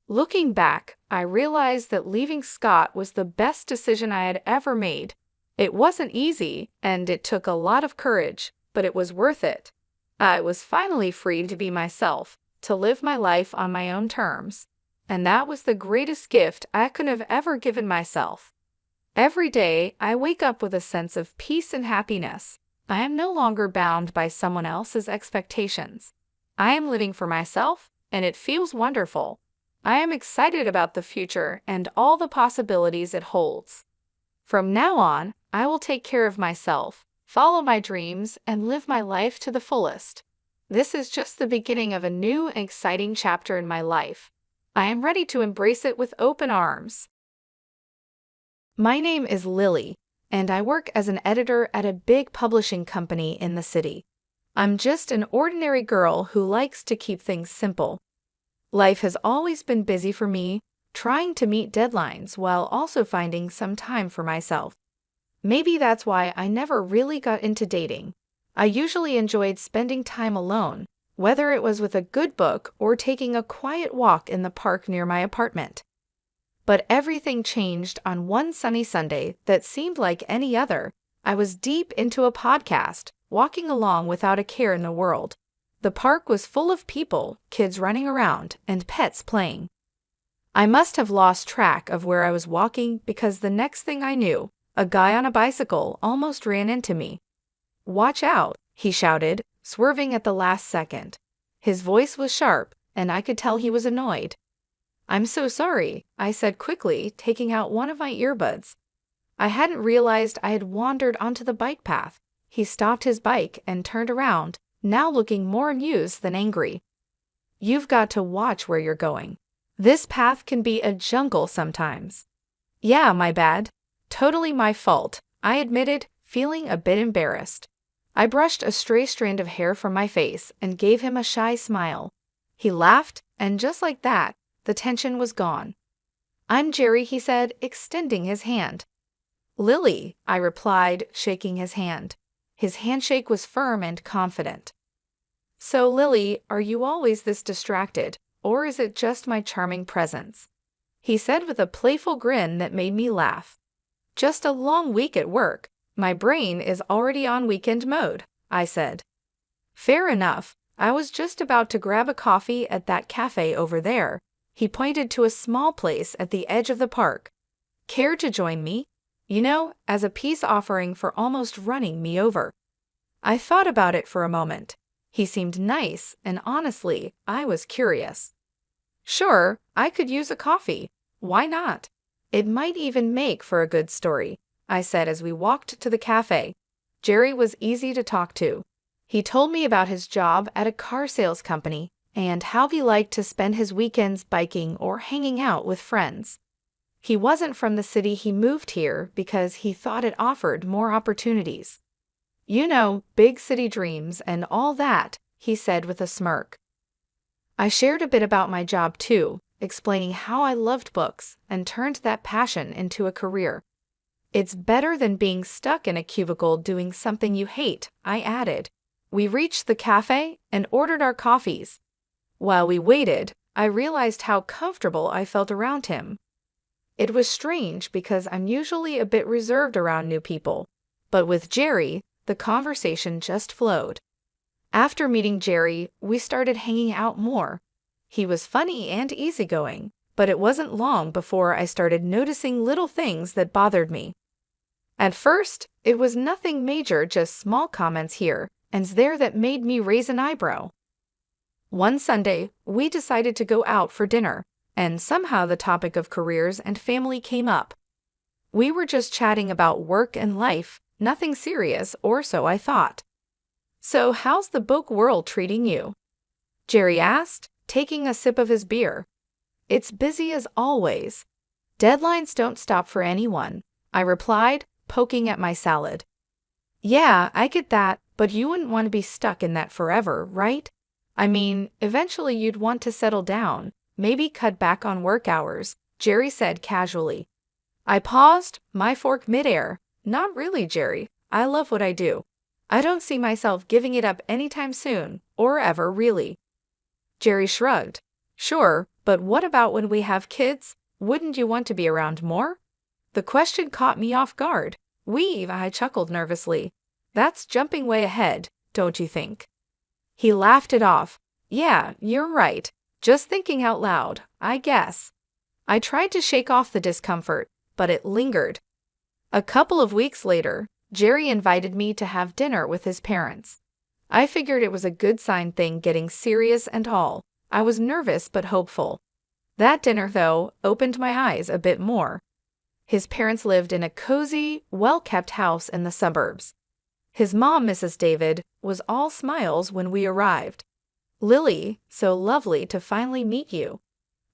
Looking back, I realized that leaving Scott was the best decision I had ever made. It wasn't easy, and it took a lot of courage, but it was worth it. I was finally free to be myself, to live my life on my own terms. And that was the greatest gift I could have ever given myself. Every day, I wake up with a sense of peace and happiness. I am no longer bound by someone else's expectations. I am living for myself, and it feels wonderful. I am excited about the future and all the possibilities it holds. From now on, I will take care of myself, follow my dreams, and live my life to the fullest. This is just the beginning of a new and exciting chapter in my life. I am ready to embrace it with open arms. My name is Lily, and I work as an editor at a big publishing company in the city. I'm just an ordinary girl who likes to keep things simple. Life has always been busy for me, trying to meet deadlines while also finding some time for myself. Maybe that's why I never really got into dating. I usually enjoyed spending time alone, whether it was with a good book or taking a quiet walk in the park near my apartment. But everything changed on one sunny Sunday that seemed like any other. I was deep into a podcast, walking along without a care in the world. The park was full of people, kids running around, and pets playing. I must have lost track of where I was walking because the next thing I knew, a guy on a bicycle almost ran into me. "Watch out," he shouted, swerving at the last second. His voice was sharp, and I could tell he was annoyed. "I'm so sorry," I said quickly, taking out one of my earbuds. I hadn't realized I had wandered onto the bike path. He stopped his bike and turned around, now looking more amused than angry. "You've got to watch where you're going. This path can be a jungle sometimes." "Yeah, my bad. Totally my fault," I admitted, feeling a bit embarrassed. I brushed a stray strand of hair from my face and gave him a shy smile. He laughed, and just like that, the tension was gone. "I'm Jerry," he said, extending his hand. "Lily," I replied, shaking his hand. His handshake was firm and confident. "So, Lily, are you always this distracted, or is it just my charming presence?" he said with a playful grin that made me laugh. "Just a long week at work. My brain is already on weekend mode," I said. "Fair enough. I was just about to grab a coffee at that cafe over there." He pointed to a small place at the edge of the park. "Care to join me? You know, as a peace offering for almost running me over." I thought about it for a moment. He seemed nice, and honestly, I was curious. "Sure, I could use a coffee. Why not? It might even make for a good story," I said as we walked to the cafe. Jerry was easy to talk to. He told me about his job at a car sales company and how he liked to spend his weekends biking or hanging out with friends. He wasn't from the city. He moved here because he thought it offered more opportunities. "You know, big city dreams and all that," he said with a smirk. I shared a bit about my job too, explaining how I loved books and turned that passion into a career. It's better than being stuck in a cubicle doing something you hate, I added. We reached the cafe and ordered our coffees. While we waited, I realized how comfortable I felt around him. It was strange because I'm usually a bit reserved around new people, but with Jerry, the conversation just flowed. After meeting Jerry, we started hanging out more. He was funny and easygoing, but it wasn't long before I started noticing little things that bothered me. At first, it was nothing major, just small comments here and there that made me raise an eyebrow. One Sunday, we decided to go out for dinner, and somehow the topic of careers and family came up. We were just chatting about work and life, nothing serious, or so I thought. "So how's the book world treating you?" Jerry asked, taking a sip of his beer. "It's busy as always. Deadlines don't stop for anyone," I replied, poking at my salad. "Yeah, I get that, but you wouldn't want to be stuck in that forever, right? I mean, eventually you'd want to settle down, maybe cut back on work hours," Jerry said casually. I paused, my fork midair. "Not really, Jerry. I love what I do. I don't see myself giving it up anytime soon, or ever, really." Jerry shrugged. "Sure, but what about when we have kids? Wouldn't you want to be around more?" The question caught me off guard. I chuckled nervously. "That's jumping way ahead, don't you think?" He laughed it off. "Yeah, you're right. Just thinking out loud, I guess." I tried to shake off the discomfort, but it lingered. A couple of weeks later, Jerry invited me to have dinner with his parents. I figured it was a good sign, thing getting serious and all. I was nervous but hopeful. That dinner, though, opened my eyes a bit more. His parents lived in a cozy, well-kept house in the suburbs. His mom, Mrs. David, was all smiles when we arrived. "Lily, so lovely to finally meet you.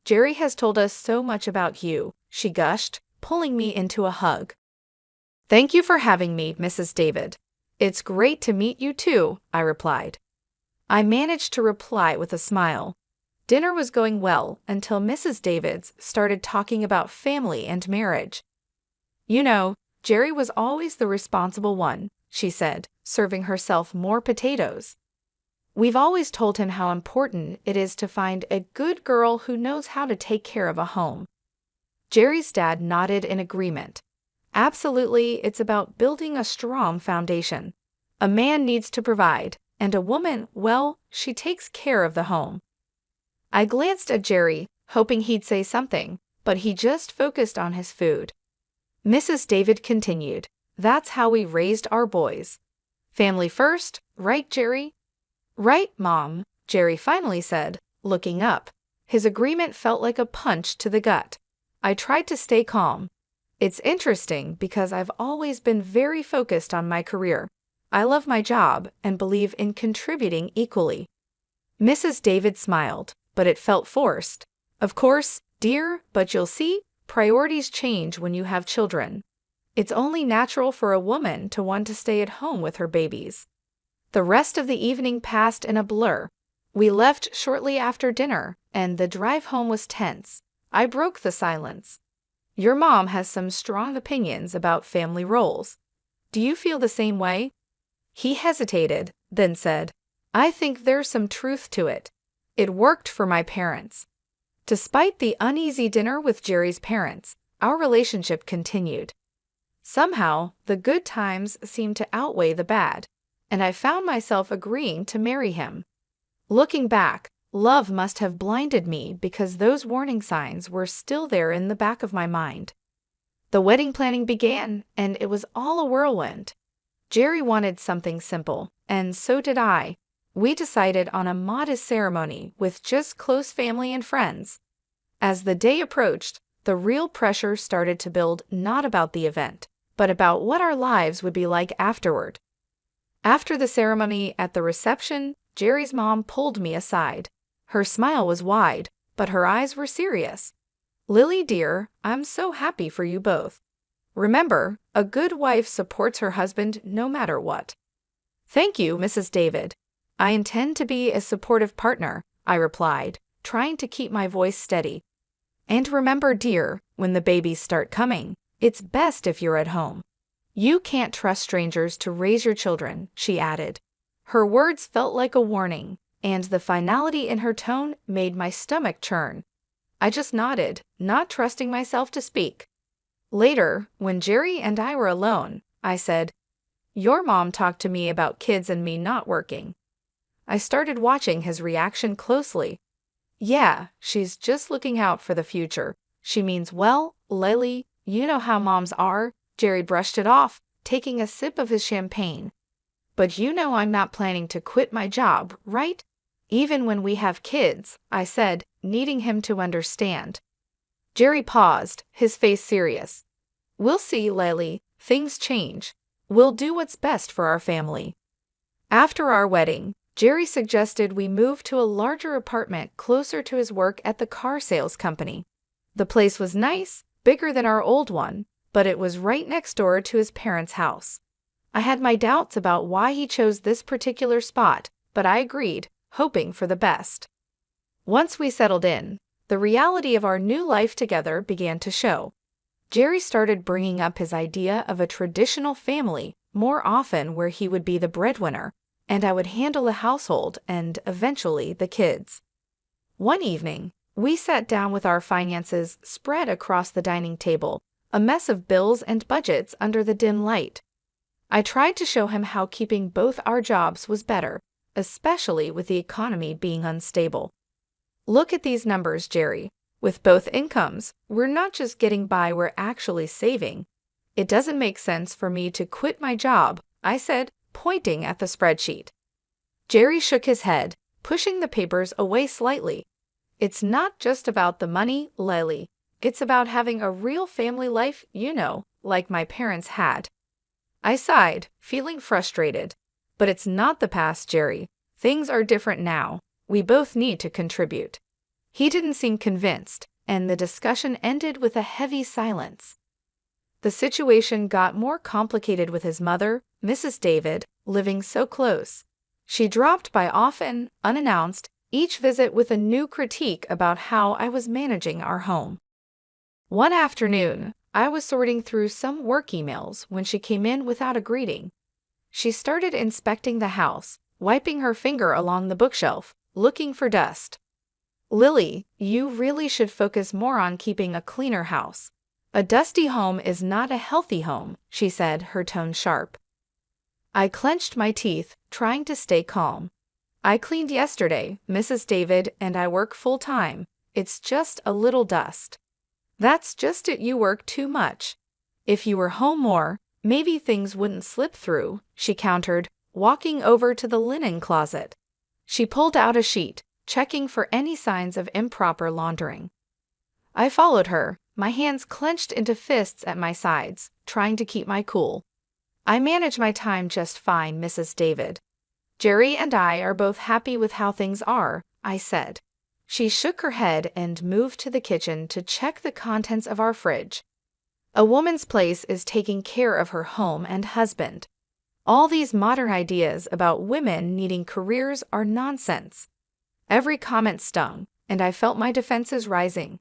Jerry has told us so much about you," she gushed, pulling me into a hug. "Thank you for having me, Mrs. David. It's great to meet you too," I replied. I managed to reply with a smile. Dinner was going well until Mrs. Davids started talking about family and marriage. "You know, Jerry was always the responsible one," she said, serving herself more potatoes. "We've always told him how important it is to find a good girl who knows how to take care of a home." Jerry's dad nodded in agreement. "Absolutely, it's about building a strong foundation. A man needs to provide, and a woman, well, she takes care of the home." I glanced at Jerry, hoping he'd say something, but he just focused on his food. Mrs. David continued, "That's how we raised our boys. Family first, right, Jerry?" "Right, Mom," Jerry finally said, looking up. His agreement felt like a punch to the gut. I tried to stay calm. "It's interesting because I've always been very focused on my career. I love my job and believe in contributing equally." Mrs. David smiled, but it felt forced. "Of course, dear, but you'll see, priorities change when you have children. It's only natural for a woman to want to stay at home with her babies." The rest of the evening passed in a blur. We left shortly after dinner, and the drive home was tense. I broke the silence. "Your mom has some strong opinions about family roles. Do you feel the same way?" He hesitated, then said, "I think there's some truth to it. It worked for my parents." Despite the uneasy dinner with Jerry's parents, our relationship continued. Somehow, the good times seemed to outweigh the bad, and I found myself agreeing to marry him. Looking back, love must have blinded me because those warning signs were still there in the back of my mind. The wedding planning began, and it was all a whirlwind. Jerry wanted something simple, and so did I. We decided on a modest ceremony with just close family and friends. As the day approached, the real pressure started to build, not about the event, but about what our lives would be like afterward. After the ceremony, at the reception, Jerry's mom pulled me aside. Her smile was wide, but her eyes were serious. "Lily, dear, I'm so happy for you both. Remember, a good wife supports her husband no matter what." "Thank you, Mrs. David. I intend to be a supportive partner," I replied, trying to keep my voice steady. And remember, dear, when the babies start coming, it's best if you're at home. You can't trust strangers to raise your children, she added. Her words felt like a warning, and the finality in her tone made my stomach churn. I just nodded, not trusting myself to speak. Later, when Jerry and I were alone, I said, "Your mom talked to me about kids and me not working." I started watching his reaction closely. Yeah, she's just looking out for the future. She means well, Lily, you know how moms are. Jerry brushed it off, taking a sip of his champagne. But you know I'm not planning to quit my job, right? Even when we have kids, I said, needing him to understand. Jerry paused, his face serious. We'll see, Lily. Things change. We'll do what's best for our family. After our wedding, Jerry suggested we move to a larger apartment closer to his work at the car sales company. The place was nice, bigger than our old one, but it was right next door to his parents' house. I had my doubts about why he chose this particular spot, but I agreed, hoping for the best. Once we settled in, the reality of our new life together began to show. Jerry started bringing up his idea of a traditional family more often, where he would be the breadwinner, and I would handle the household and, eventually, the kids. One evening, we sat down with our finances spread across the dining table, a mess of bills and budgets under the dim light. I tried to show him how keeping both our jobs was better, especially with the economy being unstable. Look at these numbers, Jerry. With both incomes, we're not just getting by, we're actually saving. It doesn't make sense for me to quit my job, I said, pointing at the spreadsheet. Jerry shook his head, pushing the papers away slightly. It's not just about the money, Lily. It's about having a real family life, you know, like my parents had. I sighed, feeling frustrated. But it's not the past, Jerry. Things are different now. We both need to contribute. He didn't seem convinced, and the discussion ended with a heavy silence. The situation got more complicated with his mother, Mrs. David, living so close. She dropped by often, unannounced, each visit with a new critique about how I was managing our home. One afternoon, I was sorting through some work emails when she came in without a greeting. She started inspecting the house, wiping her finger along the bookshelf, looking for dust. Lily, you really should focus more on keeping a cleaner house. A dusty home is not a healthy home, she said, her tone sharp. I clenched my teeth, trying to stay calm. I cleaned yesterday, Mrs. David, and I work full-time. It's just a little dust. That's just it, you work too much. If you were home more, maybe things wouldn't slip through, she countered, walking over to the linen closet. She pulled out a sheet, checking for any signs of improper laundering. I followed her, my hands clenched into fists at my sides, trying to keep my cool. I manage my time just fine, Mrs. David. Jerry and I are both happy with how things are, I said. She shook her head and moved to the kitchen to check the contents of our fridge. A woman's place is taking care of her home and husband. All these modern ideas about women needing careers are nonsense. Every comment stung, and I felt my defenses rising.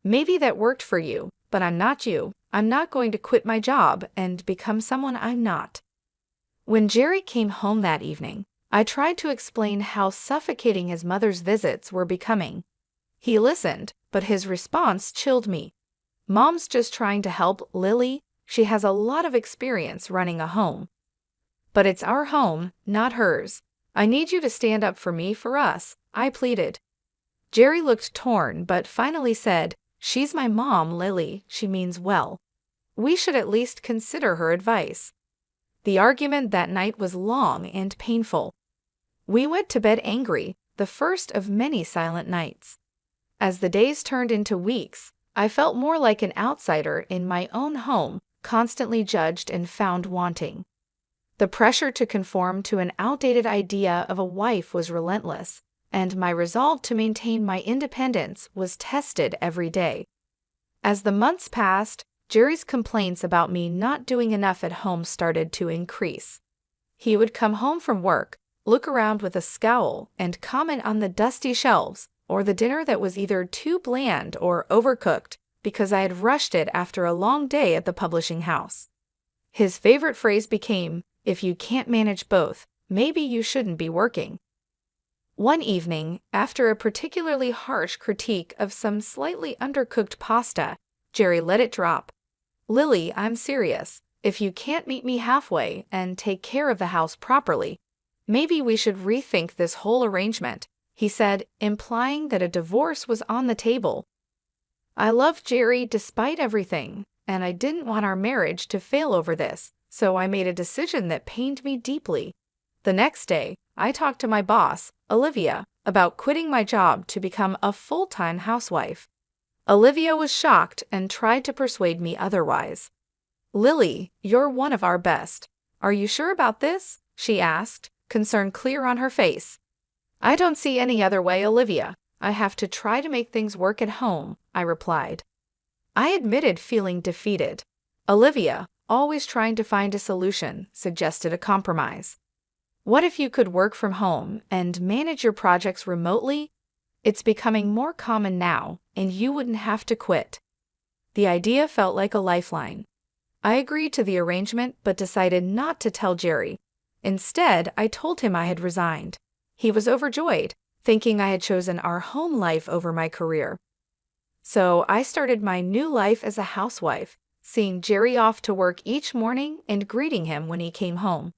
Maybe that worked for you, but I'm not you. I'm not going to quit my job and become someone I'm not. When Jerry came home that evening, I tried to explain how suffocating his mother's visits were becoming. He listened, but his response chilled me. Mom's just trying to help, Lily. She has a lot of experience running a home. But it's our home, not hers. I need you to stand up for me, for us, I pleaded. Jerry looked torn but finally said, "She's my mom, Lily. She means well. We should at least consider her advice." The argument that night was long and painful. We went to bed angry, the first of many silent nights. As the days turned into weeks, I felt more like an outsider in my own home, constantly judged and found wanting. The pressure to conform to an outdated idea of a wife was relentless, and my resolve to maintain my independence was tested every day. As the months passed, Jerry's complaints about me not doing enough at home started to increase. He would come home from work, look around with a scowl, and comment on the dusty shelves, or the dinner that was either too bland or overcooked because I had rushed it after a long day at the publishing house. His favorite phrase became, "If you can't manage both, maybe you shouldn't be working." One evening, after a particularly harsh critique of some slightly undercooked pasta, Jerry let it drop. "Lily, I'm serious. If you can't meet me halfway and take care of the house properly, maybe we should rethink this whole arrangement," he said, implying that a divorce was on the table. I loved Jerry despite everything, and I didn't want our marriage to fail over this, so I made a decision that pained me deeply. The next day, I talked to my boss, Olivia, about quitting my job to become a full-time housewife. Olivia was shocked and tried to persuade me otherwise. "Lily, you're one of our best. Are you sure about this?" she asked, concern clear on her face. "I don't see any other way, Olivia. I have to try to make things work at home," I replied. I admitted feeling defeated. Olivia, always trying to find a solution, suggested a compromise. "What if you could work from home and manage your projects remotely? It's becoming more common now, and you wouldn't have to quit." The idea felt like a lifeline. I agreed to the arrangement but decided not to tell Jerry. Instead, I told him I had resigned. He was overjoyed, thinking I had chosen our home life over my career. So I started my new life as a housewife, seeing Jerry off to work each morning and greeting him when he came home.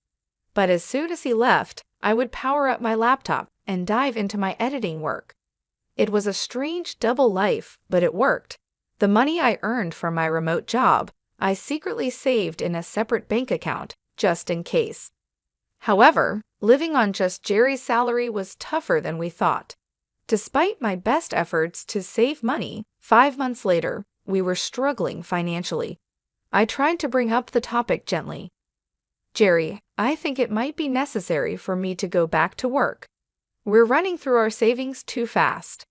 But as soon as he left, I would power up my laptop and dive into my editing work. It was a strange double life, but it worked. The money I earned from my remote job, I secretly saved in a separate bank account, just in case. However, living on just Jerry's salary was tougher than we thought. Despite my best efforts to save money, 5 months later, we were struggling financially. I tried to bring up the topic gently. "Jerry, I think it might be necessary for me to go back to work. We're running through our savings too fast."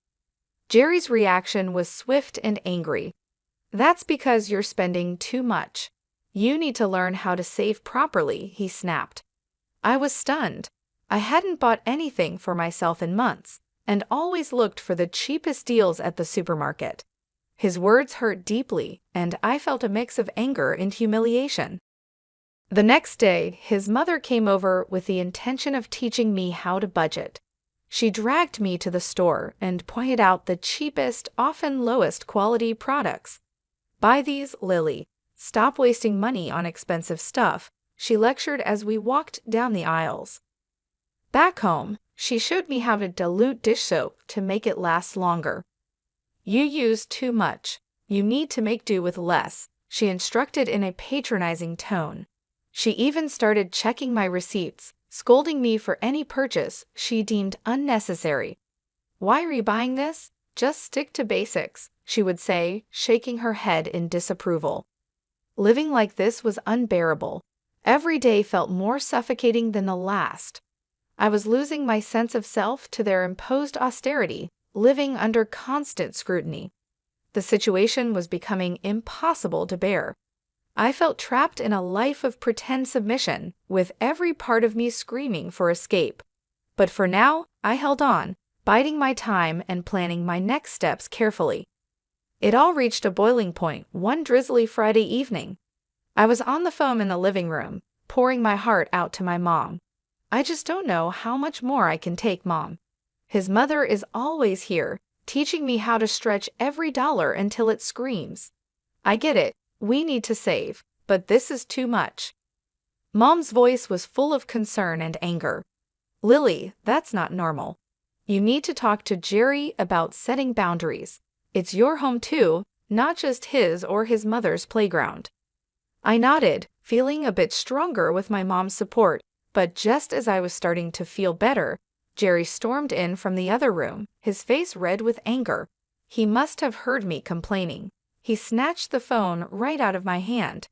Jerry's reaction was swift and angry. "That's because you're spending too much. You need to learn how to save properly," he snapped. I was stunned. I hadn't bought anything for myself in months, and always looked for the cheapest deals at the supermarket. His words hurt deeply, and I felt a mix of anger and humiliation. The next day, his mother came over with the intention of teaching me how to budget. She dragged me to the store and pointed out the cheapest, often lowest quality products. "Buy these, Lily. Stop wasting money on expensive stuff," she lectured as we walked down the aisles. Back home, she showed me how to dilute dish soap to make it last longer. "You use too much. You need to make do with less," she instructed in a patronizing tone. She even started checking my receipts, scolding me for any purchase she deemed unnecessary. "Why are you buying this? Just stick to basics," she would say, shaking her head in disapproval. Living like this was unbearable. Every day felt more suffocating than the last. I was losing my sense of self to their imposed austerity, living under constant scrutiny. The situation was becoming impossible to bear. I felt trapped in a life of pretend submission, with every part of me screaming for escape. But for now, I held on, biding my time and planning my next steps carefully. It all reached a boiling point one drizzly Friday evening. I was on the phone in the living room, pouring my heart out to my mom. "I just don't know how much more I can take, Mom. His mother is always here, teaching me how to stretch every dollar until it screams. I get it. We need to save, but this is too much." Mom's voice was full of concern and anger. "Lily, that's not normal. You need to talk to Jerry about setting boundaries. It's your home too, not just his or his mother's playground." I nodded, feeling a bit stronger with my mom's support, but just as I was starting to feel better, Jerry stormed in from the other room, his face red with anger. He must have heard me complaining. He snatched the phone right out of my hand.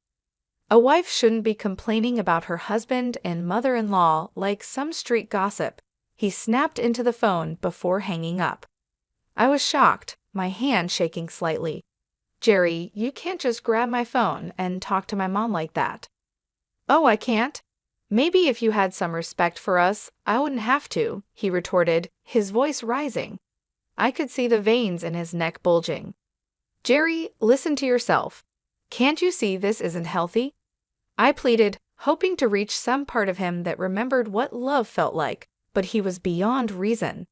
A wife shouldn't be complaining about her husband and mother-in-law like some street gossip. He snapped into the phone before hanging up. I was shocked, my hand shaking slightly. "Jerry, you can't just grab my phone and talk to my mom like that." "Oh, I can't? Maybe if you had some respect for us, I wouldn't have to," he retorted, his voice rising. I could see the veins in his neck bulging. Jerry, listen to yourself. Can't you see this isn't healthy? I pleaded, hoping to reach some part of him that remembered what love felt like, but he was beyond reason.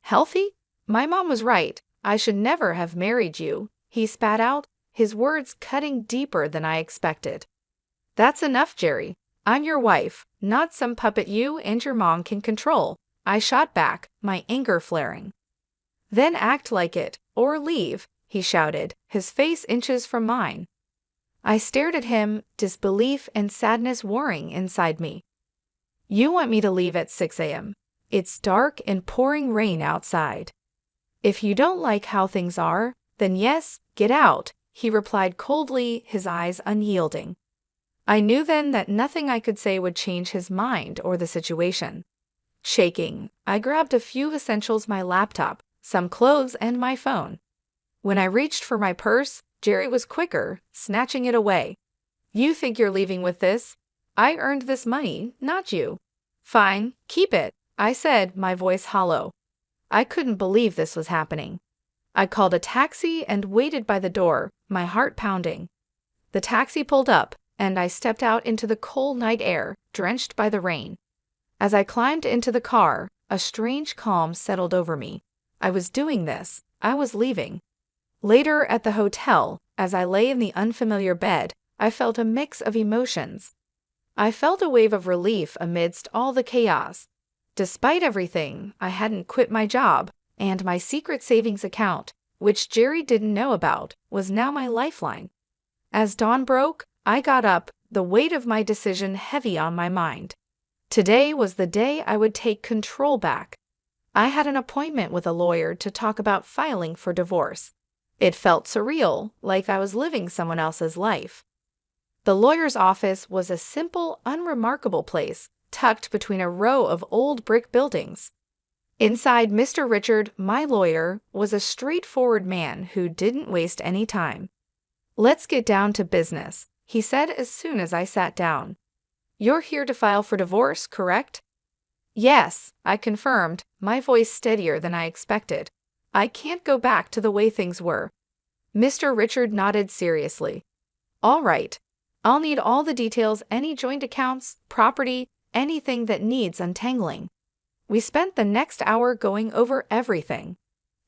Healthy? My mom was right. I should never have married you, he spat out, his words cutting deeper than I expected. That's enough, Jerry. I'm your wife, not some puppet you and your mom can control, I shot back, my anger flaring. Then act like it, or leave, he shouted, his face inches from mine. I stared at him, disbelief and sadness warring inside me. You want me to leave at 6 a.m. It's dark and pouring rain outside. If you don't like how things are, then yes, get out, he replied coldly, his eyes unyielding. I knew then that nothing I could say would change his mind or the situation. Shaking, I grabbed a few essentials, my laptop, some clothes, and my phone. When I reached for my purse, Jerry was quicker, snatching it away. You think you're leaving with this? I earned this money, not you. Fine, keep it, I said, my voice hollow. I couldn't believe this was happening. I called a taxi and waited by the door, my heart pounding. The taxi pulled up, and I stepped out into the cold night air, drenched by the rain. As I climbed into the car, a strange calm settled over me. I was doing this. I was leaving. Later at the hotel, as I lay in the unfamiliar bed, I felt a mix of emotions. I felt a wave of relief amidst all the chaos. Despite everything, I hadn't quit my job, and my secret savings account, which Jerry didn't know about, was now my lifeline. As dawn broke, I got up, the weight of my decision heavy on my mind. Today was the day I would take control back. I had an appointment with a lawyer to talk about filing for divorce. It felt surreal, like I was living someone else's life. The lawyer's office was a simple, unremarkable place, tucked between a row of old brick buildings. Inside, Mr. Richard, my lawyer, was a straightforward man who didn't waste any time. Let's get down to business, he said as soon as I sat down. You're here to file for divorce, correct? Yes, I confirmed, my voice steadier than I expected. I can't go back to the way things were. Mr. Richard nodded seriously. All right. I'll need all the details, any joint accounts, property, anything that needs untangling. We spent the next hour going over everything.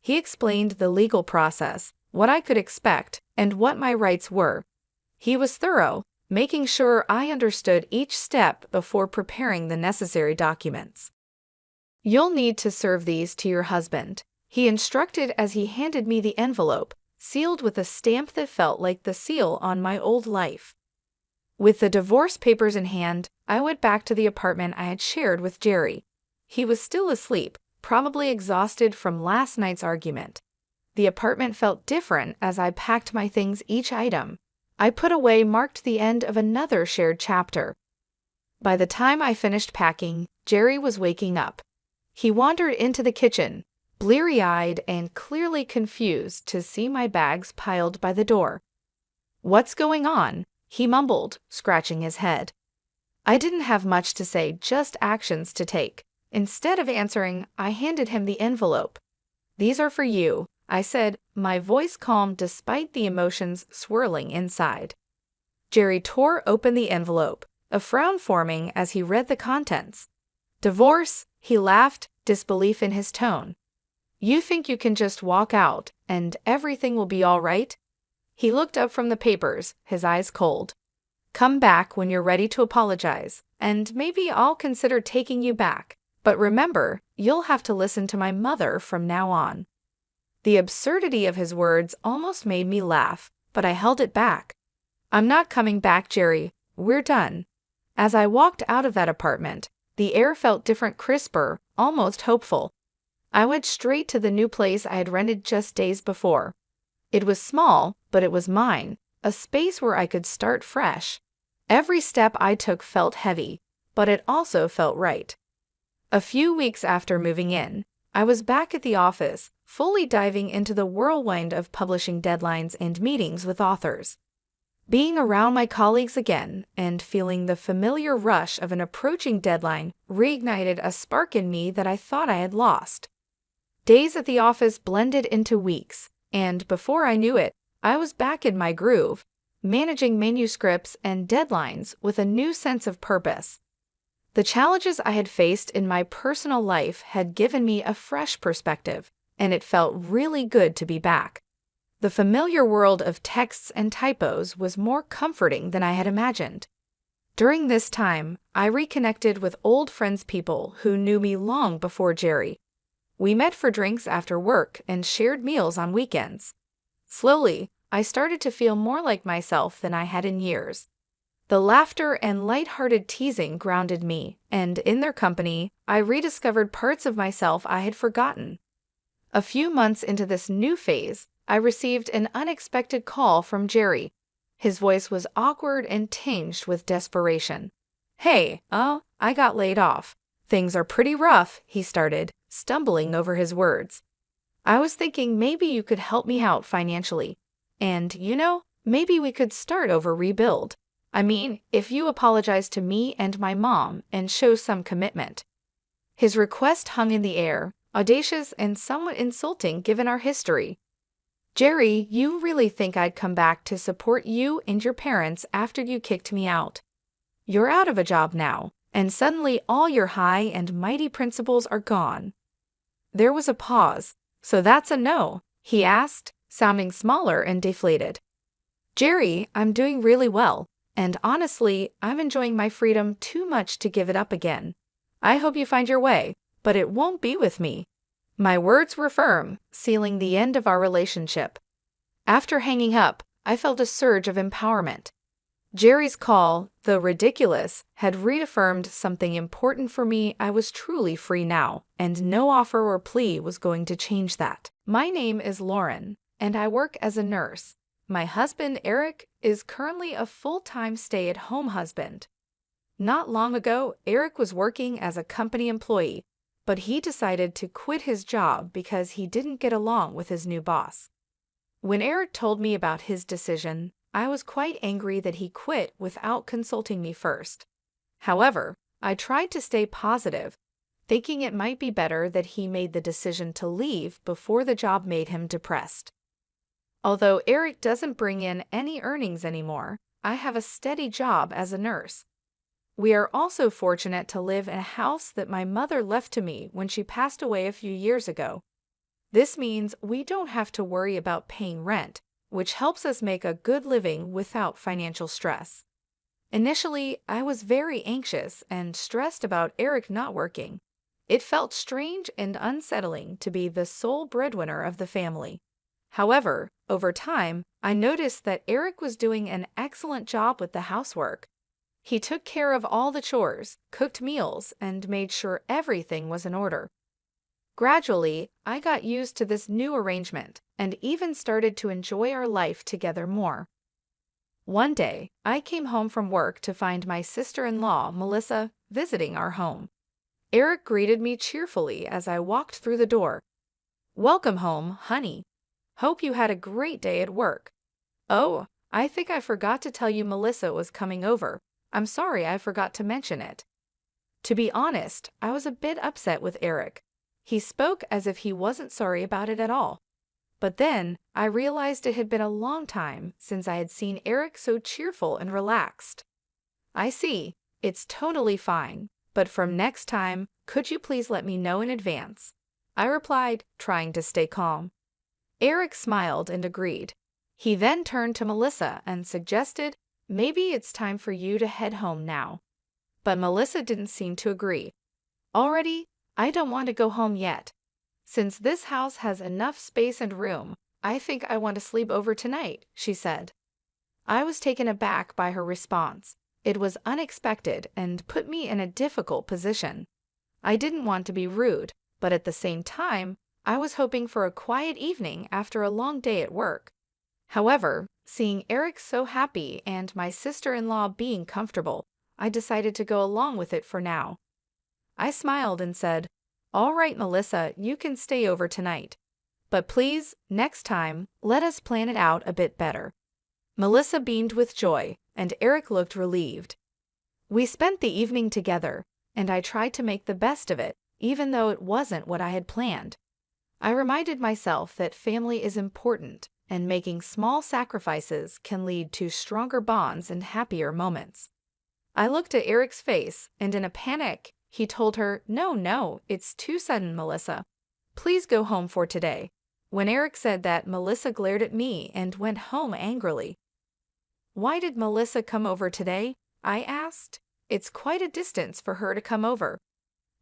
He explained the legal process, what I could expect, and what my rights were. He was thorough, making sure I understood each step before preparing the necessary documents. You'll need to serve these to your husband, he instructed as he handed me the envelope, sealed with a stamp that felt like the seal on my old life. With the divorce papers in hand, I went back to the apartment I had shared with Jerry. He was still asleep, probably exhausted from last night's argument. The apartment felt different as I packed my things, each item I put away marked the end of another shared chapter. By the time I finished packing, Jerry was waking up. He wandered into the kitchen, bleary-eyed and clearly confused to see my bags piled by the door. What's going on? He mumbled, scratching his head. I didn't have much to say, just actions to take. Instead of answering, I handed him the envelope. These are for you, I said, my voice calm despite the emotions swirling inside. Jerry tore open the envelope, a frown forming as he read the contents. Divorce, he laughed, disbelief in his tone. You think you can just walk out, and everything will be all right? He looked up from the papers, his eyes cold. Come back when you're ready to apologize, and maybe I'll consider taking you back. But remember, you'll have to listen to my mother from now on. The absurdity of his words almost made me laugh, but I held it back. I'm not coming back, Jerry. We're done. As I walked out of that apartment, the air felt different, crisper, almost hopeful. I went straight to the new place I had rented just days before. It was small, but it was mine, a space where I could start fresh. Every step I took felt heavy, but it also felt right. A few weeks after moving in, I was back at the office, fully diving into the whirlwind of publishing deadlines and meetings with authors. Being around my colleagues again and feeling the familiar rush of an approaching deadline reignited a spark in me that I thought I had lost. Days at the office blended into weeks, and before I knew it, I was back in my groove, managing manuscripts and deadlines with a new sense of purpose. The challenges I had faced in my personal life had given me a fresh perspective, and it felt really good to be back. The familiar world of texts and typos was more comforting than I had imagined. During this time, I reconnected with old people who knew me long before Jerry. We met for drinks after work and shared meals on weekends. Slowly, I started to feel more like myself than I had in years. The laughter and light-hearted teasing grounded me, and in their company, I rediscovered parts of myself I had forgotten. A few months into this new phase, I received an unexpected call from Jerry. His voice was awkward and tinged with desperation. "Hey, I got laid off. Things are pretty rough," he started, stumbling over his words. "I was thinking maybe you could help me out financially. And, maybe we could start over rebuild. I mean, if you apologize to me and my mom and show some commitment." His request hung in the air, audacious and somewhat insulting given our history. "Jerry, you really think I'd come back to support you and your parents after you kicked me out? You're out of a job now, and suddenly all your high and mighty principles are gone." There was a pause. "So that's a no?" he asked, sounding smaller and deflated. "Jerry, I'm doing really well. And honestly, I'm enjoying my freedom too much to give it up again. I hope you find your way, but it won't be with me." My words were firm, sealing the end of our relationship. After hanging up, I felt a surge of empowerment. Jerry's call, though ridiculous, had reaffirmed something important for me. I was truly free now, and no offer or plea was going to change that. My name is Lauren, and I work as a nurse. My husband, Eric, is currently a full-time stay-at-home husband. Not long ago, Eric was working as a company employee, but he decided to quit his job because he didn't get along with his new boss. When Eric told me about his decision, I was quite angry that he quit without consulting me first. However, I tried to stay positive, thinking it might be better that he made the decision to leave before the job made him depressed. Although Eric doesn't bring in any earnings anymore, I have a steady job as a nurse. We are also fortunate to live in a house that my mother left to me when she passed away a few years ago. This means we don't have to worry about paying rent, which helps us make a good living without financial stress. Initially, I was very anxious and stressed about Eric not working. It felt strange and unsettling to be the sole breadwinner of the family. However, over time, I noticed that Eric was doing an excellent job with the housework. He took care of all the chores, cooked meals, and made sure everything was in order. Gradually, I got used to this new arrangement and even started to enjoy our life together more. One day, I came home from work to find my sister-in-law, Melissa, visiting our home. Eric greeted me cheerfully as I walked through the door. "Welcome home, honey. Hope you had a great day at work. Oh, I think I forgot to tell you Melissa was coming over. I'm sorry I forgot to mention it." To be honest, I was a bit upset with Eric. He spoke as if he wasn't sorry about it at all. But then, I realized it had been a long time since I had seen Eric so cheerful and relaxed. "I see. It's totally fine. But from next time, could you please let me know in advance?" I replied, trying to stay calm. Eric smiled and agreed. He then turned to Melissa and suggested, "Maybe it's time for you to head home now." But Melissa didn't seem to agree. "Already, I don't want to go home yet. Since this house has enough space and room, I think I want to sleep over tonight," she said. I was taken aback by her response. It was unexpected and put me in a difficult position. I didn't want to be rude, but at the same time, I was hoping for a quiet evening after a long day at work. However, seeing Eric so happy and my sister-in-law being comfortable, I decided to go along with it for now. I smiled and said, "All right, Melissa, you can stay over tonight. But please, next time, let us plan it out a bit better." Melissa beamed with joy, and Eric looked relieved. We spent the evening together, and I tried to make the best of it, even though it wasn't what I had planned. I reminded myself that family is important, and making small sacrifices can lead to stronger bonds and happier moments. I looked at Eric's face, and in a panic, he told her, No, it's too sudden, Melissa. Please go home for today. When Eric said that, Melissa glared at me and went home angrily. Why did Melissa come over today? I asked. It's quite a distance for her to come over.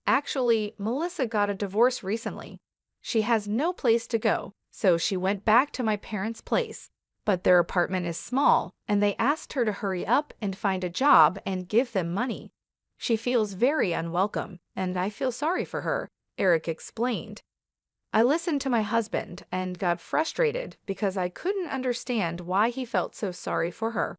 Actually, Melissa got a divorce recently. She has no place to go, so she went back to my parents' place. But their apartment is small, and they asked her to hurry up and find a job and give them money. She feels very unwelcome, and I feel sorry for her, Eric explained. I listened to my husband and got frustrated because I couldn't understand why he felt so sorry for her.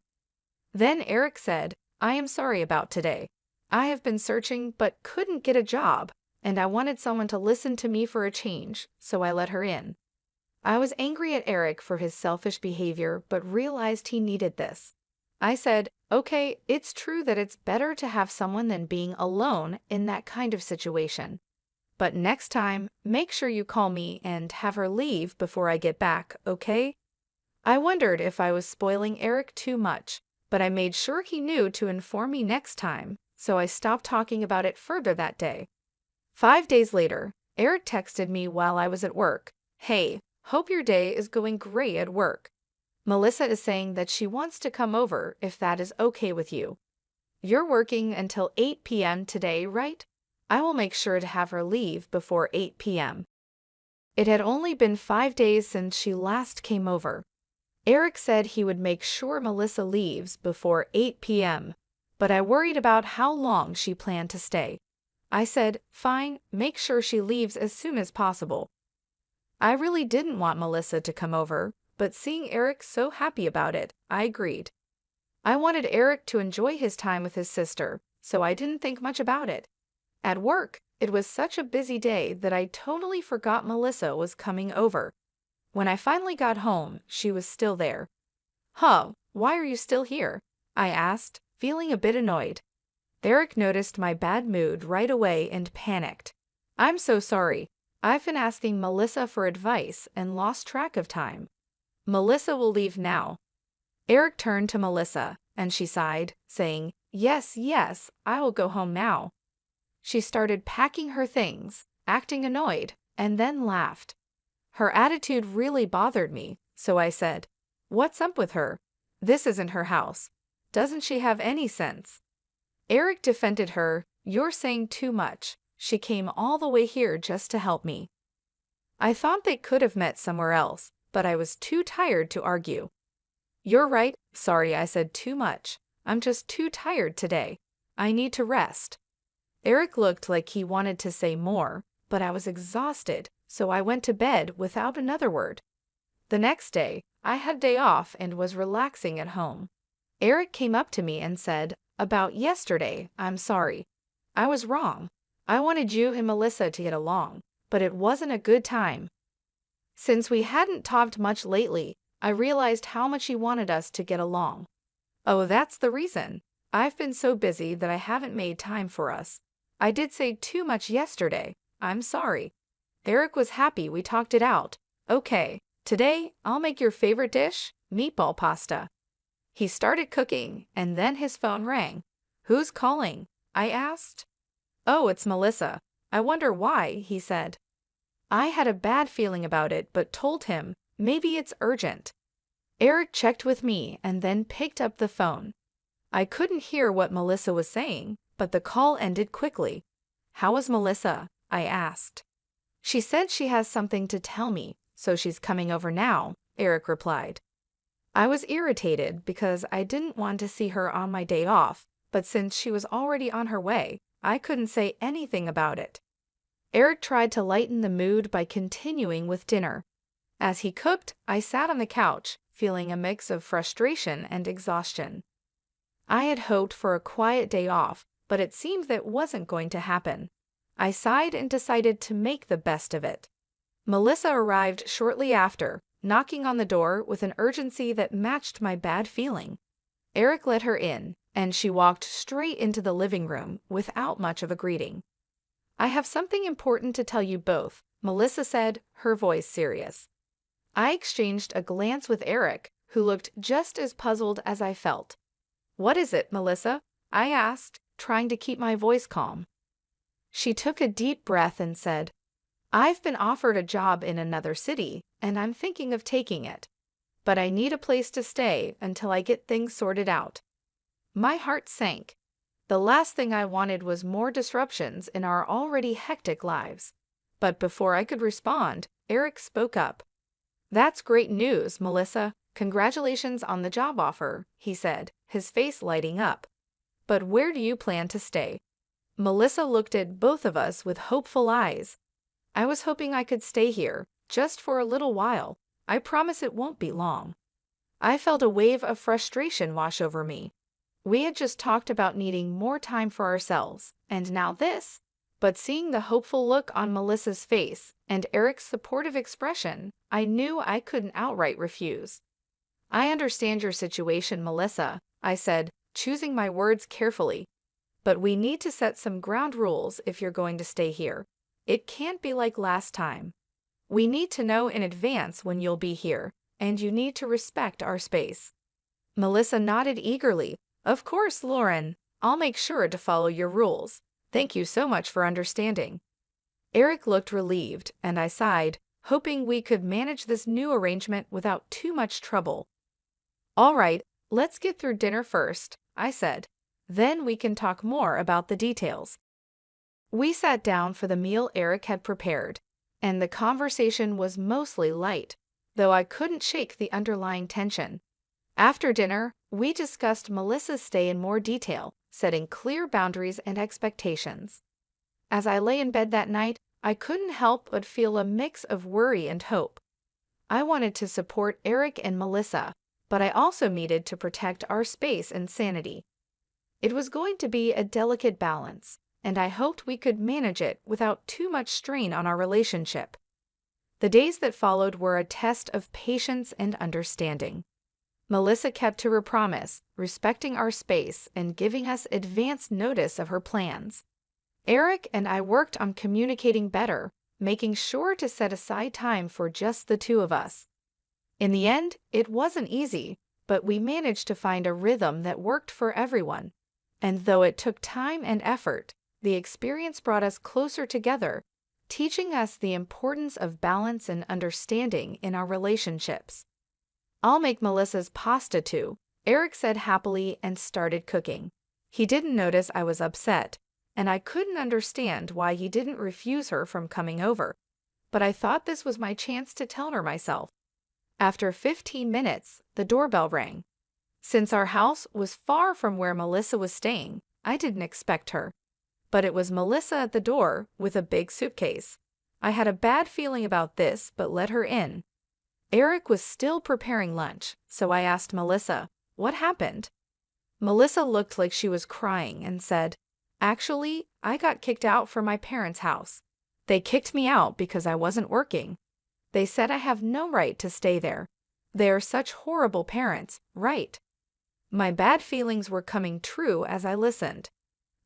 Then Eric said, I am sorry about today. I have been searching but couldn't get a job, and I wanted someone to listen to me for a change, so I let her in. I was angry at Eric for his selfish behavior but realized he needed this. I said, okay, it's true that it's better to have someone than being alone in that kind of situation. But next time, make sure you call me and have her leave before I get back, okay? I wondered if I was spoiling Eric too much, but I made sure he knew to inform me next time, so I stopped talking about it further that day. 5 days later, Eric texted me while I was at work. Hey, hope your day is going great at work. Melissa is saying that she wants to come over if that is okay with you. You're working until 8 p.m. today, right? I will make sure to have her leave before 8 p.m. It had only been 5 days since she last came over. Eric said he would make sure Melissa leaves before 8 p.m., but I worried about how long she planned to stay. I said, fine, make sure she leaves as soon as possible. I really didn't want Melissa to come over, but seeing Eric so happy about it, I agreed. I wanted Eric to enjoy his time with his sister, so I didn't think much about it. At work, it was such a busy day that I totally forgot Melissa was coming over. When I finally got home, she was still there. Huh, why are you still here? I asked, feeling a bit annoyed. Eric noticed my bad mood right away and panicked. I'm so sorry. I've been asking Melissa for advice and lost track of time. Melissa will leave now. Eric turned to Melissa, and she sighed, saying, Yes, I will go home now. She started packing her things, acting annoyed, and then laughed. Her attitude really bothered me, so I said, What's up with her? This isn't her house. Doesn't she have any sense? Eric defended her, You're saying too much. She came all the way here just to help me. I thought they could have met somewhere else, but I was too tired to argue. You're right, sorry I said too much. I'm just too tired today. I need to rest. Eric looked like he wanted to say more, but I was exhausted, so I went to bed without another word. The next day, I had a day off and was relaxing at home. Eric came up to me and said, About yesterday, I'm sorry. I was wrong. I wanted you and Melissa to get along, but it wasn't a good time. Since we hadn't talked much lately, I realized how much he wanted us to get along. Oh, that's the reason. I've been so busy that I haven't made time for us. I did say too much yesterday. I'm sorry. Eric was happy we talked it out. Okay, today I'll make your favorite dish, meatball pasta. He started cooking, and then his phone rang. Who's calling? I asked. Oh, it's Melissa. I wonder why, he said. I had a bad feeling about it, but told him, maybe it's urgent. Eric checked with me and then picked up the phone. I couldn't hear what Melissa was saying, but the call ended quickly. How was Melissa? I asked. She said she has something to tell me, so she's coming over now, Eric replied. I was irritated because I didn't want to see her on my day off, but since she was already on her way, I couldn't say anything about it. Eric tried to lighten the mood by continuing with dinner. As he cooked, I sat on the couch, feeling a mix of frustration and exhaustion. I had hoped for a quiet day off, but it seemed that wasn't going to happen. I sighed and decided to make the best of it. Melissa arrived shortly after, knocking on the door with an urgency that matched my bad feeling. Eric let her in, and she walked straight into the living room without much of a greeting. I have something important to tell you both, Melissa said, her voice serious. I exchanged a glance with Eric, who looked just as puzzled as I felt. What is it, Melissa? I asked, trying to keep my voice calm. She took a deep breath and said, I've been offered a job in another city, and I'm thinking of taking it. But I need a place to stay until I get things sorted out. My heart sank. The last thing I wanted was more disruptions in our already hectic lives. But before I could respond, Eric spoke up. That's great news, Melissa. Congratulations on the job offer, he said, his face lighting up. But where do you plan to stay? Melissa looked at both of us with hopeful eyes. I was hoping I could stay here, just for a little while. I promise it won't be long. I felt a wave of frustration wash over me. We had just talked about needing more time for ourselves, and now this. But seeing the hopeful look on Melissa's face and Eric's supportive expression, I knew I couldn't outright refuse. I understand your situation, Melissa, I said, choosing my words carefully. But we need to set some ground rules if you're going to stay here. It can't be like last time. We need to know in advance when you'll be here, and you need to respect our space. Melissa nodded eagerly. Of course, Lauren. I'll make sure to follow your rules. Thank you so much for understanding. Eric looked relieved, and I sighed, hoping we could manage this new arrangement without too much trouble. All right, let's get through dinner first, I said. Then we can talk more about the details. We sat down for the meal Eric had prepared, and the conversation was mostly light, though I couldn't shake the underlying tension. After dinner, we discussed Melissa's stay in more detail, setting clear boundaries and expectations. As I lay in bed that night, I couldn't help but feel a mix of worry and hope. I wanted to support Eric and Melissa, but I also needed to protect our space and sanity. It was going to be a delicate balance, and I hoped we could manage it without too much strain on our relationship. The days that followed were a test of patience and understanding. Melissa kept to her promise, respecting our space and giving us advance notice of her plans. Eric and I worked on communicating better, making sure to set aside time for just the two of us. In the end, it wasn't easy, but we managed to find a rhythm that worked for everyone. And though it took time and effort, the experience brought us closer together, teaching us the importance of balance and understanding in our relationships. I'll make Melissa's pasta too, Eric said happily and started cooking. He didn't notice I was upset, and I couldn't understand why he didn't refuse her from coming over. But I thought this was my chance to tell her myself. After 15 minutes, the doorbell rang. Since our house was far from where Melissa was staying, I didn't expect her. But it was Melissa at the door with a big suitcase. I had a bad feeling about this, but let her in. Eric was still preparing lunch, so I asked Melissa, what happened? Melissa looked like she was crying and said, Actually, I got kicked out from my parents' house. They kicked me out because I wasn't working. They said I have no right to stay there. They are such horrible parents, right? My bad feelings were coming true as I listened.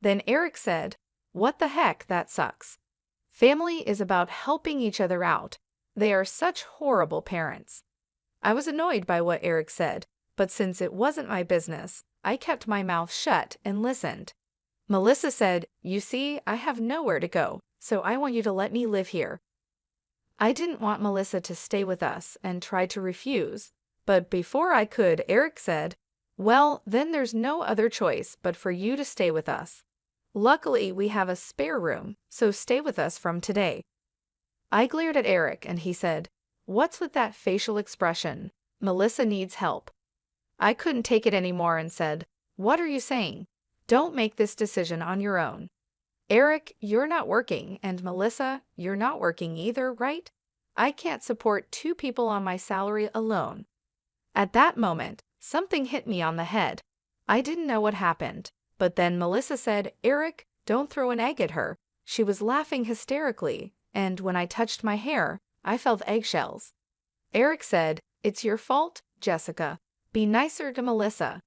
Then Eric said, What the heck, that sucks. Family is about helping each other out. They are such horrible parents. I was annoyed by what Eric said, but since it wasn't my business, I kept my mouth shut and listened. Melissa said, You see, I have nowhere to go, so I want you to let me live here. I didn't want Melissa to stay with us and tried to refuse, but before I could, Eric said, Well, then there's no other choice but for you to stay with us. Luckily, we have a spare room, so stay with us from today. I glared at Eric and he said, What's with that facial expression? Melissa needs help. I couldn't take it anymore and said, What are you saying? Don't make this decision on your own. Eric, you're not working, and Melissa, you're not working either, right? I can't support two people on my salary alone. At that moment, something hit me on the head. I didn't know what happened, but then Melissa said, Eric, don't throw an egg at her. She was laughing hysterically, and when I touched my hair, I felt eggshells. Eric said, It's your fault, Jessica. Be nicer to Melissa.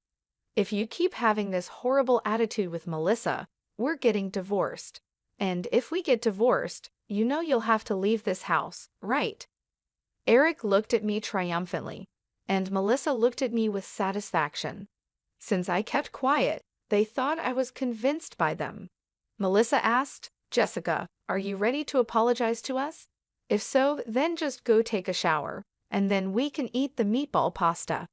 If you keep having this horrible attitude with Melissa, we're getting divorced. And if we get divorced, you know you'll have to leave this house, right? Eric looked at me triumphantly, and Melissa looked at me with satisfaction. Since I kept quiet, they thought I was convinced by them. Melissa asked, Jessica, are you ready to apologize to us? If so, then just go take a shower, and then we can eat the meatball pasta.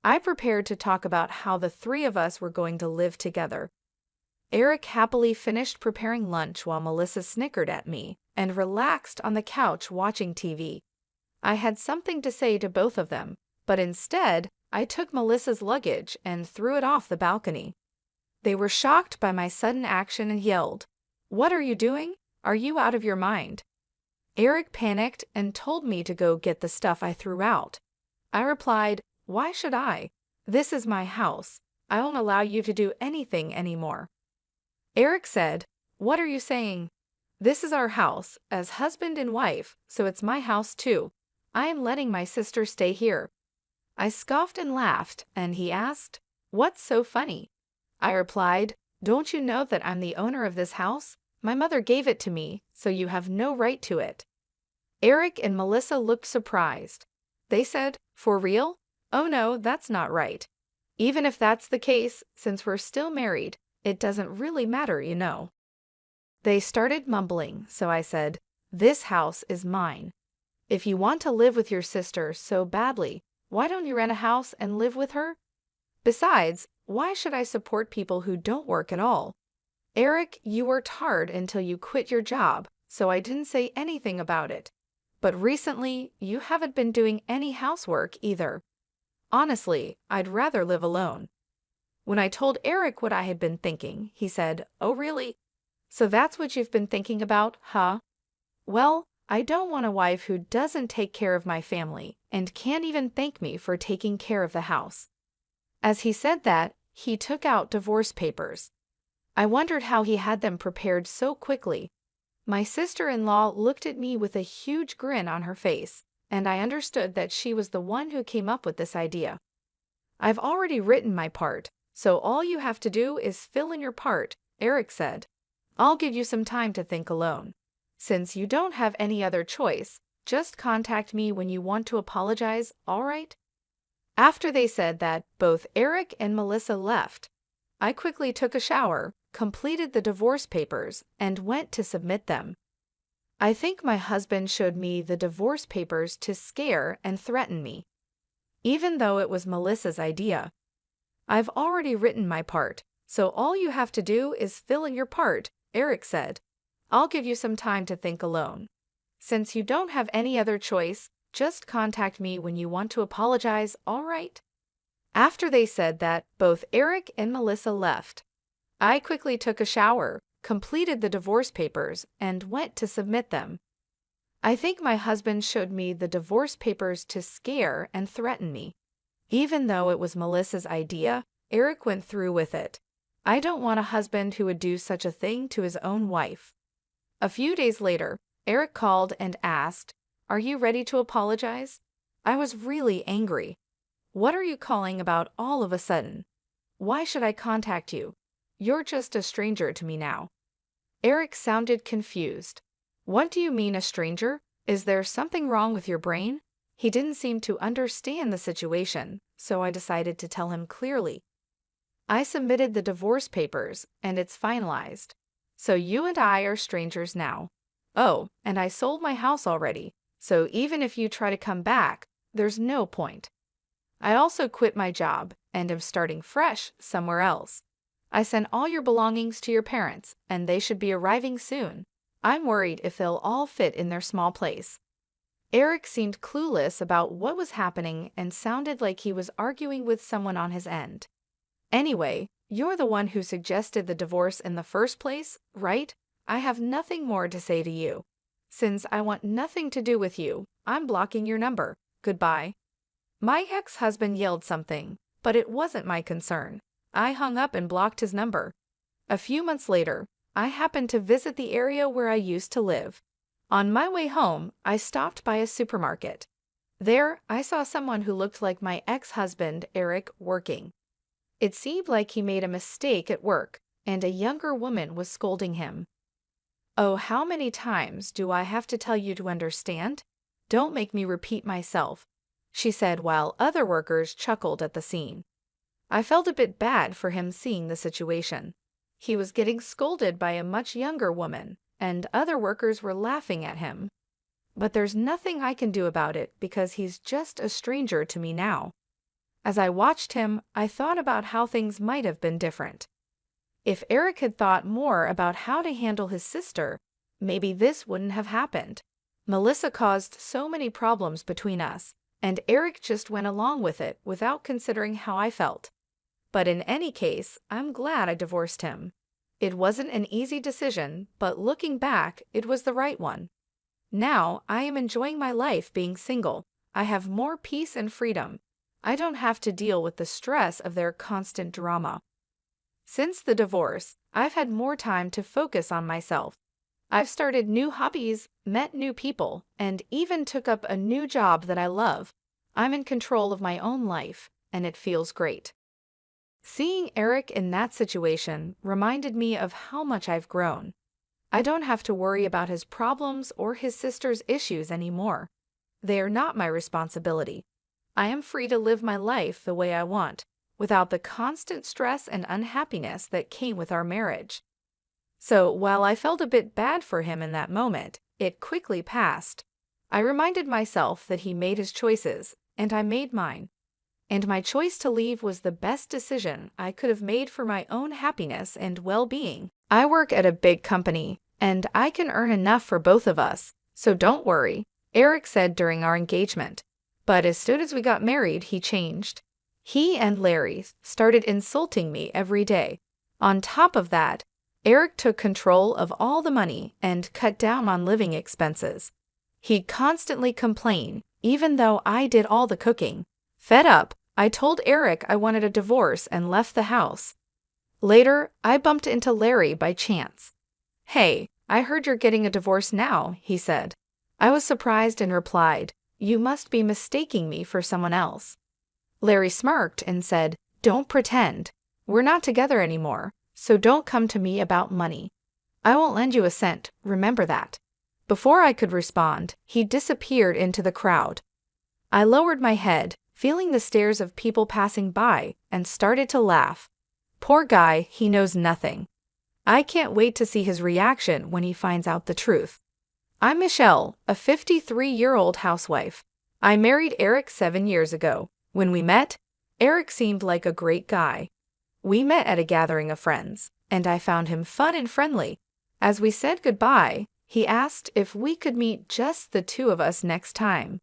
I prepared to talk about how the three of us were going to live together. Eric happily finished preparing lunch while Melissa snickered at me and relaxed on the couch watching TV. I had something to say to both of them, but instead, I took Melissa's luggage and threw it off the balcony. They were shocked by my sudden action and yelled, "What are you doing? Are you out of your mind?" Eric panicked and told me to go get the stuff I threw out. I replied, "Why should I? This is my house. I won't allow you to do anything anymore." Eric said, "What are you saying? This is our house, as husband and wife, so it's my house too. I am letting my sister stay here." I scoffed and laughed, and he asked, "What's so funny?" I replied, "Don't you know that I'm the owner of this house? My mother gave it to me, so you have no right to it." Eric and Melissa looked surprised. They said, "For real? Oh no, that's not right. Even if that's the case, since we're still married, it doesn't really matter, you know." They started mumbling, so I said, "This house is mine. If you want to live with your sister so badly, why don't you rent a house and live with her? Besides, why should I support people who don't work at all? Eric, you worked hard until you quit your job, so I didn't say anything about it. But recently, you haven't been doing any housework either. Honestly, I'd rather live alone." When I told Eric what I had been thinking, he said, "Oh really? So that's what you've been thinking about, huh? Well, I don't want a wife who doesn't take care of my family and can't even thank me for taking care of the house." As he said that, he took out divorce papers. I wondered how he had them prepared so quickly. My sister-in-law looked at me with a huge grin on her face, and I understood that she was the one who came up with this idea. "I've already written my part, so all you have to do is fill in your part," Eric said. "I'll give you some time to think alone. Since you don't have any other choice, just contact me when you want to apologize, all right?" After they said that, both Eric and Melissa left. I quickly took a shower, completed the divorce papers, and went to submit them. I think my husband showed me the divorce papers to scare and threaten me, even though it was Melissa's idea. "I've already written my part, so all you have to do is fill in your part," Eric said. "I'll give you some time to think alone. Since you don't have any other choice, just contact me when you want to apologize, all right?" After they said that, both Eric and Melissa left. I quickly took a shower, completed the divorce papers, and went to submit them. I think my husband showed me the divorce papers to scare and threaten me. Even though it was Melissa's idea, Eric went through with it. I don't want a husband who would do such a thing to his own wife. A few days later, Eric called and asked, "Are you ready to apologize?" I was really angry. "What are you calling about all of a sudden? Why should I contact you? You're just a stranger to me now." Eric sounded confused. "What do you mean, a stranger? Is there something wrong with your brain?" He didn't seem to understand the situation, so I decided to tell him clearly. "I submitted the divorce papers, and it's finalized. So you and I are strangers now. Oh, and I sold my house already, so even if you try to come back, there's no point. I also quit my job and am starting fresh somewhere else. I sent all your belongings to your parents, and they should be arriving soon. I'm worried if they'll all fit in their small place." Eric seemed clueless about what was happening and sounded like he was arguing with someone on his end. "Anyway, you're the one who suggested the divorce in the first place, right? I have nothing more to say to you. Since I want nothing to do with you, I'm blocking your number. Goodbye." My ex-husband yelled something, but it wasn't my concern. I hung up and blocked his number. A few months later, I happened to visit the area where I used to live. On my way home, I stopped by a supermarket. There, I saw someone who looked like my ex-husband, Eric, working. It seemed like he made a mistake at work, and a younger woman was scolding him. Oh, how many times do I have to tell you to understand? Don't make me repeat myself, she said while other workers chuckled at the scene. I felt a bit bad for him seeing the situation. He was getting scolded by a much younger woman, and other workers were laughing at him. But there's nothing I can do about it because he's just a stranger to me now. As I watched him, I thought about how things might have been different. If Eric had thought more about how to handle his sister, maybe this wouldn't have happened. Melissa caused so many problems between us, and Eric just went along with it without considering how I felt. But in any case, I'm glad I divorced him. It wasn't an easy decision, but looking back, it was the right one. Now, I am enjoying my life being single. I have more peace and freedom. I don't have to deal with the stress of their constant drama. Since the divorce, I've had more time to focus on myself. I've started new hobbies, met new people, and even took up a new job that I love. I'm in control of my own life, and it feels great. Seeing Eric in that situation reminded me of how much I've grown. I don't have to worry about his problems or his sister's issues anymore. They are not my responsibility. I am free to live my life the way I want, without the constant stress and unhappiness that came with our marriage. So, while I felt a bit bad for him in that moment, it quickly passed. I reminded myself that he made his choices, and I made mine. And my choice to leave was the best decision I could have made for my own happiness and well-being. I work at a big company, and I can earn enough for both of us, so don't worry, Eric said during our engagement. But as soon as we got married, he changed. He and Larry started insulting me every day. On top of that, Eric took control of all the money and cut down on living expenses. He'd constantly complain, even though I did all the cooking. Fed up, I told Eric I wanted a divorce and left the house. Later, I bumped into Larry by chance. "Hey, I heard you're getting a divorce now," he said. I was surprised and replied, "You must be mistaking me for someone else." Larry smirked and said, "Don't pretend. We're not together anymore, so don't come to me about money. I won't lend you a cent, remember that." Before I could respond, he disappeared into the crowd. I lowered my head, feeling the stares of people passing by, and started to laugh. Poor guy, he knows nothing. I can't wait to see his reaction when he finds out the truth. I'm Michelle, a 53-year-old housewife. I married Eric 7 years ago. When we met, Eric seemed like a great guy. We met at a gathering of friends, and I found him fun and friendly. As we said goodbye, he asked if we could meet just the two of us next time.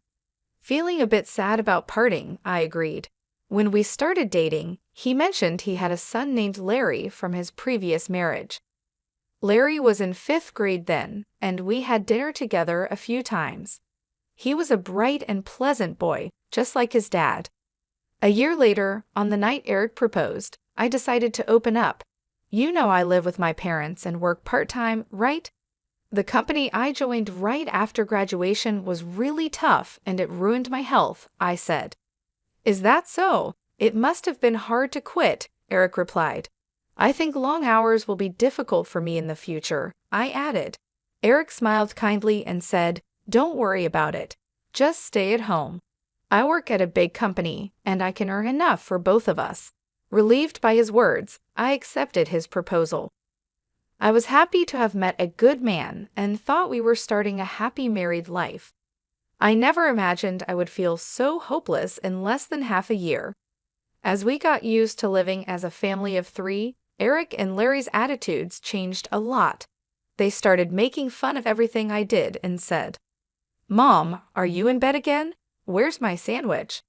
Feeling a bit sad about parting, I agreed. When we started dating, he mentioned he had a son named Larry from his previous marriage. Larry was in 5th grade then, and we had dinner together a few times. He was a bright and pleasant boy, just like his dad. A year later, on the night Eric proposed, I decided to open up. You know I live with my parents and work part-time, right? The company I joined right after graduation was really tough and it ruined my health, I said. Is that so? It must have been hard to quit, Eric replied. I think long hours will be difficult for me in the future, I added. Eric smiled kindly and said, Don't worry about it. Just stay at home. I work at a big company, and I can earn enough for both of us. Relieved by his words, I accepted his proposal. I was happy to have met a good man and thought we were starting a happy married life. I never imagined I would feel so hopeless in less than half a year. As we got used to living as a family of 3, Eric and Larry's attitudes changed a lot. They started making fun of everything I did and said, "Mom, are you in bed again? Where's my sandwich?"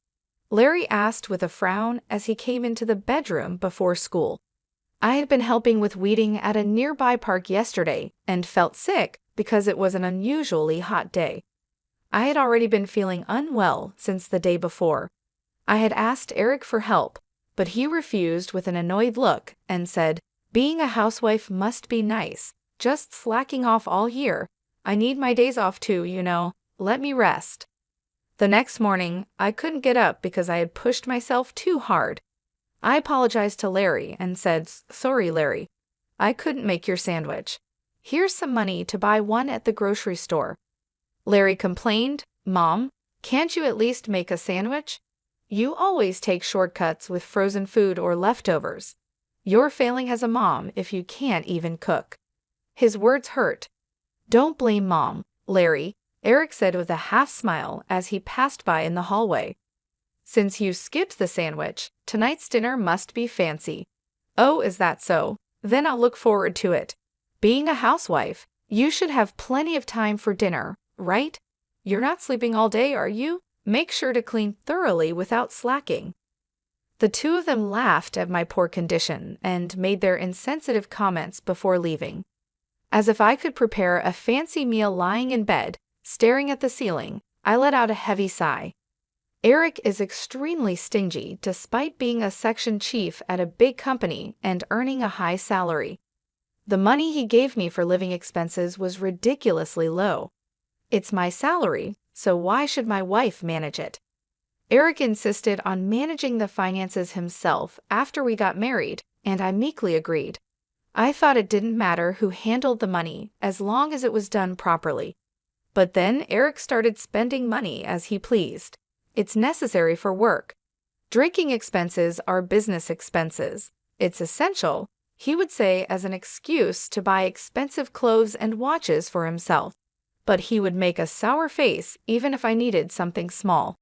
Larry asked with a frown as he came into the bedroom before school. I had been helping with weeding at a nearby park yesterday and felt sick because it was an unusually hot day. I had already been feeling unwell since the day before. I had asked Eric for help, but he refused with an annoyed look and said, "Being a housewife must be nice, just slacking off all year. I need my days off too, you know. Let me rest." The next morning, I couldn't get up because I had pushed myself too hard. I apologized to Larry and said, "Sorry, Larry. I couldn't make your sandwich." Here's some money to buy one at the grocery store. Larry complained, Mom, can't you at least make a sandwich? You always take shortcuts with frozen food or leftovers. You're failing as a mom if you can't even cook. His words hurt. Don't blame Mom, Larry, Eric said with a half smile as he passed by in the hallway. Since you skipped the sandwich, tonight's dinner must be fancy. Oh, is that so? Then I'll look forward to it. Being a housewife, you should have plenty of time for dinner, right? You're not sleeping all day, are you? Make sure to clean thoroughly without slacking. The two of them laughed at my poor condition and made their insensitive comments before leaving. As if I could prepare a fancy meal lying in bed, staring at the ceiling, I let out a heavy sigh. Eric is extremely stingy despite being a section chief at a big company and earning a high salary. The money he gave me for living expenses was ridiculously low. It's my salary, so why should my wife manage it? Eric insisted on managing the finances himself after we got married, and I meekly agreed. I thought it didn't matter who handled the money as long as it was done properly. But then Eric started spending money as he pleased. It's necessary for work. Drinking expenses are business expenses. It's essential, he would say, as an excuse to buy expensive clothes and watches for himself. But he would make a sour face even if I needed something small.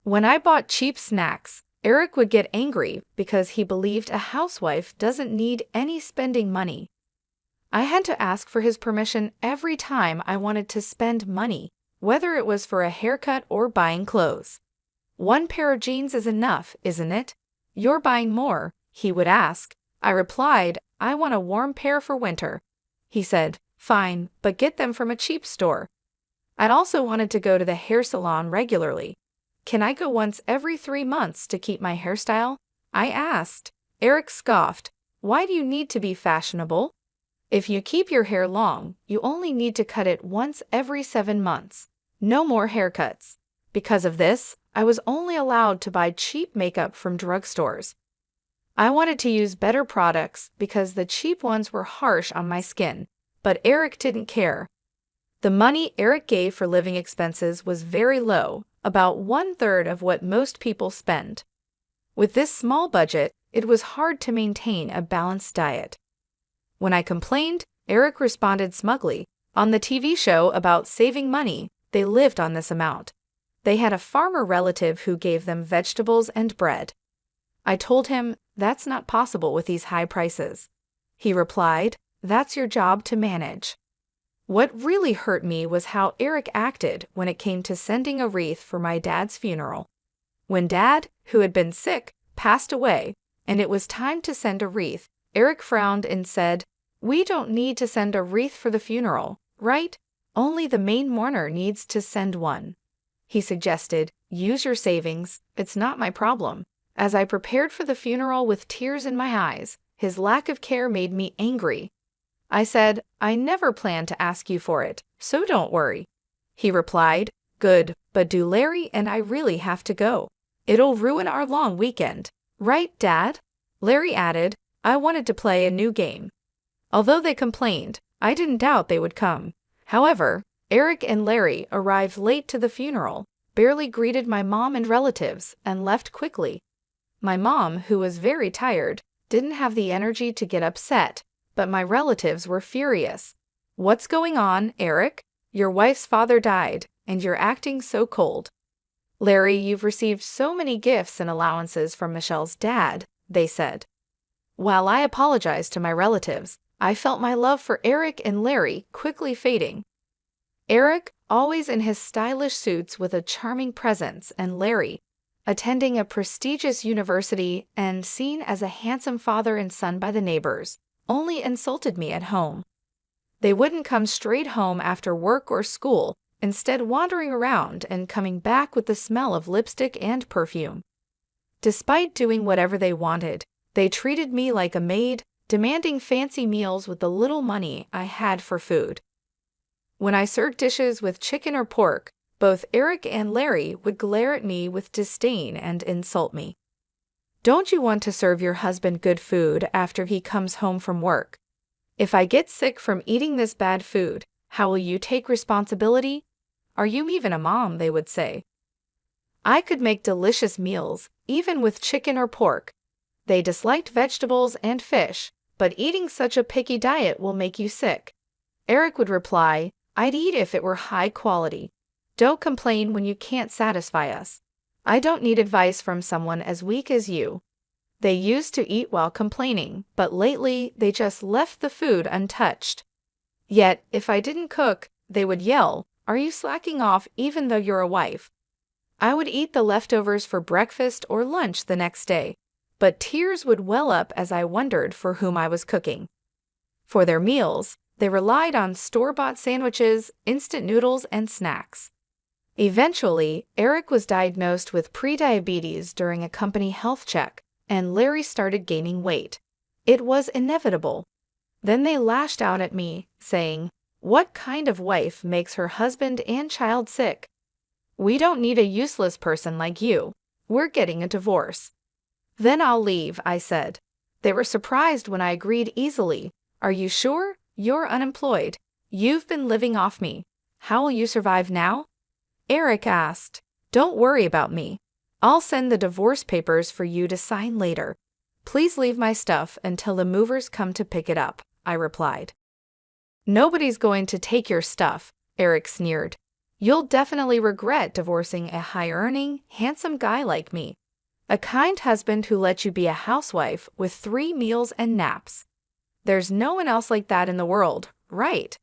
When I bought cheap snacks, Eric would get angry because he believed a housewife doesn't need any spending money. I had to ask for his permission every time I wanted to spend money, whether it was for a haircut or buying clothes. One pair of jeans is enough, isn't it? You're buying more, he would ask. I replied, I want a warm pair for winter. He said, fine, but get them from a cheap store. I'd also wanted to go to the hair salon regularly. Can I go once every 3 months to keep my hairstyle? I asked. Eric scoffed. Why do you need to be fashionable? If you keep your hair long, you only need to cut it once every 7 months. No more haircuts. Because of this, I was only allowed to buy cheap makeup from drugstores. I wanted to use better products because the cheap ones were harsh on my skin, but Eric didn't care. The money Eric gave for living expenses was very low, about 1/3 of what most people spend. With this small budget, it was hard to maintain a balanced diet. When I complained, Eric responded smugly. On the TV show about saving money, they lived on this amount. They had a farmer relative who gave them vegetables and bread. I told him, that's not possible with these high prices. He replied, that's your job to manage. What really hurt me was how Eric acted when it came to sending a wreath for my dad's funeral. When Dad, who had been sick, passed away, and it was time to send a wreath, Eric frowned and said, we don't need to send a wreath for the funeral, right? Only the main mourner needs to send one. He suggested, use your savings, it's not my problem. As I prepared for the funeral with tears in my eyes, his lack of care made me angry. I said, I never planned to ask you for it, so don't worry. He replied, good, but do Larry and I really have to go? It'll ruin our long weekend. Right, Dad? Larry added, I wanted to play a new game. Although they complained, I didn't doubt they would come. However, Eric and Larry arrived late to the funeral, barely greeted my mom and relatives, and left quickly. My mom, who was very tired, didn't have the energy to get upset, but my relatives were furious. What's going on, Eric? Your wife's father died, and you're acting so cold. Larry, you've received so many gifts and allowances from Michelle's dad, they said. While I apologized to my relatives, I felt my love for Eric and Larry quickly fading. Eric, always in his stylish suits with a charming presence, and Larry, attending a prestigious university and seen as a handsome father and son by the neighbors, only insulted me at home. They wouldn't come straight home after work or school, instead wandering around and coming back with the smell of lipstick and perfume. Despite doing whatever they wanted, they treated me like a maid, demanding fancy meals with the little money I had for food. When I served dishes with chicken or pork, both Eric and Larry would glare at me with disdain and insult me. Don't you want to serve your husband good food after he comes home from work? If I get sick from eating this bad food, how will you take responsibility? Are you even a mom, they would say. I could make delicious meals, even with chicken or pork. They disliked vegetables and fish, but eating such a picky diet will make you sick. Eric would reply, I'd eat if it were high quality. Don't complain when you can't satisfy us. I don't need advice from someone as weak as you. They used to eat while complaining, but lately they just left the food untouched. Yet, if I didn't cook, they would yell, Are you slacking off even though you're a wife? I would eat the leftovers for breakfast or lunch the next day, but tears would well up as I wondered for whom I was cooking. For their meals, they relied on store-bought sandwiches, instant noodles, and snacks. Eventually, Eric was diagnosed with prediabetes during a company health check, and Larry started gaining weight. It was inevitable. Then they lashed out at me, saying, What kind of wife makes her husband and child sick? We don't need a useless person like you. We're getting a divorce. Then I'll leave, I said. They were surprised when I agreed easily. Are you sure? You're unemployed. You've been living off me. How will you survive now? Eric asked. Don't worry about me. I'll send the divorce papers for you to sign later. Please leave my stuff until the movers come to pick it up, I replied. Nobody's going to take your stuff, Eric sneered. You'll definitely regret divorcing a high-earning, handsome guy like me. A kind husband who lets you be a housewife with 3 meals and naps. There's no one else like that in the world, right?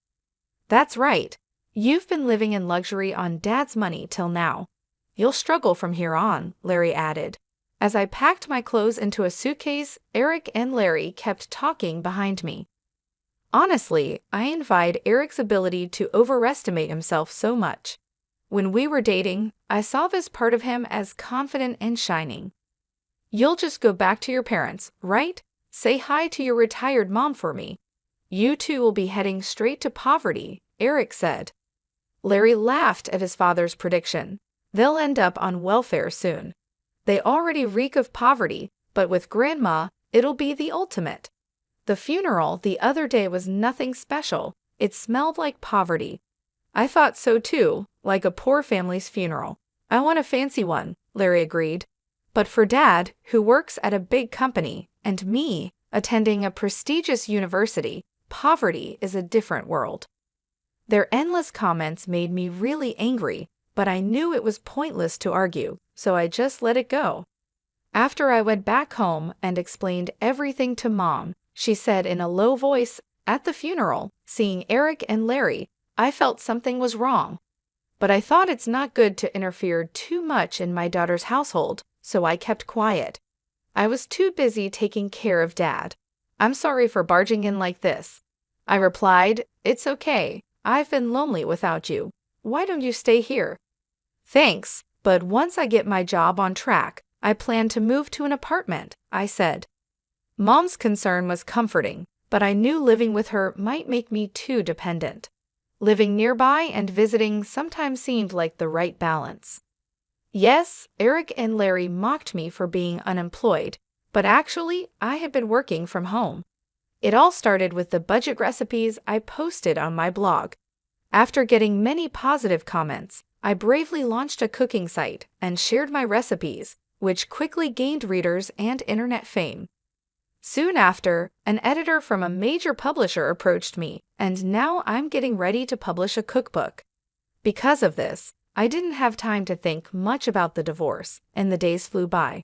That's right. You've been living in luxury on Dad's money till now. You'll struggle from here on, Larry added. As I packed my clothes into a suitcase, Eric and Larry kept talking behind me. Honestly, I envied Eric's ability to overestimate himself so much. When we were dating, I saw this part of him as confident and shining. You'll just go back to your parents, right? Say hi to your retired mom for me. You two will be heading straight to poverty, Eric said. Larry laughed at his father's prediction. They'll end up on welfare soon. They already reek of poverty, but with Grandma, it'll be the ultimate. The funeral the other day was nothing special. It smelled like poverty. I thought so too, like a poor family's funeral. I want a fancy one, Larry agreed. But for Dad, who works at a big company, and me, attending a prestigious university, poverty is a different world. Their endless comments made me really angry, but I knew it was pointless to argue, so I just let it go. After I went back home and explained everything to Mom, she said in a low voice, at the funeral, seeing Eric and Larry, I felt something was wrong. But I thought it's not good to interfere too much in my daughter's household, so I kept quiet. I was too busy taking care of Dad. I'm sorry for barging in like this. I replied, It's okay. I've been lonely without you. Why don't you stay here? Thanks, but once I get my job on track, I plan to move to an apartment, I said. Mom's concern was comforting, but I knew living with her might make me too dependent. Living nearby and visiting sometimes seemed like the right balance. Yes, Eric and Larry mocked me for being unemployed, but actually, I had been working from home. It all started with the budget recipes I posted on my blog. After getting many positive comments, I bravely launched a cooking site and shared my recipes, which quickly gained readers and internet fame. Soon after, an editor from a major publisher approached me, and now I'm getting ready to publish a cookbook. Because of this, I didn't have time to think much about the divorce, and the days flew by.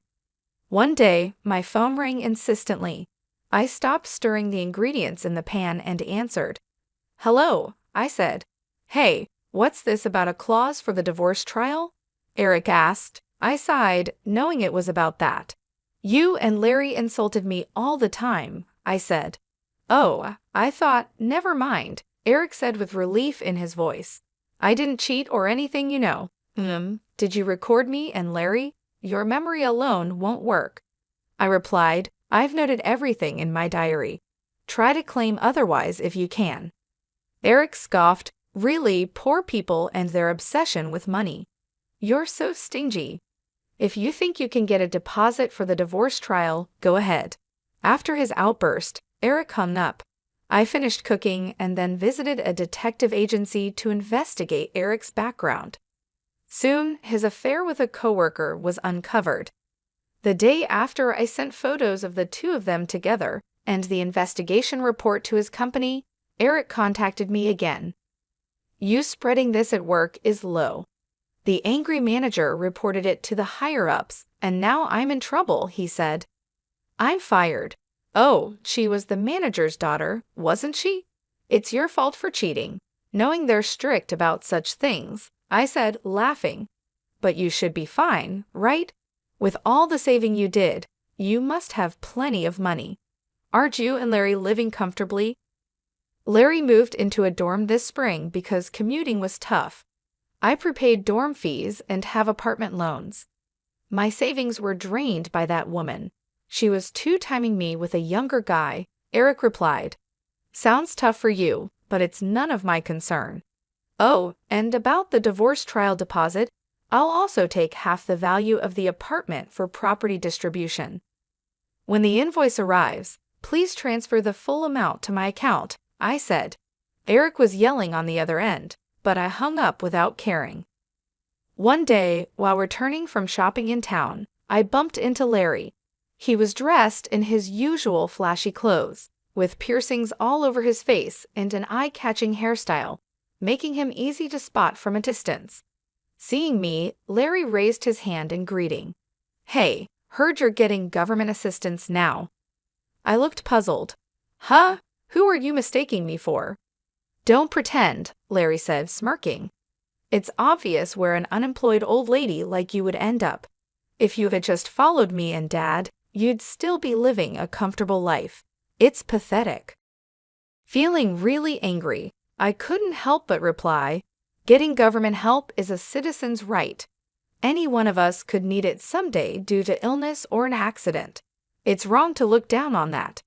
One day, my phone rang insistently. I stopped stirring the ingredients in the pan and answered. Hello, I said. Hey, what's this about a clause for the divorce trial? Eric asked. I sighed, knowing it was about that. You and Larry insulted me all the time, I said. Oh, I thought, never mind, Eric said with relief in his voice. I didn't cheat or anything, you know. Did you record me and Larry? Your memory alone won't work. I replied, I've noted everything in my diary. Try to claim otherwise if you can. Eric scoffed, really, poor people and their obsession with money. You're so stingy. If you think you can get a deposit for the divorce trial, go ahead. After his outburst, Eric hung up. I finished cooking and then visited a detective agency to investigate Eric's background. Soon, his affair with a coworker was uncovered. The day after I sent photos of the two of them together and the investigation report to his company, Eric contacted me again. "You spreading this at work is low." The angry manager reported it to the higher-ups, and now I'm in trouble, he said. "I'm fired." "Oh, she was the manager's daughter, wasn't she? It's your fault for cheating, knowing they're strict about such things," I said, laughing. "But you should be fine, right? With all the saving you did, you must have plenty of money. Aren't you and Larry living comfortably?" Larry moved into a dorm this spring because commuting was tough. I prepaid dorm fees and have apartment loans. My savings were drained by that woman. She was two-timing me with a younger guy, Eric replied. "Sounds tough for you, but it's none of my concern." "Oh, and about the divorce trial deposit, I'll also take half the value of the apartment for property distribution. When the invoice arrives, please transfer the full amount to my account," I said. Eric was yelling on the other end, but I hung up without caring. One day, while returning from shopping in town, I bumped into Larry. He was dressed in his usual flashy clothes, with piercings all over his face and an eye-catching hairstyle, making him easy to spot from a distance. Seeing me, Larry raised his hand in greeting. "Hey, heard you're getting government assistance now." I looked puzzled. "Huh? Who are you mistaking me for?" "Don't pretend," Larry said, smirking. "It's obvious where an unemployed old lady like you would end up. If you had just followed me and Dad, you'd still be living a comfortable life. It's pathetic." Feeling really angry, I couldn't help but reply, "Getting government help is a citizen's right. Any one of us could need it someday due to illness or an accident. It's wrong to look down on that."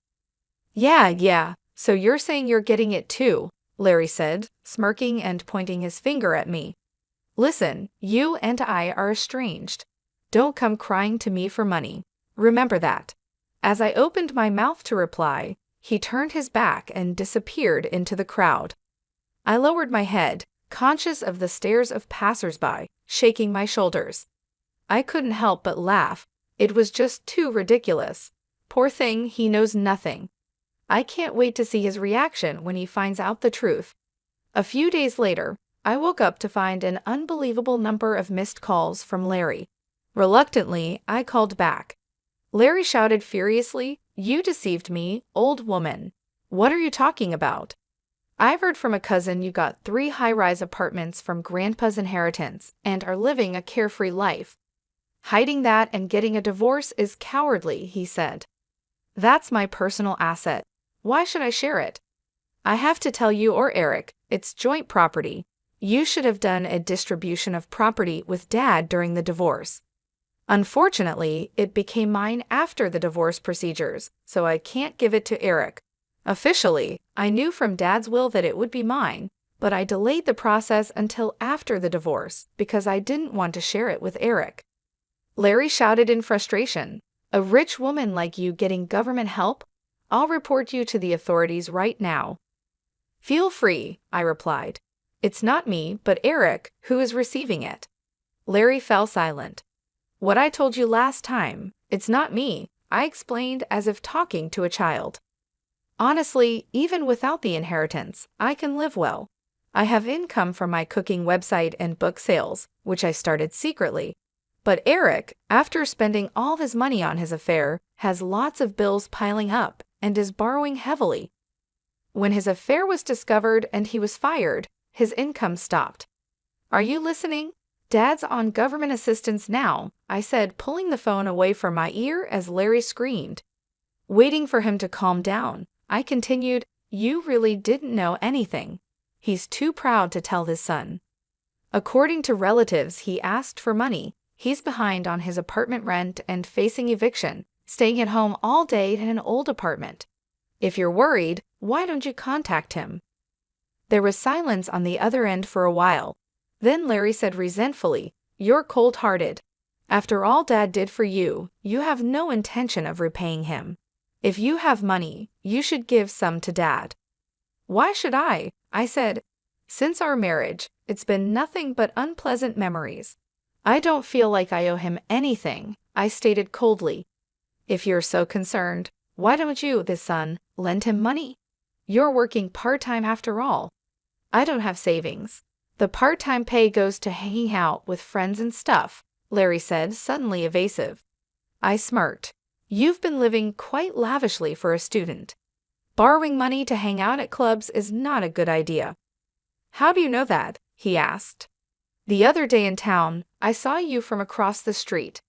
Yeah, so you're saying you're getting it too," Larry said, smirking and pointing his finger at me. "Listen, you and I are estranged. Don't come crying to me for money. Remember that." As I opened my mouth to reply, he turned his back and disappeared into the crowd. I lowered my head, conscious of the stares of passers-by, shaking my shoulders. I couldn't help but laugh. It was just too ridiculous. Poor thing, he knows nothing. I can't wait to see his reaction when he finds out the truth. A few days later, I woke up to find an unbelievable number of missed calls from Larry. Reluctantly, I called back. Larry shouted furiously, "You deceived me, old woman. What are you talking about? I've heard from a cousin you got 3 high-rise apartments from Grandpa's inheritance and are living a carefree life. Hiding that and getting a divorce is cowardly," he said. "That's my personal asset. Why should I share it?" "I have to tell you or Eric, it's joint property. You should have done a distribution of property with Dad during the divorce. Unfortunately, it became mine after the divorce procedures, so I can't give it to Eric. Officially, I knew from Dad's will that it would be mine, but I delayed the process until after the divorce because I didn't want to share it with Eric." Larry shouted in frustration, "A rich woman like you getting government help? I'll report you to the authorities right now." "Feel free," I replied. "It's not me, but Eric, who is receiving it." Larry fell silent. "What I told you last time, it's not me," I explained as if talking to a child. "Honestly, even without the inheritance, I can live well. I have income from my cooking website and book sales, which I started secretly. But Eric, after spending all his money on his affair, has lots of bills piling up and is borrowing heavily. When his affair was discovered and he was fired, his income stopped. Are you listening? Dad's on government assistance now," I said, pulling the phone away from my ear as Larry screamed. Waiting for him to calm down, I continued, "You really didn't know anything. He's too proud to tell his son. According to relatives, he asked for money. He's behind on his apartment rent and facing eviction, staying at home all day in an old apartment. If you're worried, why don't you contact him?" There was silence on the other end for a while. Then Larry said resentfully, "You're cold-hearted. After all Dad did for you, you have no intention of repaying him. If you have money, you should give some to Dad. Why should I? I said. Since our marriage, it's been nothing but unpleasant memories. I don't feel like I owe him anything, I stated coldly. If you're so concerned, why don't you, this son, lend him money? You're working part-time after all. I don't have savings. The part-time pay goes to hanging out with friends and stuff, Larry said, suddenly evasive. I smirked. You've been living quite lavishly for a student. Borrowing money to hang out at clubs is not a good idea. How do you know that? He asked. The other day in town, I saw you from across the street.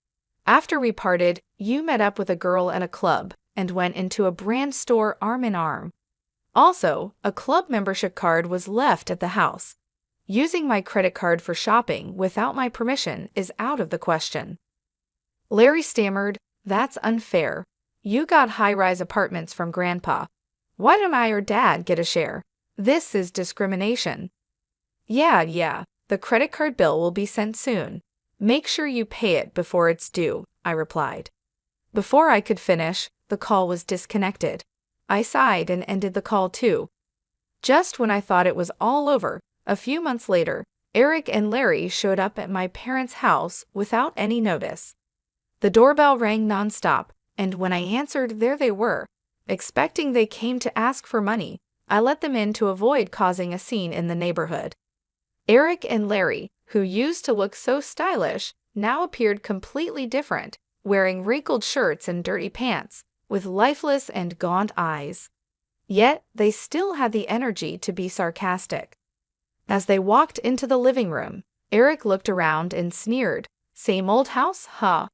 After we parted, you met up with a girl at a club and went into a brand store arm in arm. Also, a club membership card was left at the house. Using my credit card for shopping without my permission is out of the question. Larry stammered, That's unfair. You got high-rise apartments from Grandpa. Why don't I or Dad get a share? This is discrimination. Yeah, the credit card bill will be sent soon. Make sure you pay it before it's due, I replied. Before I could finish, the call was disconnected. I sighed and ended the call too. Just when I thought it was all over, a few months later, Eric and Larry showed up at my parents' house without any notice. The doorbell rang nonstop, and when I answered, there they were. Expecting they came to ask for money, I let them in to avoid causing a scene in the neighborhood. Eric and Larry, who used to look so stylish, now appeared completely different, wearing wrinkled shirts and dirty pants, with lifeless and gaunt eyes. Yet they still had the energy to be sarcastic. As they walked into the living room, Eric looked around and sneered, Same old house, huh?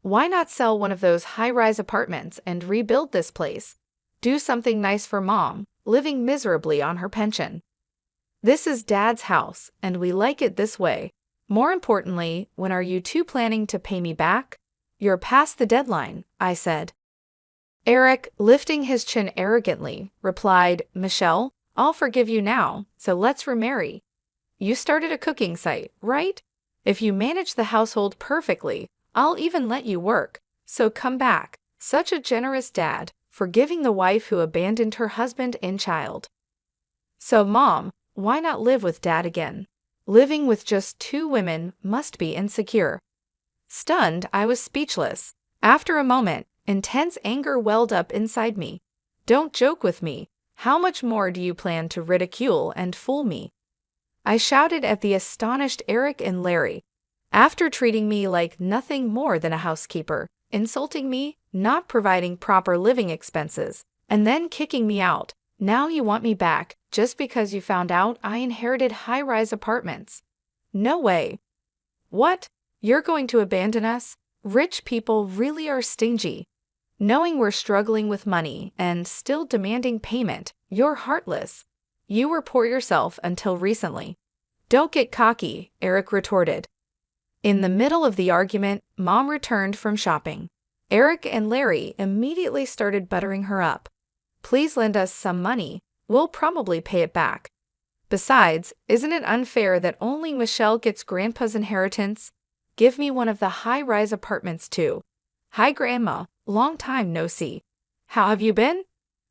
Why not sell one of those high-rise apartments and rebuild this place? Do something nice for Mom, living miserably on her pension. This is Dad's house, and we like it this way. More importantly, when are you two planning to pay me back? You're past the deadline, I said. Eric, lifting his chin arrogantly, replied, Michelle, I'll forgive you now, so let's remarry. You started a cooking site, right? If you manage the household perfectly, I'll even let you work, so come back. Such a generous dad, forgiving the wife who abandoned her husband and child. So Mom, why not live with Dad again? Living with just two women must be insecure. Stunned, I was speechless. After a moment, intense anger welled up inside me. Don't joke with me. How much more do you plan to ridicule and fool me? I shouted at the astonished Eric and Larry. After treating me like nothing more than a housekeeper, insulting me, not providing proper living expenses, and then kicking me out, now you want me back just because you found out I inherited high-rise apartments. No way. What? You're going to abandon us? Rich people really are stingy. Knowing we're struggling with money and still demanding payment, you're heartless. You were poor yourself until recently. Don't get cocky, Eric retorted. In the middle of the argument, Mom returned from shopping. Eric and Larry immediately started buttering her up. Please lend us some money. We'll probably pay it back. Besides, isn't it unfair that only Michelle gets Grandpa's inheritance? Give me one of the high-rise apartments too. Hi, Grandma. Long time no see. How have you been?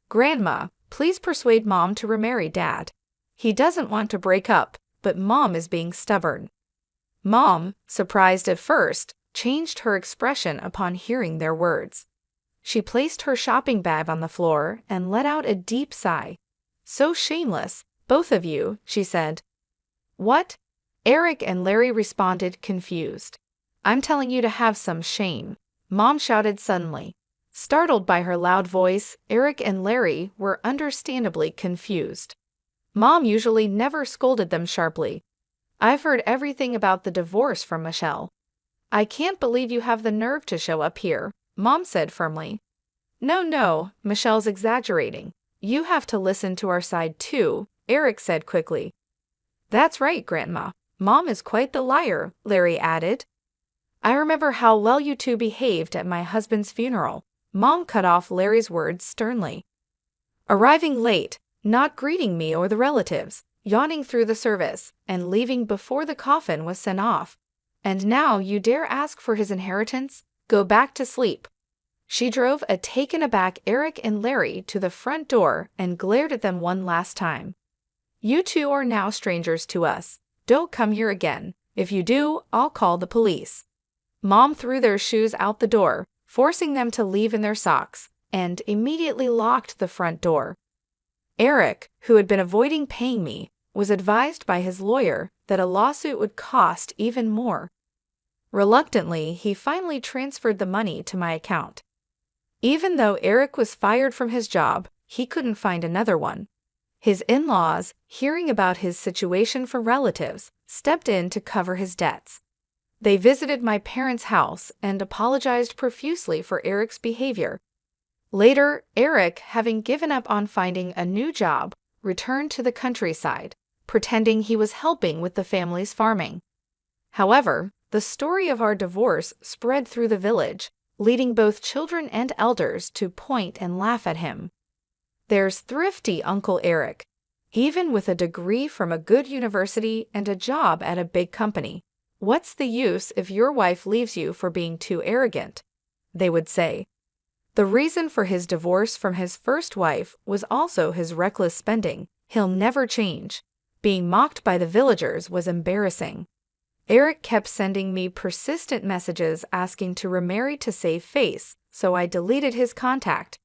Grandma, please persuade Mom to remarry Dad. He doesn't want to break up, but Mom is being stubborn. Mom, surprised at first, changed her expression upon hearing their words. She placed her shopping bag on the floor and let out a deep sigh. So shameless, both of you, she said. What? Eric and Larry responded, confused. I'm telling you to have some shame, Mom shouted suddenly. Startled by her loud voice, Eric and Larry were understandably confused. Mom usually never scolded them sharply. I've heard everything about the divorce from Michelle. I can't believe you have the nerve to show up here, Mom said firmly. No, Michelle's exaggerating. You have to listen to our side too, Eric said quickly. That's right, Grandma. Mom is quite the liar, Larry added. I remember how well you two behaved at my husband's funeral. Mom cut off Larry's words sternly. Arriving late, not greeting me or the relatives, yawning through the service, and leaving before the coffin was sent off. And now you dare ask for his inheritance? Go back to sleep. She drove a taken-aback Eric and Larry to the front door and glared at them one last time. "You two are now strangers to us. Don't come here again. If you do, I'll call the police." Mom threw their shoes out the door, forcing them to leave in their socks, and immediately locked the front door. Eric, who had been avoiding paying me, was advised by his lawyer that a lawsuit would cost even more. Reluctantly, he finally transferred the money to my account. Even though Eric was fired from his job, he couldn't find another one. His in-laws, hearing about his situation from relatives, stepped in to cover his debts. They visited my parents' house and apologized profusely for Eric's behavior. Later, Eric, having given up on finding a new job, returned to the countryside, pretending he was helping with the family's farming. However, the story of our divorce spread through the village, leading both children and elders to point and laugh at him. There's thrifty Uncle Eric, even with a degree from a good university and a job at a big company. "What's the use if your wife leaves you for being too arrogant?" they would say. The reason for his divorce from his first wife was also his reckless spending. "He'll never change." Being mocked by the villagers was embarrassing. Eric kept sending me persistent messages asking to remarry to save face, so I deleted his contact.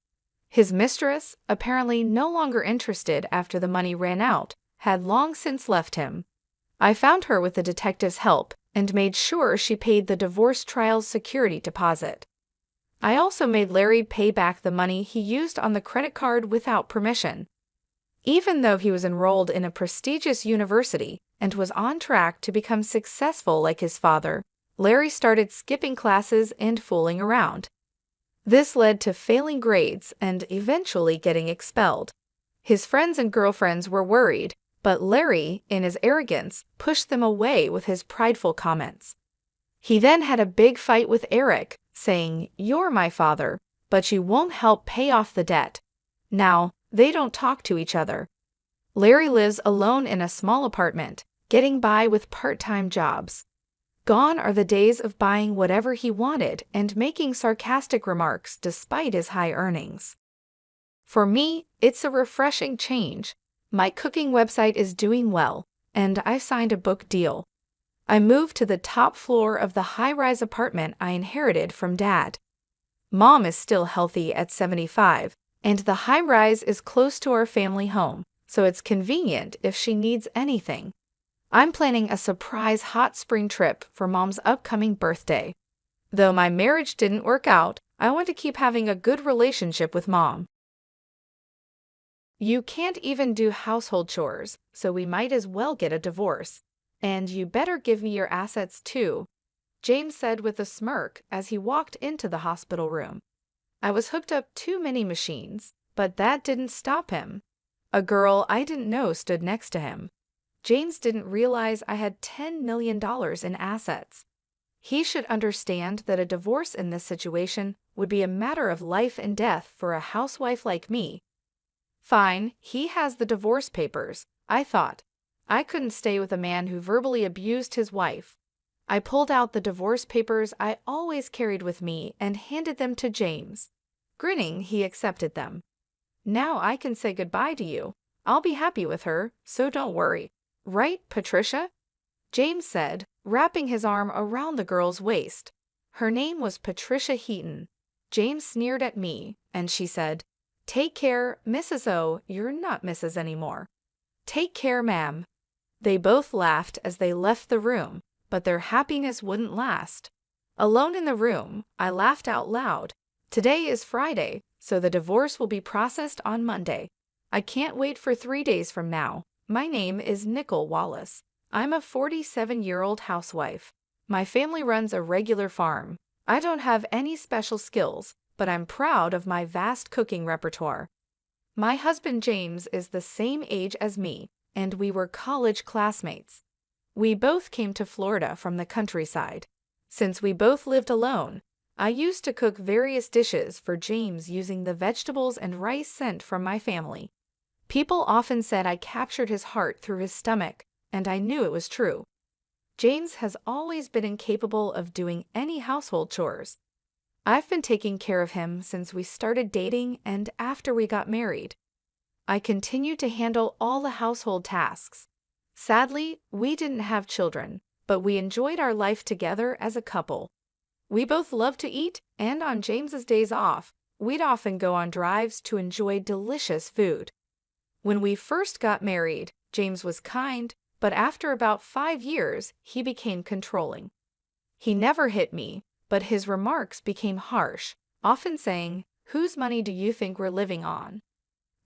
His mistress, apparently no longer interested after the money ran out, had long since left him. I found her with the detective's help and made sure she paid the divorce trial's security deposit. I also made Larry pay back the money he used on the credit card without permission. Even though he was enrolled in a prestigious university and was on track to become successful like his father, Larry started skipping classes and fooling around. This led to failing grades and eventually getting expelled. His friends and girlfriends were worried, but Larry, in his arrogance, pushed them away with his prideful comments. He then had a big fight with Eric, saying, "You're my father, but you won't help pay off the debt." Now, they don't talk to each other. Larry lives alone in a small apartment, getting by with part-time jobs. Gone are the days of buying whatever he wanted and making sarcastic remarks despite his high earnings. For me, it's a refreshing change. My cooking website is doing well, and I signed a book deal. I moved to the top floor of the high-rise apartment I inherited from Dad. Mom is still healthy at 75, and the high-rise is close to our family home, so it's convenient if she needs anything. I'm planning a surprise hot spring trip for Mom's upcoming birthday. Though my marriage didn't work out, I want to keep having a good relationship with Mom. "You can't even do household chores, so we might as well get a divorce. And you better give me your assets too," James said with a smirk as he walked into the hospital room. I was hooked up too many machines, but that didn't stop him. A girl I didn't know stood next to him. James didn't realize I had $10 million in assets. He should understand that a divorce in this situation would be a matter of life and death for a housewife like me. Fine, he has the divorce papers, I thought. I couldn't stay with a man who verbally abused his wife. I pulled out the divorce papers I always carried with me and handed them to James. Grinning, he accepted them. "Now I can say goodbye to you. I'll be happy with her, so don't worry. Right, Patricia?" James said, wrapping his arm around the girl's waist. Her name was Patricia Heaton. James sneered at me, and she said, "Take care, Mrs. O, you're not Mrs. anymore." "Take care, ma'am." They both laughed as they left the room, but their happiness wouldn't last. Alone in the room, I laughed out loud. Today is Friday, so the divorce will be processed on Monday. I can't wait for 3 days from now. My name is Nicole Wallace. I'm a 47-year-old housewife. My family runs a regular farm. I don't have any special skills, but I'm proud of my vast cooking repertoire. My husband James is the same age as me, and we were college classmates. We both came to Florida from the countryside. Since we both lived alone, I used to cook various dishes for James using the vegetables and rice sent from my family. People often said I captured his heart through his stomach, and I knew it was true. James has always been incapable of doing any household chores. I've been taking care of him since we started dating and after we got married. I continued to handle all the household tasks. Sadly, we didn't have children, but we enjoyed our life together as a couple. We both loved to eat, and on James's days off, we'd often go on drives to enjoy delicious food. When we first got married, James was kind, but after about 5 years, he became controlling. He never hit me, but his remarks became harsh, often saying, "Whose money do you think we're living on?"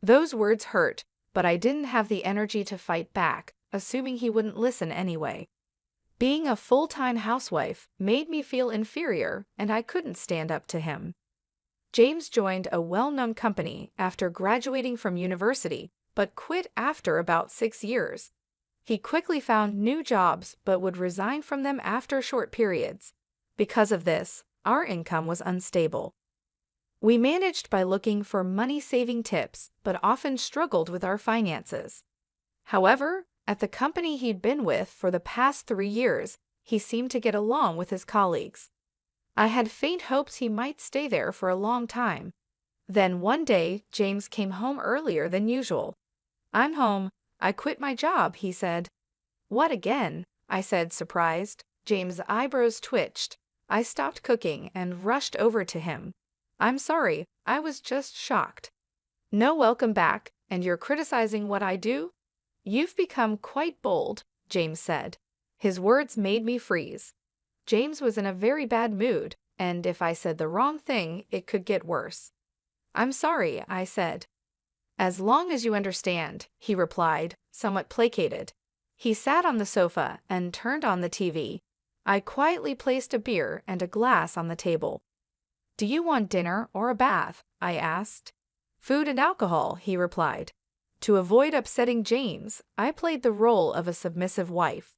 Those words hurt, but I didn't have the energy to fight back, assuming he wouldn't listen anyway. Being a full-time housewife made me feel inferior, and I couldn't stand up to him. James joined a well-known company after graduating from university, but quit after about 6 years. He quickly found new jobs but would resign from them after short periods. Because of this, our income was unstable. We managed by looking for money-saving tips, but often struggled with our finances. However, at the company he'd been with for the past 3 years, he seemed to get along with his colleagues. I had faint hopes he might stay there for a long time. Then one day, James came home earlier than usual. "I'm home. I quit my job," he said. "What again?" I said, surprised. James' eyebrows twitched. I stopped cooking and rushed over to him. "I'm sorry, I was just shocked." "No, welcome back, and you're criticizing what I do?" "You've become quite bold," James said. His words made me freeze. James was in a very bad mood, and if I said the wrong thing, it could get worse. "I'm sorry," I said. "As long as you understand," he replied, somewhat placated. He sat on the sofa and turned on the TV. I quietly placed a beer and a glass on the table. "Do you want dinner or a bath?" I asked. "Food and alcohol," he replied. To avoid upsetting James, I played the role of a submissive wife.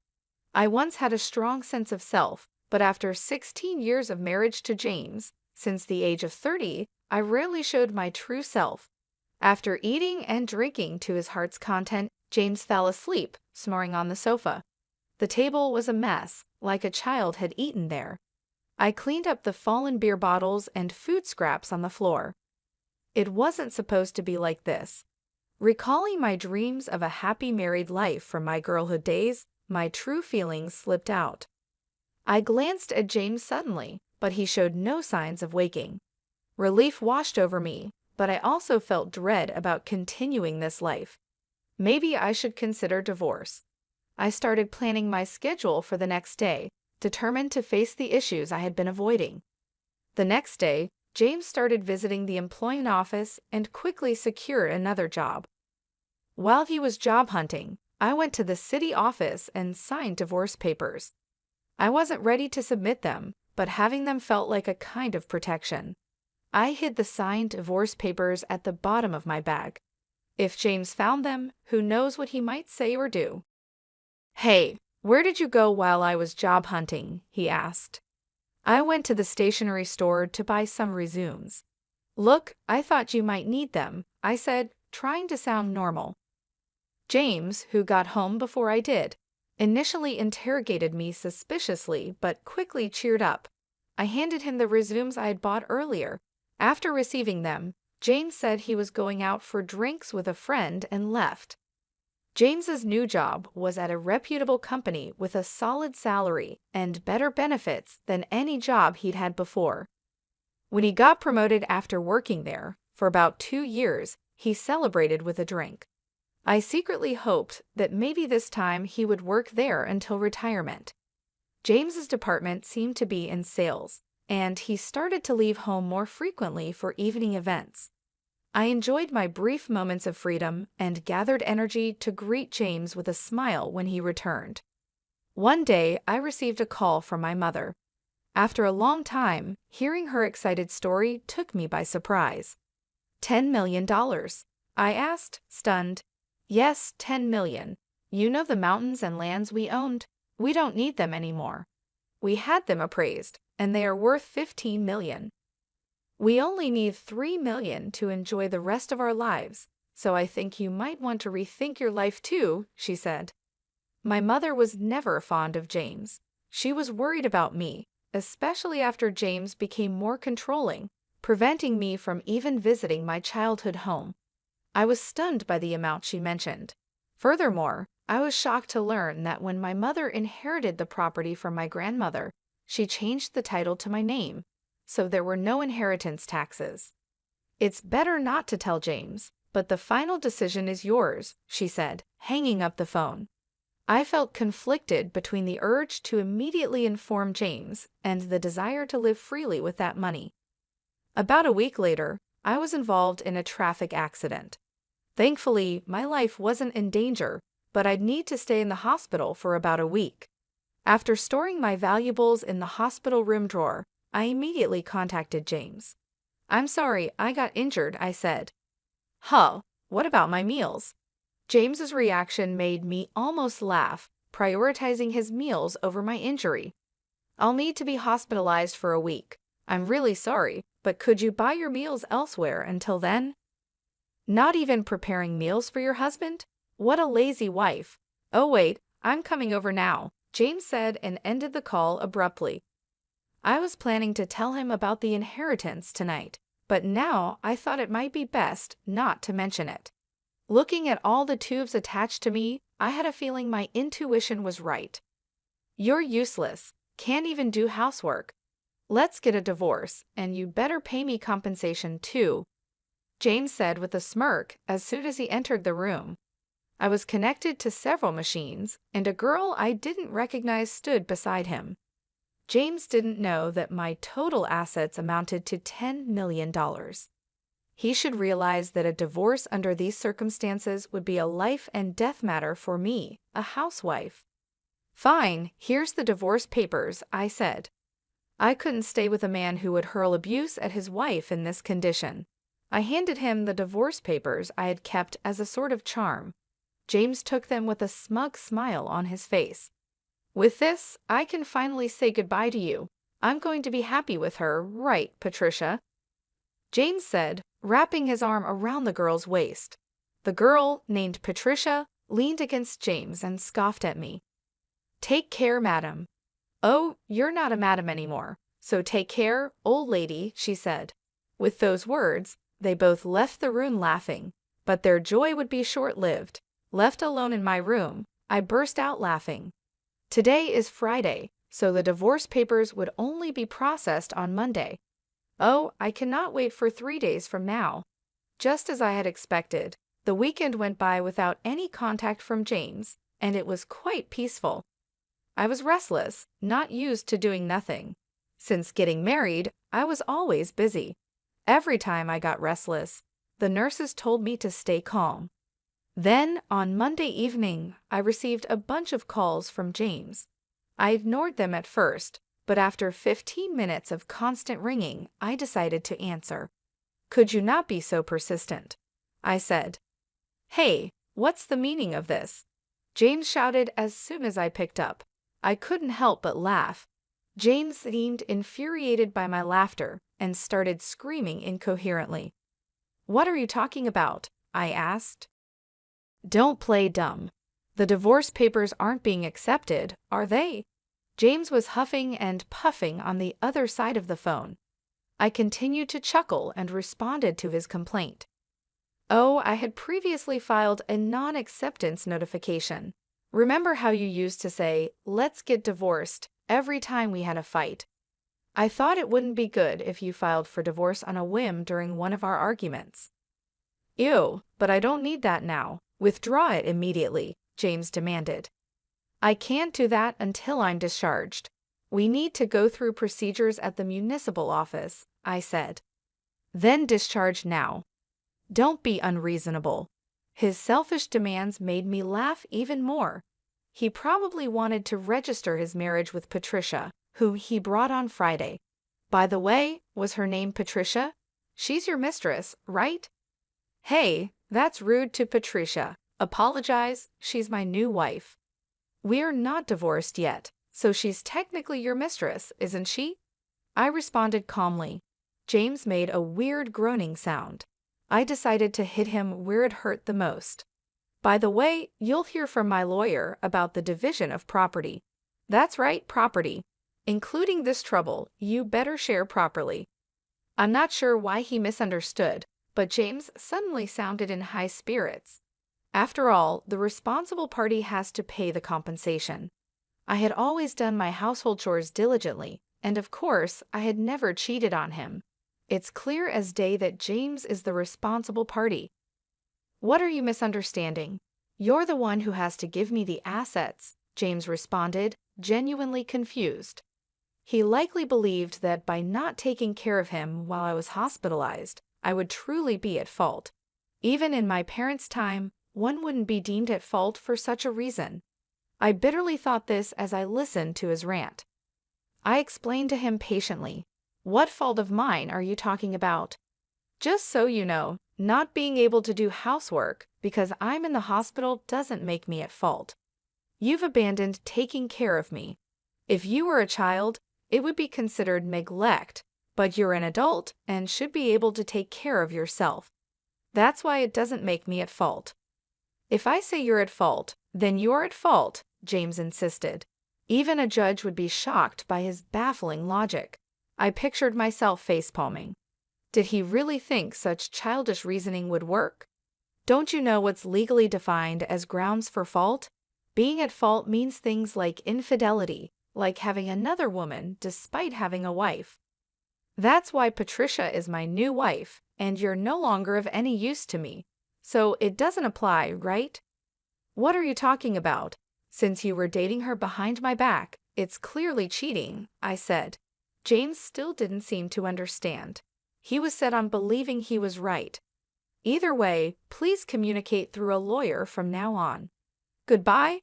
I once had a strong sense of self, but after 16 years of marriage to James, since the age of 30, I rarely showed my true self. After eating and drinking to his heart's content, James fell asleep, snoring on the sofa. The table was a mess, like a child had eaten there. I cleaned up the fallen beer bottles and food scraps on the floor. It wasn't supposed to be like this. Recalling my dreams of a happy married life from my girlhood days, my true feelings slipped out. I glanced at James suddenly, but he showed no signs of waking. Relief washed over me, but I also felt dread about continuing this life. Maybe I should consider divorce. I started planning my schedule for the next day, determined to face the issues I had been avoiding. The next day, James started visiting the employment office and quickly secured another job. While he was job hunting, I went to the city office and signed divorce papers. I wasn't ready to submit them, but having them felt like a kind of protection. I hid the signed divorce papers at the bottom of my bag. If James found them, who knows what he might say or do. "Hey, where did you go while I was job hunting?" he asked. "I went to the stationery store to buy some resumes." "Look, I thought you might need them," I said, trying to sound normal. James, who got home before I did, initially interrogated me suspiciously but quickly cheered up. I handed him the resumes I had bought earlier. After receiving them, James said he was going out for drinks with a friend and left. James's new job was at a reputable company with a solid salary and better benefits than any job he'd had before. When he got promoted after working there for about 2 years, he celebrated with a drink. I secretly hoped that maybe this time he would work there until retirement. James's department seemed to be in sales, and he started to leave home more frequently for evening events. I enjoyed my brief moments of freedom and gathered energy to greet James with a smile when he returned. One day, I received a call from my mother. After a long time, hearing her excited story took me by surprise. $10 million? I asked, stunned. "Yes, 10 million. You know the mountains and lands we owned? We don't need them anymore. We had them appraised, and they are worth 15 million. We only need 3 million to enjoy the rest of our lives, so I think you might want to rethink your life too," she said. My mother was never fond of James. She was worried about me, especially after James became more controlling, preventing me from even visiting my childhood home. I was stunned by the amount she mentioned. Furthermore, I was shocked to learn that when my mother inherited the property from my grandmother, she changed the title to my name, so there were no inheritance taxes. It's better not to tell James, but the final decision is yours, she said, hanging up the phone. I felt conflicted between the urge to immediately inform James and the desire to live freely with that money. About a week later, I was involved in a traffic accident. Thankfully, my life wasn't in danger, but I'd need to stay in the hospital for about a week. After storing my valuables in the hospital room drawer, I immediately contacted James. "I'm sorry, I got injured," I said. "Huh, what about my meals?" James's reaction made me almost laugh, prioritizing his meals over my injury. "I'll need to be hospitalized for a week. I'm really sorry, but could you buy your meals elsewhere until then?" Not even preparing meals for your husband? What a lazy wife. "Oh wait, I'm coming over now," James said and ended the call abruptly. I was planning to tell him about the inheritance tonight, but now I thought it might be best not to mention it. Looking at all the tubes attached to me, I had a feeling my intuition was right. "You're useless, can't even do housework. Let's get a divorce, and you better pay me compensation too," James said with a smirk as soon as he entered the room. I was connected to several machines, and a girl I didn't recognize stood beside him. James didn't know that my total assets amounted to $10 million. He should realize that a divorce under these circumstances would be a life and death matter for me, a housewife. "Fine, here's the divorce papers," I said. I couldn't stay with a man who would hurl abuse at his wife in this condition. I handed him the divorce papers I had kept as a sort of charm. James took them with a smug smile on his face. "With this, I can finally say goodbye to you. I'm going to be happy with her, right, Patricia?" James said, wrapping his arm around the girl's waist. The girl, named Patricia, leaned against James and scoffed at me. "Take care, madam." "Oh, you're not a madam anymore, so take care, old lady," she said. With those words, they both left the room laughing, but their joy would be short-lived. Left alone in my room, I burst out laughing. Today is Friday, so the divorce papers would only be processed on Monday. Oh, I cannot wait for 3 days from now. Just as I had expected, the weekend went by without any contact from James, and it was quite peaceful. I was restless, not used to doing nothing. Since getting married, I was always busy. Every time I got restless, the nurses told me to stay calm. Then, on Monday evening, I received a bunch of calls from James. I ignored them at first, but after 15 minutes of constant ringing, I decided to answer. "Could you not be so persistent?" I said. "Hey, what's the meaning of this?" James shouted as soon as I picked up. I couldn't help but laugh. James seemed infuriated by my laughter and started screaming incoherently. "What are you talking about?" I asked. "Don't play dumb. The divorce papers aren't being accepted, are they?" James was huffing and puffing on the other side of the phone. I continued to chuckle and responded to his complaint. Oh, I had previously filed a non-acceptance notification. Remember how you used to say, "Let's get divorced," every time we had a fight? I thought it wouldn't be good if you filed for divorce on a whim during one of our arguments. "Ew, but I don't need that now. Withdraw it immediately," James demanded. "I can't do that until I'm discharged. We need to go through procedures at the municipal office," I said. "Then discharge now." Don't be unreasonable. His selfish demands made me laugh even more. He probably wanted to register his marriage with Patricia, who he brought on Friday. By the way, was her name Patricia? She's your mistress, right? Hey, that's rude to Patricia. Apologize, she's my new wife. We're not divorced yet, so she's technically your mistress, isn't she? I responded calmly. James made a weird groaning sound. I decided to hit him where it hurt the most. By the way, you'll hear from my lawyer about the division of property. That's right, property. including this trouble, you better share properly. I'm not sure why he misunderstood, but James suddenly sounded in high spirits. After all, the responsible party has to pay the compensation. I had always done my household chores diligently, and of course, I had never cheated on him. It's clear as day that James is the responsible party. What are you misunderstanding? You're the one who has to give me the assets, James responded, genuinely confused. He likely believed that by not taking care of him while I was hospitalized, I would truly be at fault. Even in my parents' time, one wouldn't be deemed at fault for such a reason. I bitterly thought this as I listened to his rant. I explained to him patiently, "What fault of mine are you talking about? Just so you know, not being able to do housework because I'm in the hospital doesn't make me at fault. You've abandoned taking care of me. If you were a child, it would be considered neglect, but you're an adult and should be able to take care of yourself. That's why it doesn't make me at fault." "If I say you're at fault, then you're at fault," James insisted. Even a judge would be shocked by his baffling logic. I pictured myself facepalming. Did he really think such childish reasoning would work? Don't you know what's legally defined as grounds for fault? Being at fault means things like infidelity, like having another woman despite having a wife. That's why Patricia is my new wife, and you're no longer of any use to me. So it doesn't apply, right? What are you talking about? Since you were dating her behind my back, it's clearly cheating, I said. James still didn't seem to understand. He was set on believing he was right. Either way, please communicate through a lawyer from now on. Goodbye?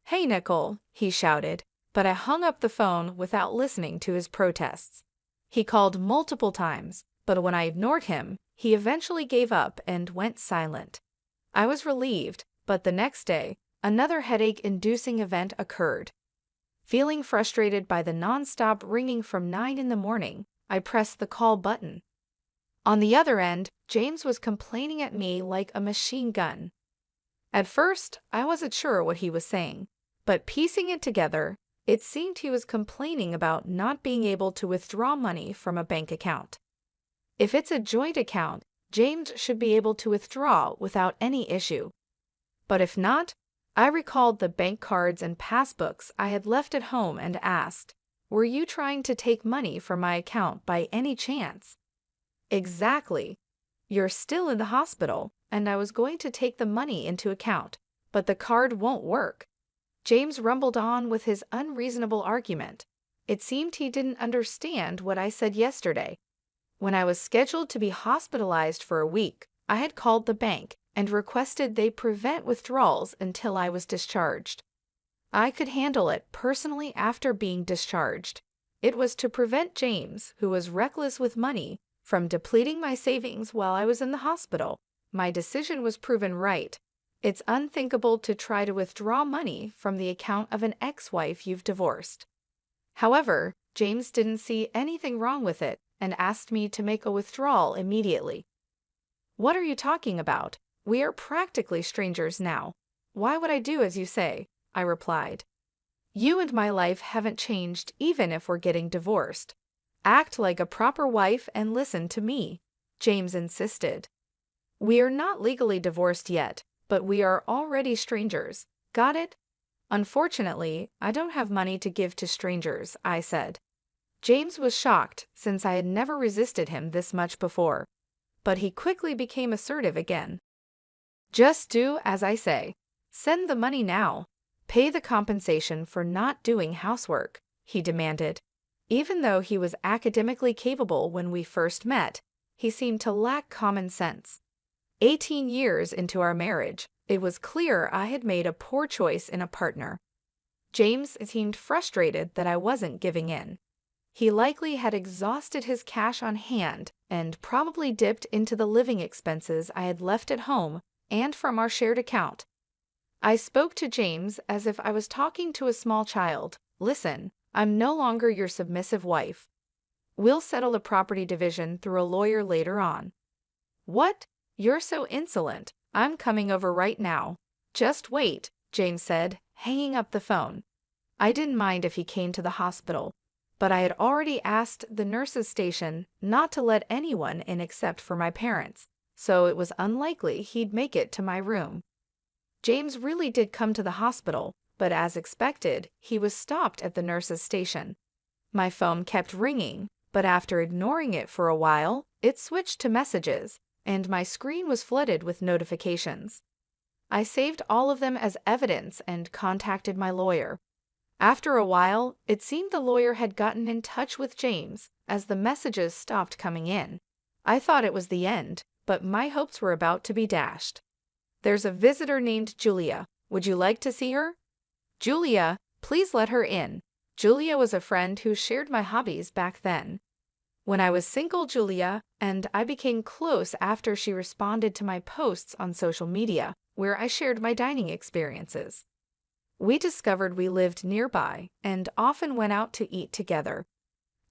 Hey, Nicole, he shouted, but I hung up the phone without listening to his protests. He called multiple times, but when I ignored him, he eventually gave up and went silent. I was relieved, but the next day, another headache-inducing event occurred. Feeling frustrated by the non-stop ringing from 9 in the morning, I pressed the call button. On the other end, James was complaining at me like a machine gun. At first, I wasn't sure what he was saying, but piecing it together, it seemed he was complaining about not being able to withdraw money from a bank account. If it's a joint account, James should be able to withdraw without any issue. But if not, I recalled the bank cards and passbooks I had left at home and asked, "Were you trying to take money from my account by any chance?" Exactly. You're still in the hospital, and I was going to take the money into account, but the card won't work. James rumbled on with his unreasonable argument. It seemed he didn't understand what I said yesterday. When I was scheduled to be hospitalized for a week, I had called the bank and requested they prevent withdrawals until I was discharged. I could handle it personally after being discharged. It was to prevent James, who was reckless with money, from depleting my savings while I was in the hospital. My decision was proven right. It's unthinkable to try to withdraw money from the account of an ex-wife you've divorced. However, James didn't see anything wrong with it and asked me to make a withdrawal immediately. What are you talking about? We are practically strangers now. Why would I do as you say? I replied. You and my life haven't changed even if we're getting divorced. Act like a proper wife and listen to me, James insisted. We are not legally divorced yet, but we are already strangers. Got it? Unfortunately, I don't have money to give to strangers, I said. James was shocked since I had never resisted him this much before, but he quickly became assertive again. Just do as I say. Send the money now. Pay the compensation for not doing housework, he demanded. Even though he was academically capable when we first met, he seemed to lack common sense. 18 years into our marriage, it was clear I had made a poor choice in a partner. James seemed frustrated that I wasn't giving in. He likely had exhausted his cash on hand and probably dipped into the living expenses I had left at home and from our shared account. I spoke to James as if I was talking to a small child. Listen, I'm no longer your submissive wife. We'll settle the property division through a lawyer later on. What? You're so insolent. I'm coming over right now. Just wait, James said, hanging up the phone. I didn't mind if he came to the hospital. but I had already asked the nurse's station not to let anyone in except for my parents, so it was unlikely he'd make it to my room. James really did come to the hospital, but as expected, he was stopped at the nurse's station. My phone kept ringing, but after ignoring it for a while, it switched to messages, and my screen was flooded with notifications. I saved all of them as evidence and contacted my lawyer. After a while, it seemed the lawyer had gotten in touch with James as the messages stopped coming in. I thought it was the end, but my hopes were about to be dashed. "There's a visitor named Julia. Would you like to see her?" "Julia, please let her in." Julia was a friend who shared my hobbies back then. When I was single, Julia and I became close after she responded to my posts on social media, where I shared my dining experiences. We discovered we lived nearby and often went out to eat together.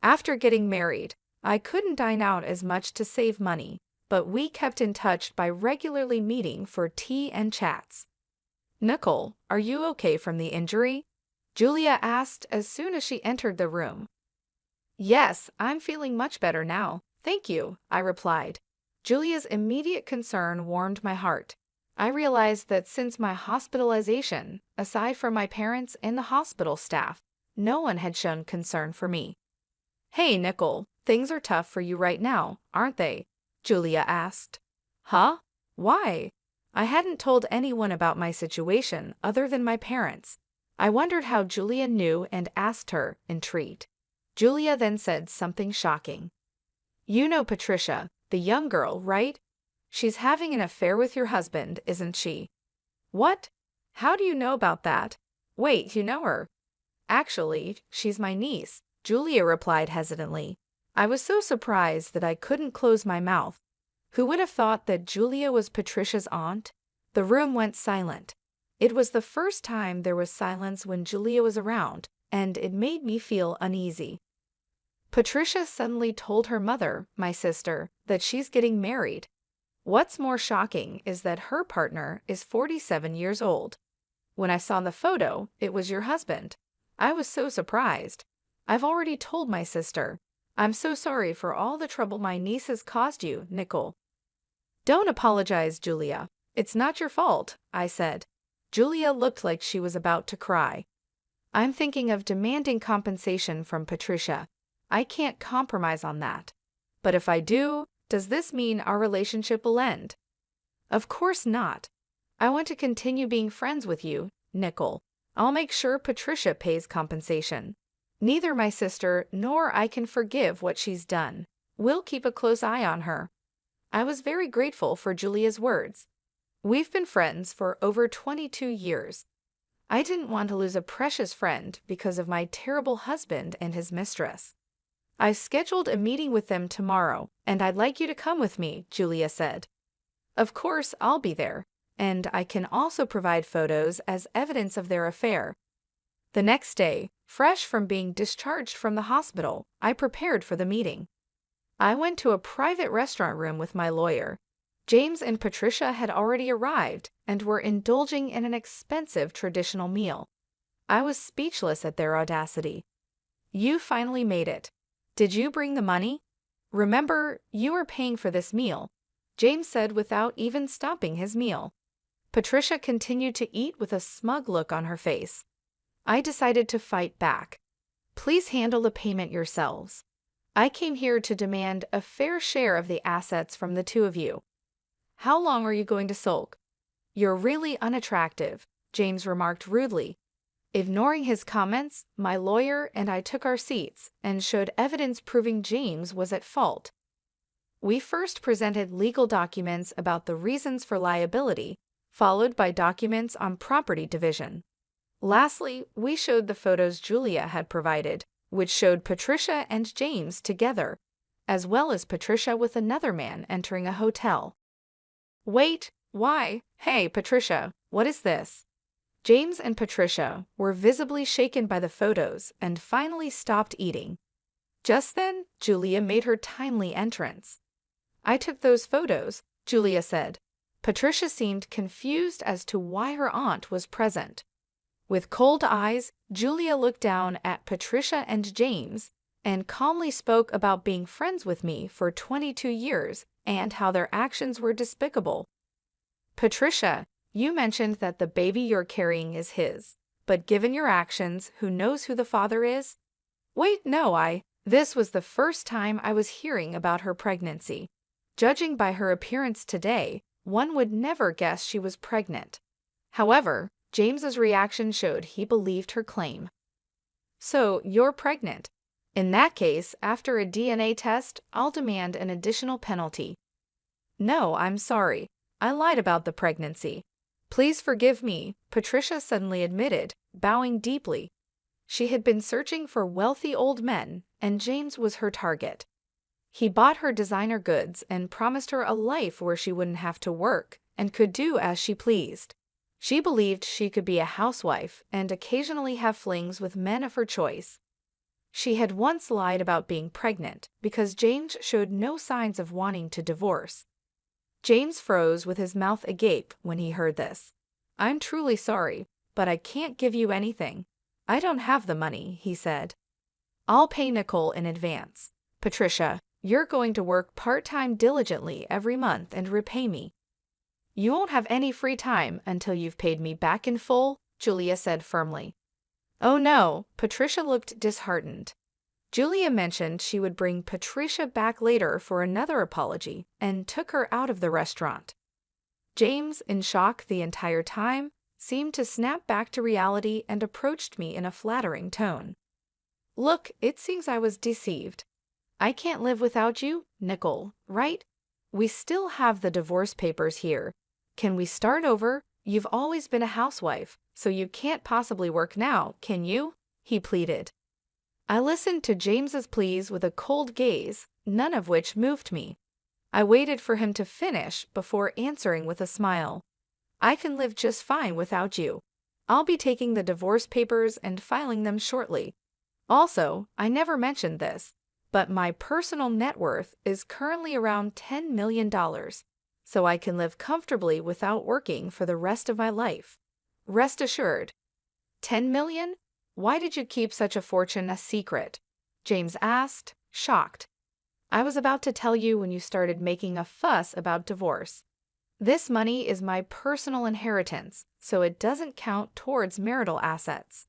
After getting married, I couldn't dine out as much to save money, but we kept in touch by regularly meeting for tea and chats. "Nicole, are you okay from the injury?" Julia asked as soon as she entered the room. "Yes, I'm feeling much better now, thank you," I replied. Julia's immediate concern warmed my heart. I realized that since my hospitalization, aside from my parents and the hospital staff, no one had shown concern for me. "Hey, Nicole, things are tough for you right now, aren't they?" Julia asked. "Huh? Why?" I hadn't told anyone about my situation other than my parents. I wondered how Julia knew and asked her, intrigued. Julia then said something shocking. "You know Patricia, the young girl, right? She's having an affair with your husband, isn't she?" "What? How do you know about that? Wait, you know her?" "Actually, she's my niece," Julia replied hesitantly. I was so surprised that I couldn't close my mouth. Who would have thought that Julia was Patricia's aunt? The room went silent. It was the first time there was silence when Julia was around, and it made me feel uneasy. Patricia suddenly told her mother, my sister, that she's getting married. What's more shocking is that her partner is 47 years old. When I saw the photo, it was your husband. I was so surprised. I've already told my sister. I'm so sorry for all the trouble my niece has caused you, Nicole. "Don't apologize, Julia. It's not your fault," I said. Julia looked like she was about to cry. "I'm thinking of demanding compensation from Patricia. I can't compromise on that. But if I do, does this mean our relationship will end?" "Of course not. I want to continue being friends with you, Nicole. I'll make sure Patricia pays compensation. Neither my sister nor I can forgive what she's done. We'll keep a close eye on her." I was very grateful for Julia's words. We've been friends for over 22 years. I didn't want to lose a precious friend because of my terrible husband and his mistress. "I've scheduled a meeting with them tomorrow, and I'd like you to come with me," Julia said. "Of course, I'll be there, and I can also provide photos as evidence of their affair." The next day, fresh from being discharged from the hospital, I prepared for the meeting. I went to a private restaurant room with my lawyer. James and Patricia had already arrived and were indulging in an expensive traditional meal. I was speechless at their audacity. "You finally made it. Did you bring the money? Remember, you are paying for this meal," James said without even stopping his meal. Patricia continued to eat with a smug look on her face. I decided to fight back. "Please handle the payment yourselves. I came here to demand a fair share of the assets from the two of you." "How long are you going to sulk?" "You're really unattractive," James remarked rudely. Ignoring his comments, my lawyer and I took our seats and showed evidence proving James was at fault. We first presented legal documents about the reasons for liability, followed by documents on property division. Lastly, we showed the photos Julia had provided, which showed Patricia and James together, as well as Patricia with another man entering a hotel. "Wait, why? Hey, Patricia, what is this?" James and Patricia were visibly shaken by the photos and finally stopped eating. Just then, Julia made her timely entrance. "I took those photos," Julia said. Patricia seemed confused as to why her aunt was present. With cold eyes, Julia looked down at Patricia and James and calmly spoke about being friends with me for 22 years and how their actions were despicable. Patricia, you mentioned that the baby you're carrying is his, but given your actions, who knows who the father is? Wait, no, This was the first time I was hearing about her pregnancy. Judging by her appearance today, one would never guess she was pregnant. However, James's reaction showed he believed her claim. So, you're pregnant. In that case, after a DNA test, I'll demand an additional penalty. No, I'm sorry. I lied about the pregnancy. Please forgive me, Patricia suddenly admitted, bowing deeply. She had been searching for wealthy old men, and James was her target. He bought her designer goods and promised her a life where she wouldn't have to work and could do as she pleased. She believed she could be a housewife and occasionally have flings with men of her choice. She had once lied about being pregnant because James showed no signs of wanting to divorce. James froze with his mouth agape when he heard this. I'm truly sorry, but I can't give you anything. I don't have the money, he said. I'll pay Nicole in advance. Patricia, you're going to work part-time diligently every month and repay me. You won't have any free time until you've paid me back in full, Julia said firmly. Oh no, Patricia looked disheartened. Julia mentioned she would bring Patricia back later for another apology and took her out of the restaurant. James, in shock the entire time, seemed to snap back to reality and approached me in a flattering tone. Look, it seems I was deceived. I can't live without you, Nicole, right? We still have the divorce papers here. Can we start over? You've always been a housewife, so you can't possibly work now, can you? He pleaded. I listened to James's pleas with a cold gaze, none of which moved me. I waited for him to finish before answering with a smile. I can live just fine without you. I'll be taking the divorce papers and filing them shortly. Also, I never mentioned this, but my personal net worth is currently around $10 million, so I can live comfortably without working for the rest of my life. Rest assured. 10 million? Why did you keep such a fortune a secret? James asked, shocked. I was about to tell you when you started making a fuss about divorce. This money is my personal inheritance, so it doesn't count towards marital assets.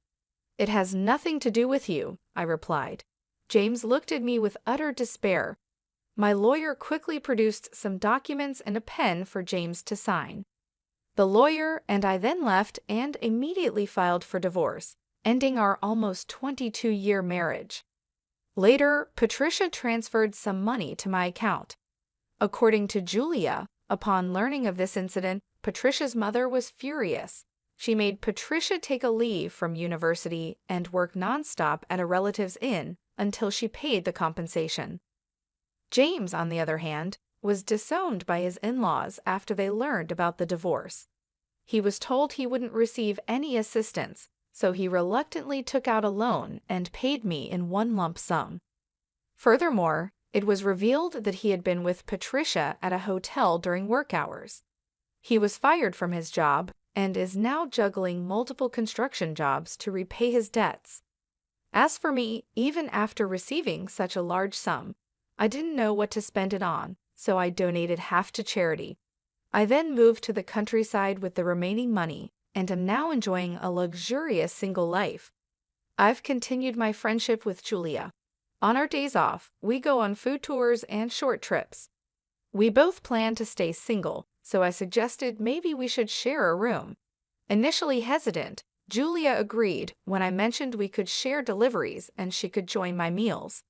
It has nothing to do with you, I replied. James looked at me with utter despair. My lawyer quickly produced some documents and a pen for James to sign. The lawyer and I then left and immediately filed for divorce, ending our almost 22-year marriage. Later, Patricia transferred some money to my account. According to Julia, upon learning of this incident, Patricia's mother was furious. She made Patricia take a leave from university and work nonstop at a relative's inn until she paid the compensation. James, on the other hand, was disowned by his in-laws after they learned about the divorce. He was told he wouldn't receive any assistance, so he reluctantly took out a loan and paid me in one lump sum. Furthermore, it was revealed that he had been with Patricia at a hotel during work hours. He was fired from his job and is now juggling multiple construction jobs to repay his debts. As for me, even after receiving such a large sum, I didn't know what to spend it on, so I donated half to charity. I then moved to the countryside with the remaining money and am now enjoying a luxurious single life. I've continued my friendship with Julia. On our days off, we go on food tours and short trips. We both plan to stay single, so I suggested maybe we should share a room. Initially hesitant, Julia agreed when I mentioned we could share deliveries and she could join my meals.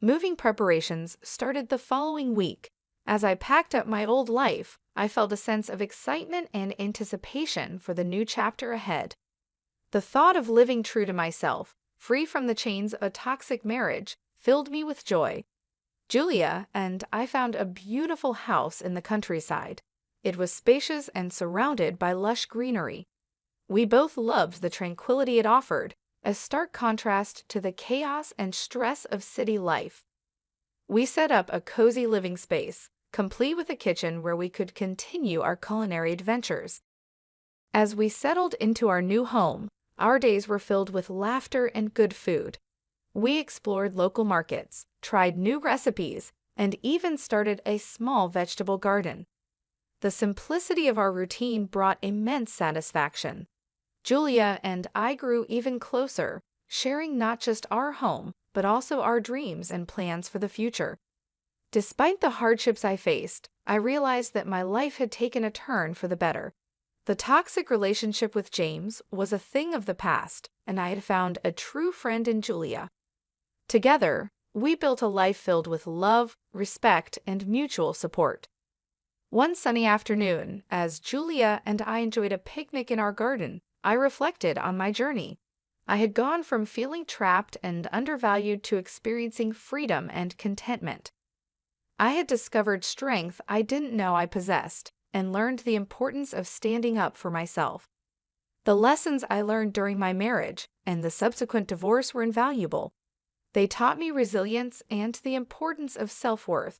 Moving preparations started the following week. As I packed up my old life, I felt a sense of excitement and anticipation for the new chapter ahead. The thought of living true to myself, free from the chains of a toxic marriage, filled me with joy. Julia and I found a beautiful house in the countryside. It was spacious and surrounded by lush greenery. We both loved the tranquility it offered, a stark contrast to the chaos and stress of city life. We set up a cozy living space, complete with a kitchen where we could continue our culinary adventures. As we settled into our new home, our days were filled with laughter and good food. We explored local markets, tried new recipes, and even started a small vegetable garden. The simplicity of our routine brought immense satisfaction. Julia and I grew even closer, sharing not just our home, but also our dreams and plans for the future. Despite the hardships I faced, I realized that my life had taken a turn for the better. The toxic relationship with James was a thing of the past, and I had found a true friend in Julia. Together, we built a life filled with love, respect, and mutual support. One sunny afternoon, as Julia and I enjoyed a picnic in our garden, I reflected on my journey. I had gone from feeling trapped and undervalued to experiencing freedom and contentment. I had discovered strength I didn't know I possessed, and learned the importance of standing up for myself. The lessons I learned during my marriage and the subsequent divorce were invaluable. They taught me resilience and the importance of self-worth.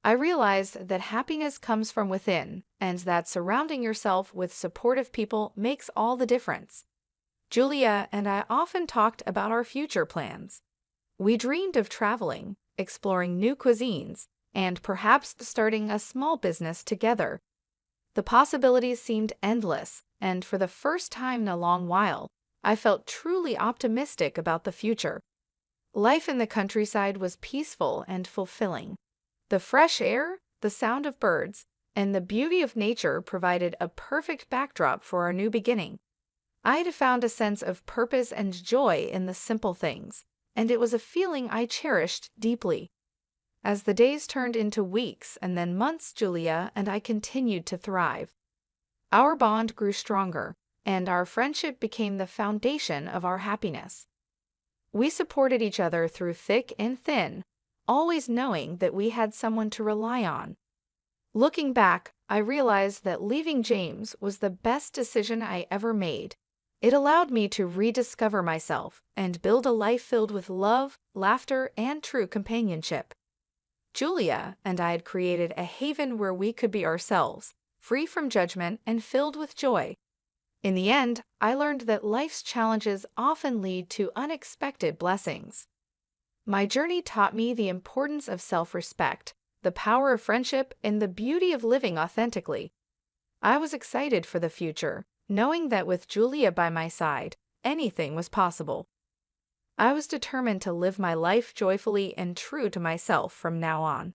I realized that happiness comes from within, and that surrounding yourself with supportive people makes all the difference. Julia and I often talked about our future plans. We dreamed of traveling, exploring new cuisines, and perhaps starting a small business together. The possibilities seemed endless, and for the first time in a long while, I felt truly optimistic about the future. Life in the countryside was peaceful and fulfilling. The fresh air, the sound of birds, and the beauty of nature provided a perfect backdrop for our new beginning. I had found a sense of purpose and joy in the simple things, and it was a feeling I cherished deeply. As the days turned into weeks and then months, Julia and I continued to thrive. Our bond grew stronger, and our friendship became the foundation of our happiness. We supported each other through thick and thin, always knowing that we had someone to rely on. Looking back, I realized that leaving James was the best decision I ever made. It allowed me to rediscover myself and build a life filled with love, laughter, and true companionship. Julia and I had created a haven where we could be ourselves, free from judgment and filled with joy. In the end, I learned that life's challenges often lead to unexpected blessings. My journey taught me the importance of self-respect, the power of friendship, and the beauty of living authentically. I was excited for the future, knowing that with Julia by my side, anything was possible. I was determined to live my life joyfully and true to myself from now on.